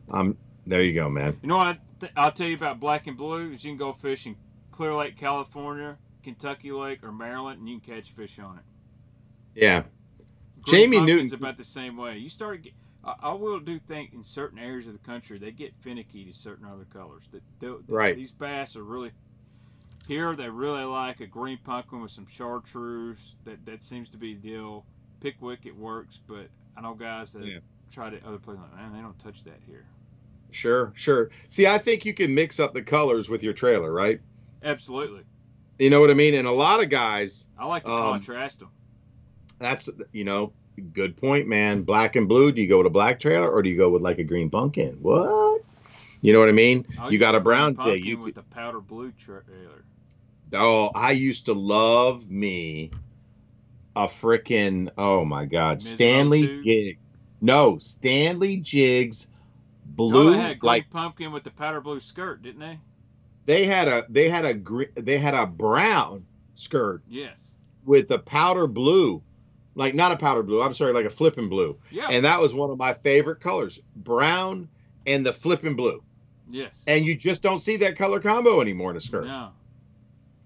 there you go, man.
You know what I'll tell you about black and blue is you can go fishing Clear Lake, California, Kentucky Lake or Maryland, and you can catch fish on it.
Yeah.
Green
Jamie
pumpkin's
Newton.
about the same way. You start get. I will do think in certain areas of the country they get finicky to certain other colors.
Right.
These bass are really here. They really like a green pumpkin with some chartreuse. That seems to be the deal. Pickwick it works, but I know guys that tried it other places. Like, man, they don't touch that here.
Sure, sure. See, I think you can mix up the colors with your trailer, right?
Absolutely.
You know what I mean? And a lot of guys,
I like to contrast them.
That's, good point, man. Black and blue. Do you go with a black trailer or do you go with like a green pumpkin? What? You know what I mean? You got a brown tail. You
with the powder blue trailer.
Oh, I used to love me a freaking, oh my God, Stanley Jigs. No, Stanley Jigs blue.
No, they had a green pumpkin with the powder blue skirt, didn't they?
They had a brown skirt.
Yes.
With a powder blue, like not a powder blue. I'm sorry, like a flipping blue.
Yeah.
And that was one of my favorite colors, brown and the flipping blue.
Yes.
And you just don't see that color combo anymore in a skirt.
No.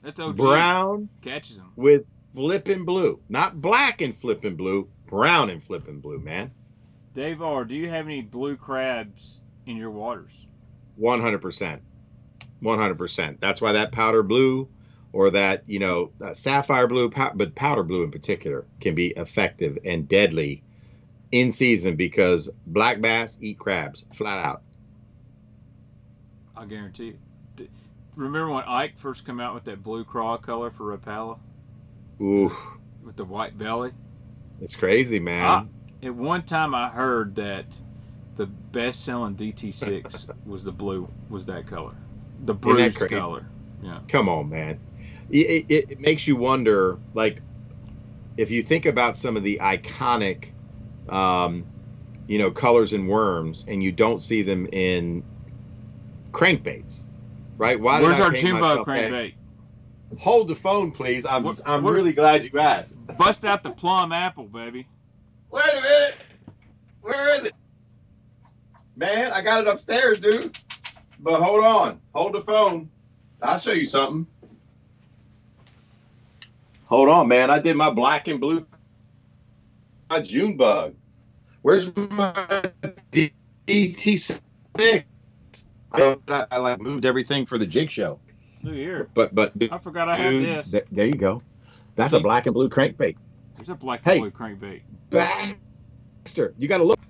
That's OG.
Brown
catches them
with flipping blue, not black and flipping blue, brown and flipping blue, man.
Dave R, do you have any blue crabs in your waters?
100%. 100%. That's why that powder blue or that, sapphire blue, but powder blue in particular can be effective and deadly in season because black bass eat crabs flat out.
I guarantee it. Remember when Ike first came out with that blue craw color for Rapala?
Ooh.
With the white belly?
It's crazy, man.
At one time I heard that the best-selling DT6 was that color. The bruised color. Yeah.
Come on, man. It makes you wonder, like, if you think about some of the iconic, colors in worms, and you don't see them in crankbaits, right?
Where's our Jimbo crankbait?
Hold the phone, please. I'm really glad you asked.
Bust out the plum apple, baby.
Wait a minute. Where is it? Man, I got it upstairs, dude. But hold on. Hold the phone. I'll show you something. Hold on, man. I did my black and blue. My June bug. Where's my DT6? I moved everything for the jig show.
Look here.
But
I forgot I had this.
There you go. That's a black and blue crankbait.
There's a black and blue crankbait.
Baxter, you got to look.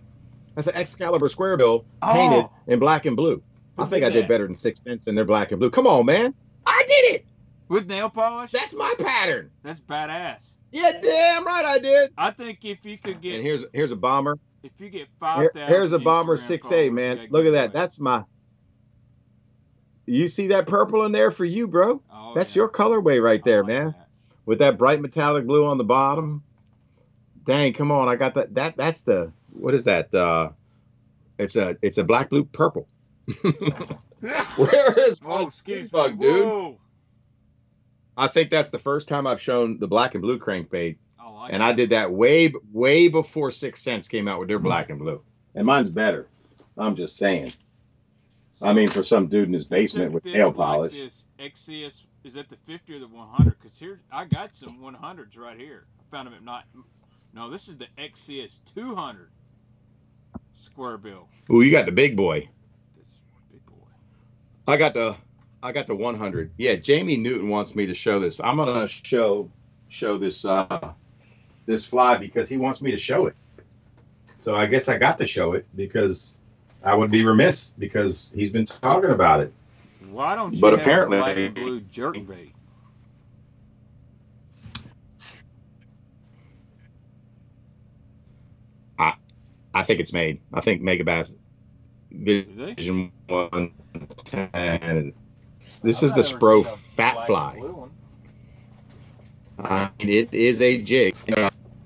That's an Excalibur square bill painted in black and blue. I think I did better than 6 cents in their black and blue. Come on, man. I did it.
With nail polish?
That's my pattern.
That's badass.
Yeah, damn right I did.
I think if you could get...
And here's a bomber.
If you get 5,000...
Here's a bomber 6A, man. Look at that. That's my... You see that purple in there for you, bro? Oh, that's your colorway right there, man. That. With that bright metallic blue on the bottom. Dang, come on. I got that. That's the... What is that? It's a black, blue, purple. Where is my bug, dude? Whoa. I think that's the first time I've shown the black and blue crankbait. And I did that way before 6 cents came out with their black and blue. And mine's better. I'm just saying. I mean, for some dude in his basement with nail polish.
Like this XCS, is that the 50 or the 100? Because here, I got some 100s right here. I found them at night. No, this is the XCS 200 square bill.
Ooh, you got the big boy. This big boy. I got the 100. Yeah, Jamie Newton wants me to show this. I'm gonna show this this fly because he wants me to show it. So I guess I got to show it because I would be remiss because he's been talking about it.
Why don't you
have
apparently black and blue jerkbait?
I think it's made. I think Megabass Vision 110. This is the Spro Fat Fly. It is a jig.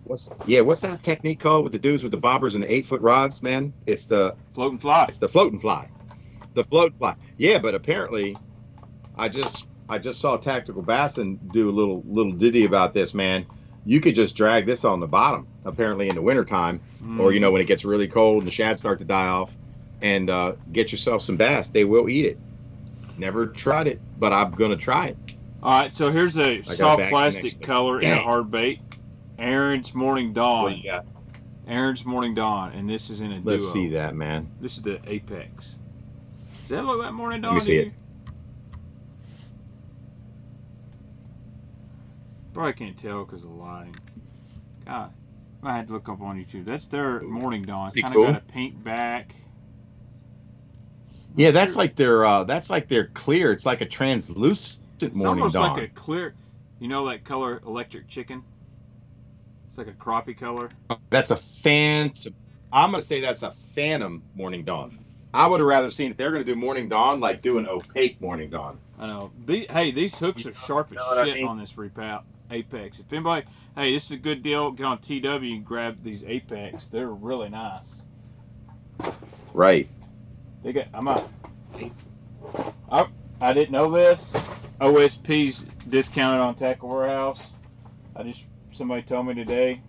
What's that technique called with the dudes with the bobbers and the 8-foot rods, man? It's the
floating fly.
It's the floating fly. The float fly. Yeah, but apparently, I just saw Tactical Bassin do a little ditty about this, man. You could just drag this on the bottom, apparently in the wintertime, or when it gets really cold and the shad start to die off, and get yourself some bass. They will eat it. Never tried it, but I'm gonna try it.
All right, so here's a
I got a
soft
back
plastic
connection.
color in a hard bait. Aaron's Morning
What
Dawn.
do you got?
Aaron's Morning Dawn, and this is in a duo.
Let's see that, man.
This is the Apex. Does that look like Morning Dawn?
Let me see it.
Probably can't tell because of the lighting. God, I had to look up on YouTube. That's their Morning Dawn. It's
Pretty
kind of
cool.
got a pink back.
Yeah, that's like their clear. It's like a translucent
It's
Morning
almost
Dawn.
like a clear, you know that color, electric chicken? It's like a crappie color.
That's a phantom. I'm gonna say that's a phantom Morning Dawn. I would have rather seen if they're gonna do Morning Dawn, like do an opaque Morning Dawn.
I know. These hooks are sharp as
know what I
shit
mean?
on this Apex. If anybody, hey, this is a good deal. Get on TW and grab these Apex. They're really nice.
Right.
They got. I'm out. I didn't know this. OSP's discounted on Tackle Warehouse. Somebody told me today.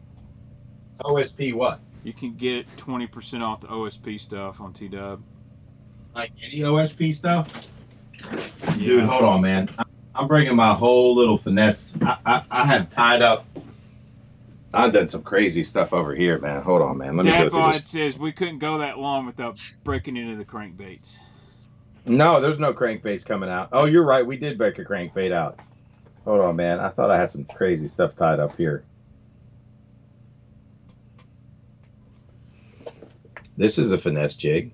OSP what?
You can get 20% off the OSP stuff on TW.
Like any OSP stuff?
Yeah.
Dude, hold on, man. I'm bringing my whole little finesse. I have tied up. I've done some crazy stuff over here, man. Hold on, man. Let me go through this.
says we couldn't go that long without breaking into the crankbaits.
No, there's no crankbaits coming out. Oh, you're right. We did break a crankbait out. Hold on, man. I thought I had some crazy stuff tied up here. This is a finesse jig.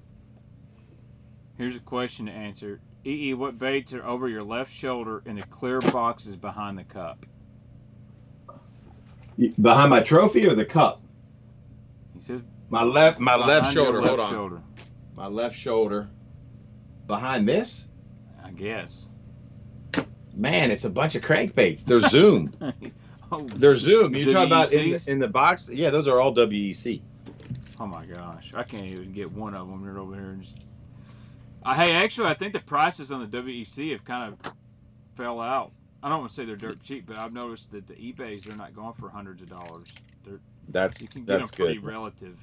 Here's a question to answer. EE, what baits are over your left shoulder in the clear boxes behind the cup?
Behind my trophy or the cup?
He says
my left shoulder.
Left
Hold on.
shoulder.
My left shoulder. Behind this?
I guess.
Man, it's a bunch of crankbaits. They're Zoom.
Oh,
They're Zoom. You're talking about
WECs?
in the box? Yeah, those are all WEC.
Oh my gosh, I can't even get one of them. They're over here and just. Hey, actually, I think the prices on the WEC have kind of fell out. I don't want to say they're dirt cheap, but I've noticed that the eBays they're not going for hundreds of dollars.
That's
you can get them pretty
good.
relative.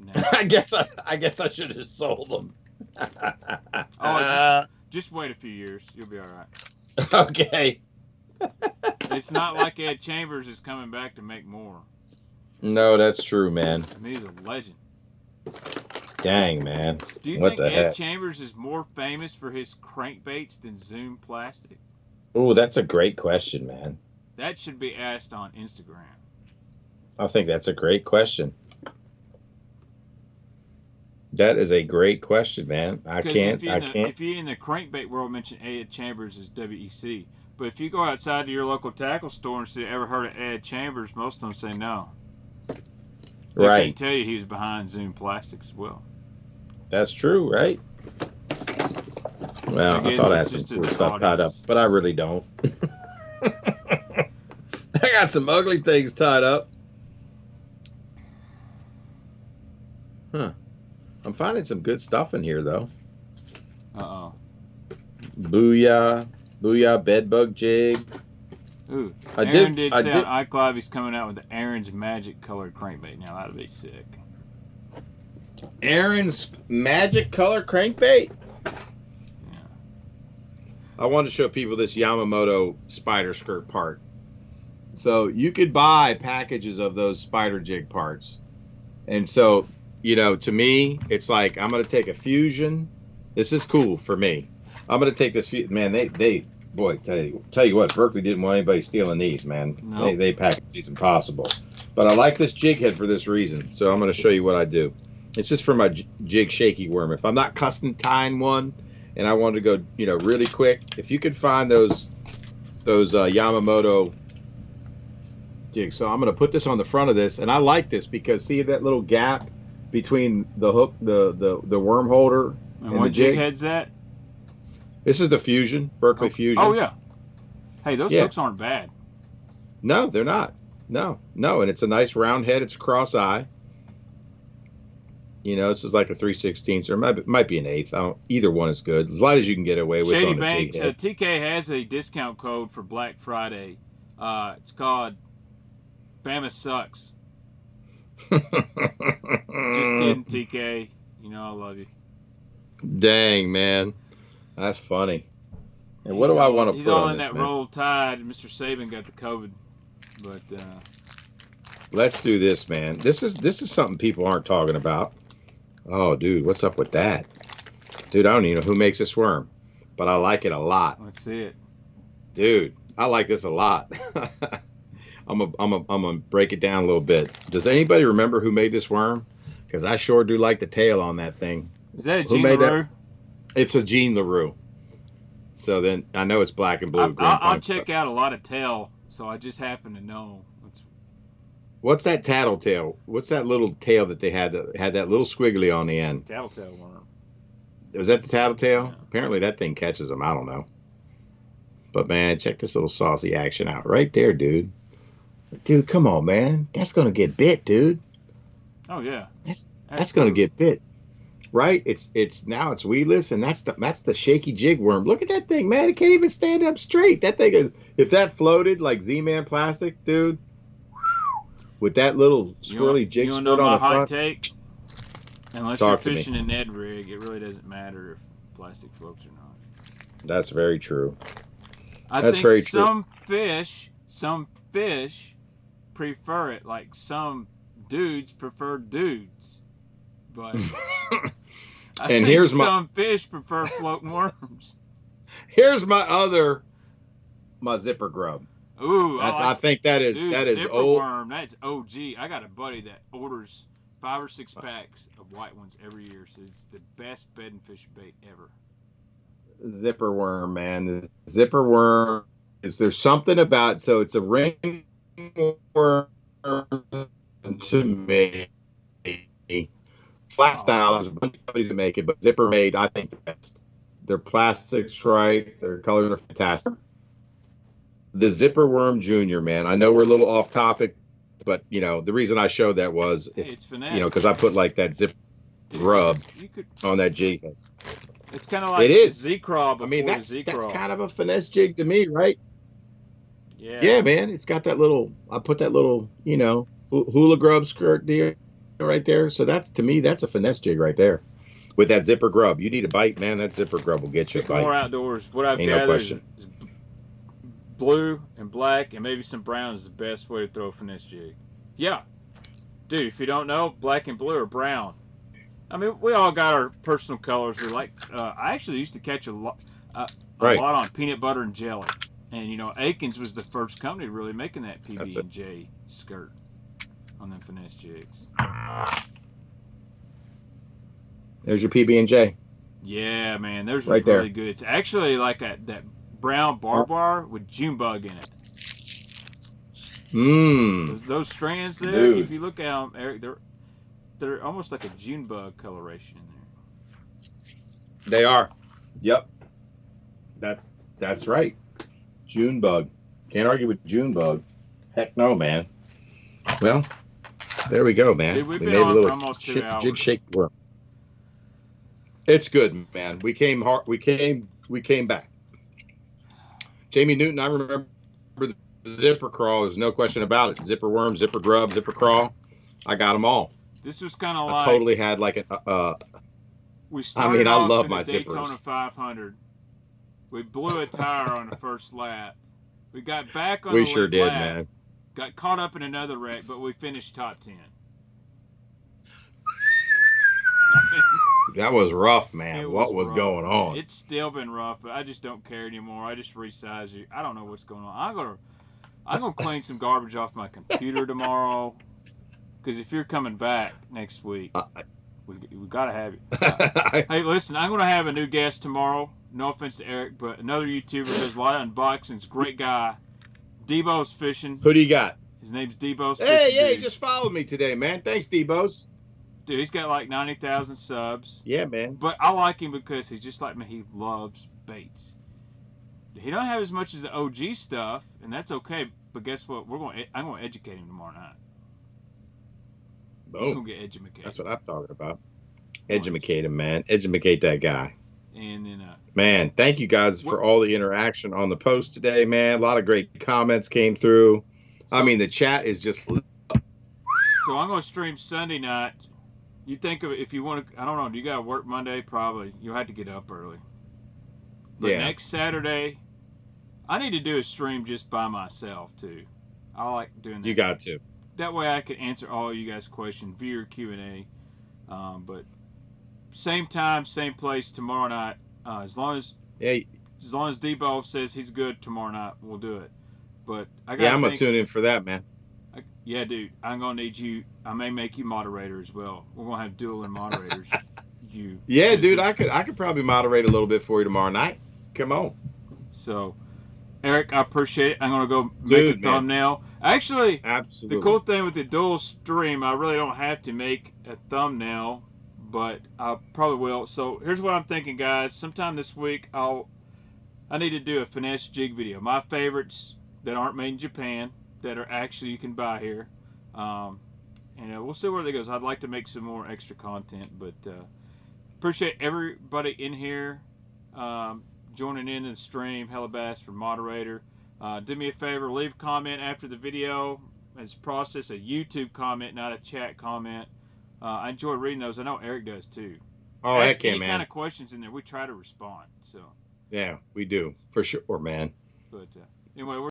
Now.
I guess I should have sold them.
Just wait a few years, you'll be all right.
Okay.
It's not like Ed Chambers is coming back to make more.
No, that's true, man.
I mean, he's a legend.
Dang, man.
Do you
What
think
the
Ed
heck?
Chambers is more famous for his crankbaits than Zoom plastic?
Oh, that's a great question, man.
That should be asked on Instagram.
I think that's a great question. That is a great question, man.
If you in the crankbait world mention Ed Chambers as WEC, but if you go outside to your local tackle store and say, ever heard of Ed Chambers, most of them say no. They
Right.
can't tell you he was behind Zoom Plastics as well.
That's true, right? Well, I thought I had some cool stuff tied up, but I really don't. I got some ugly things tied up. Huh. I'm finding some good stuff in here, though.
Uh-oh.
Booyah. Booyah bedbug jig.
Ooh. Aaron did say on iCloud he's coming out with the Aaron's Magic colored crankbait. Now, that'd be sick.
Aaron's Magic color crankbait?
Yeah.
I wanted to show people this Yamamoto spider skirt part. So you could buy packages of those spider jig parts. And so, you know, to me, it's like, I'm going to take a Fusion. This is cool for me. I'm going to take this, man, boy, tell you what, Berkeley didn't want anybody stealing these, man.
No.
They package these impossible. But I like this jig head for this reason. So I'm going to show you what I do. It's just for my jig shaky worm. If I'm not custom tying one and I want to go, you know, really quick, if you could find those Yamamoto jigs. So I'm going to put this on the front of this, and I like this because see that little gap between the hook, the worm holder and
what
the jig?
head's that?
This is the Fusion, Berkeley Fusion.
Oh yeah. Hey, those hooks aren't bad.
No, they're not. No, and it's a nice round head. It's a cross eye. You know, this is like a 3/16, or it might be an 1/8. Either one is good. As light as you can get away with.
Shady Banks, TK has a discount code for Black Friday. It's called Bama Sucks. Just kidding, TK. You know I love you.
Dang, man. That's funny. And what do I want to
He's
put
all
on
in
this,
that
man?
Roll Tide. Mr. Saban got the COVID, but
Let's do this, man. This is something people aren't talking about. Oh, dude, what's up with that? Dude, I don't even know who makes this worm, but I like it a lot.
let's see it.
Dude, I like this a lot. I'm gonna break it down a little bit. Does anybody remember who made this worm? Because I sure do like the tail on that thing.
Is that a
Who
Gene
made
LaRue?
that? It's a Gene LaRue. So then I know it's black and blue.
I'll check out a lot of tail, so I just happen to know.
What's that tattletale? What's that little tail that they had that had that little squiggly on the end?
Tattletale worm.
Was that the tattletale?
Yeah.
Apparently that thing catches them. I don't know. But man, check this little saucy action out right there, dude. Dude, come on, man. That's gonna get bit, dude.
Oh yeah.
That's gonna get bit. Right? It's now it's weedless, and that's the shaky jig worm. Look at that thing, man. It can't even stand up straight. That thing is, if that floated like Z-Man plastic, dude, with that little swirly jig
you
skirt
know
on
my
the
hot
front.
take? Unless
Talk
you're
to me.
fishing a Ned rig, it really doesn't matter if plastic floats or not.
That's very true.
I
That's
think
very true.
some fish prefer it. Like some dudes prefer dudes, but I
And
think
here's
some fish prefer floating worms.
Here's my zipper grub.
Ooh,
I think that is
zipper
old.
worm. That's OG. I got a buddy that orders 5 or 6 packs of white ones every year. So it's the best bed and fish bait ever.
Zipper worm, man. The zipper worm is there's something about so it's a ring worm to me. Flat style, there's a bunch of companies that make it, but zipper made, I think the best. Their plastics right, their colors are fantastic. The zipper worm junior, man. I know we're a little off topic, but you know the reason I showed that was if
it's finesse.
you know because I put like that zipper rub on that jig.
It's kind of like
it is
Z-Craw before
I mean
that's
kind of a finesse jig to me, right? Yeah, man. It's got that little. I put that little, you know, hula grub skirt deal right there. So that's to me, that's a finesse jig right there. With that zipper grub, you need a bite, man. That zipper grub will get you a bite.
More outdoors. What I've gathered is blue and black and maybe some brown is the best way to throw a finesse jig. Yeah, dude. If you don't know, black and blue or brown. I mean, we all got our personal colors. We like. I actually used to catch a lot on peanut butter and jelly. And you know, Aikens was the first company really making that PB&J skirt on them finesse jigs.
There's your PB&J.
Yeah, man, theirs was
right
really
there.
good. It's actually like that brown bar with June bug in it. Those strands there,
Dude.
if you look at them, Eric, they're almost like a June bug coloration in there.
They are. Yep. That's right. June bug. Can't argue with June bug. Heck no, man. Well, there we go, man.
Dude, we've
we
been
made
on
a little
for almost 2 hours.
jig shake worm. It's good, man. We came hard. We came back. Jamie Newton, I remember the zipper crawl. There's no question about it. Zipper worm, zipper grub, zipper crawl. I got them all.
This was kind of like.
I totally had like a.
We started
I
off
love
in
my
the Daytona
zippers.
500. We blew a tire on the first lap. We got back on
we
the
sure did,
lap,
man.
Got caught up in another wreck, but we finished top 10.
That was rough, man. What was going on?
It's still been rough, but I just don't care anymore. I just resize you. I don't know what's going on. I'm gonna clean some garbage off my computer tomorrow. Because if you're coming back next week, we gotta have you. Hey, listen, I'm gonna have a new guest tomorrow. No offense to Eric, but another YouTuber does a lot of unboxings. Great guy. Debo's Fishing.
Who do you got?
His name's Debo's
Fishing.
Hey,
he just followed me today, man. Thanks, Debo's.
Dude, he's got like 90,000 subs.
Yeah, man.
But I like him because he's just like me. He loves baits. He don't have as much as the OG stuff, and that's okay. But guess what? I'm gonna educate him tomorrow night.
Boom.
He's gonna get educated.
That's what I'm talking about. Educate him, man. Educate that guy.
And then,
man, thank you guys for all the interaction on the post today, man. A lot of great comments came through. I mean, the chat is just.
So I'm gonna stream Sunday night. You think of it if you want to. I don't know. Do you got to work Monday? Probably. You'll have to get up early. But next Saturday, I need to do a stream just by myself too. I like doing that.
You got to.
That way I can answer all you guys' questions via Q&A. But same time, same place tomorrow night. As long as Debo says he's good tomorrow night, we'll do it. But I'm gonna
tune in for that, man.
Yeah, dude, I'm gonna need you. I may make you moderator as well. We're gonna have dueling moderators.
Yeah, dude, I could probably moderate a little bit for you tomorrow night. Come on.
So, Eric, I appreciate it. I'm gonna go make a thumbnail. Actually,
absolutely.
The cool thing with the dual stream, I really don't have to make a thumbnail, but I probably will. So here's what I'm thinking, guys. Sometime this week, I need to do a finesse jig video. My favorites that aren't made in Japan, that are actually you can buy here. And we'll see where that goes. I'd like to make some more extra content, but appreciate everybody in here joining in the stream. Hellabass for moderator. Do me a favor, leave a comment after the video. It's process a YouTube comment, not a chat comment. I enjoy reading those. I know Eric does too.
Oh,
heck yeah,
man.
Any kind of questions in there, we try to respond. So
yeah, we do for sure, man.
But anyway, we're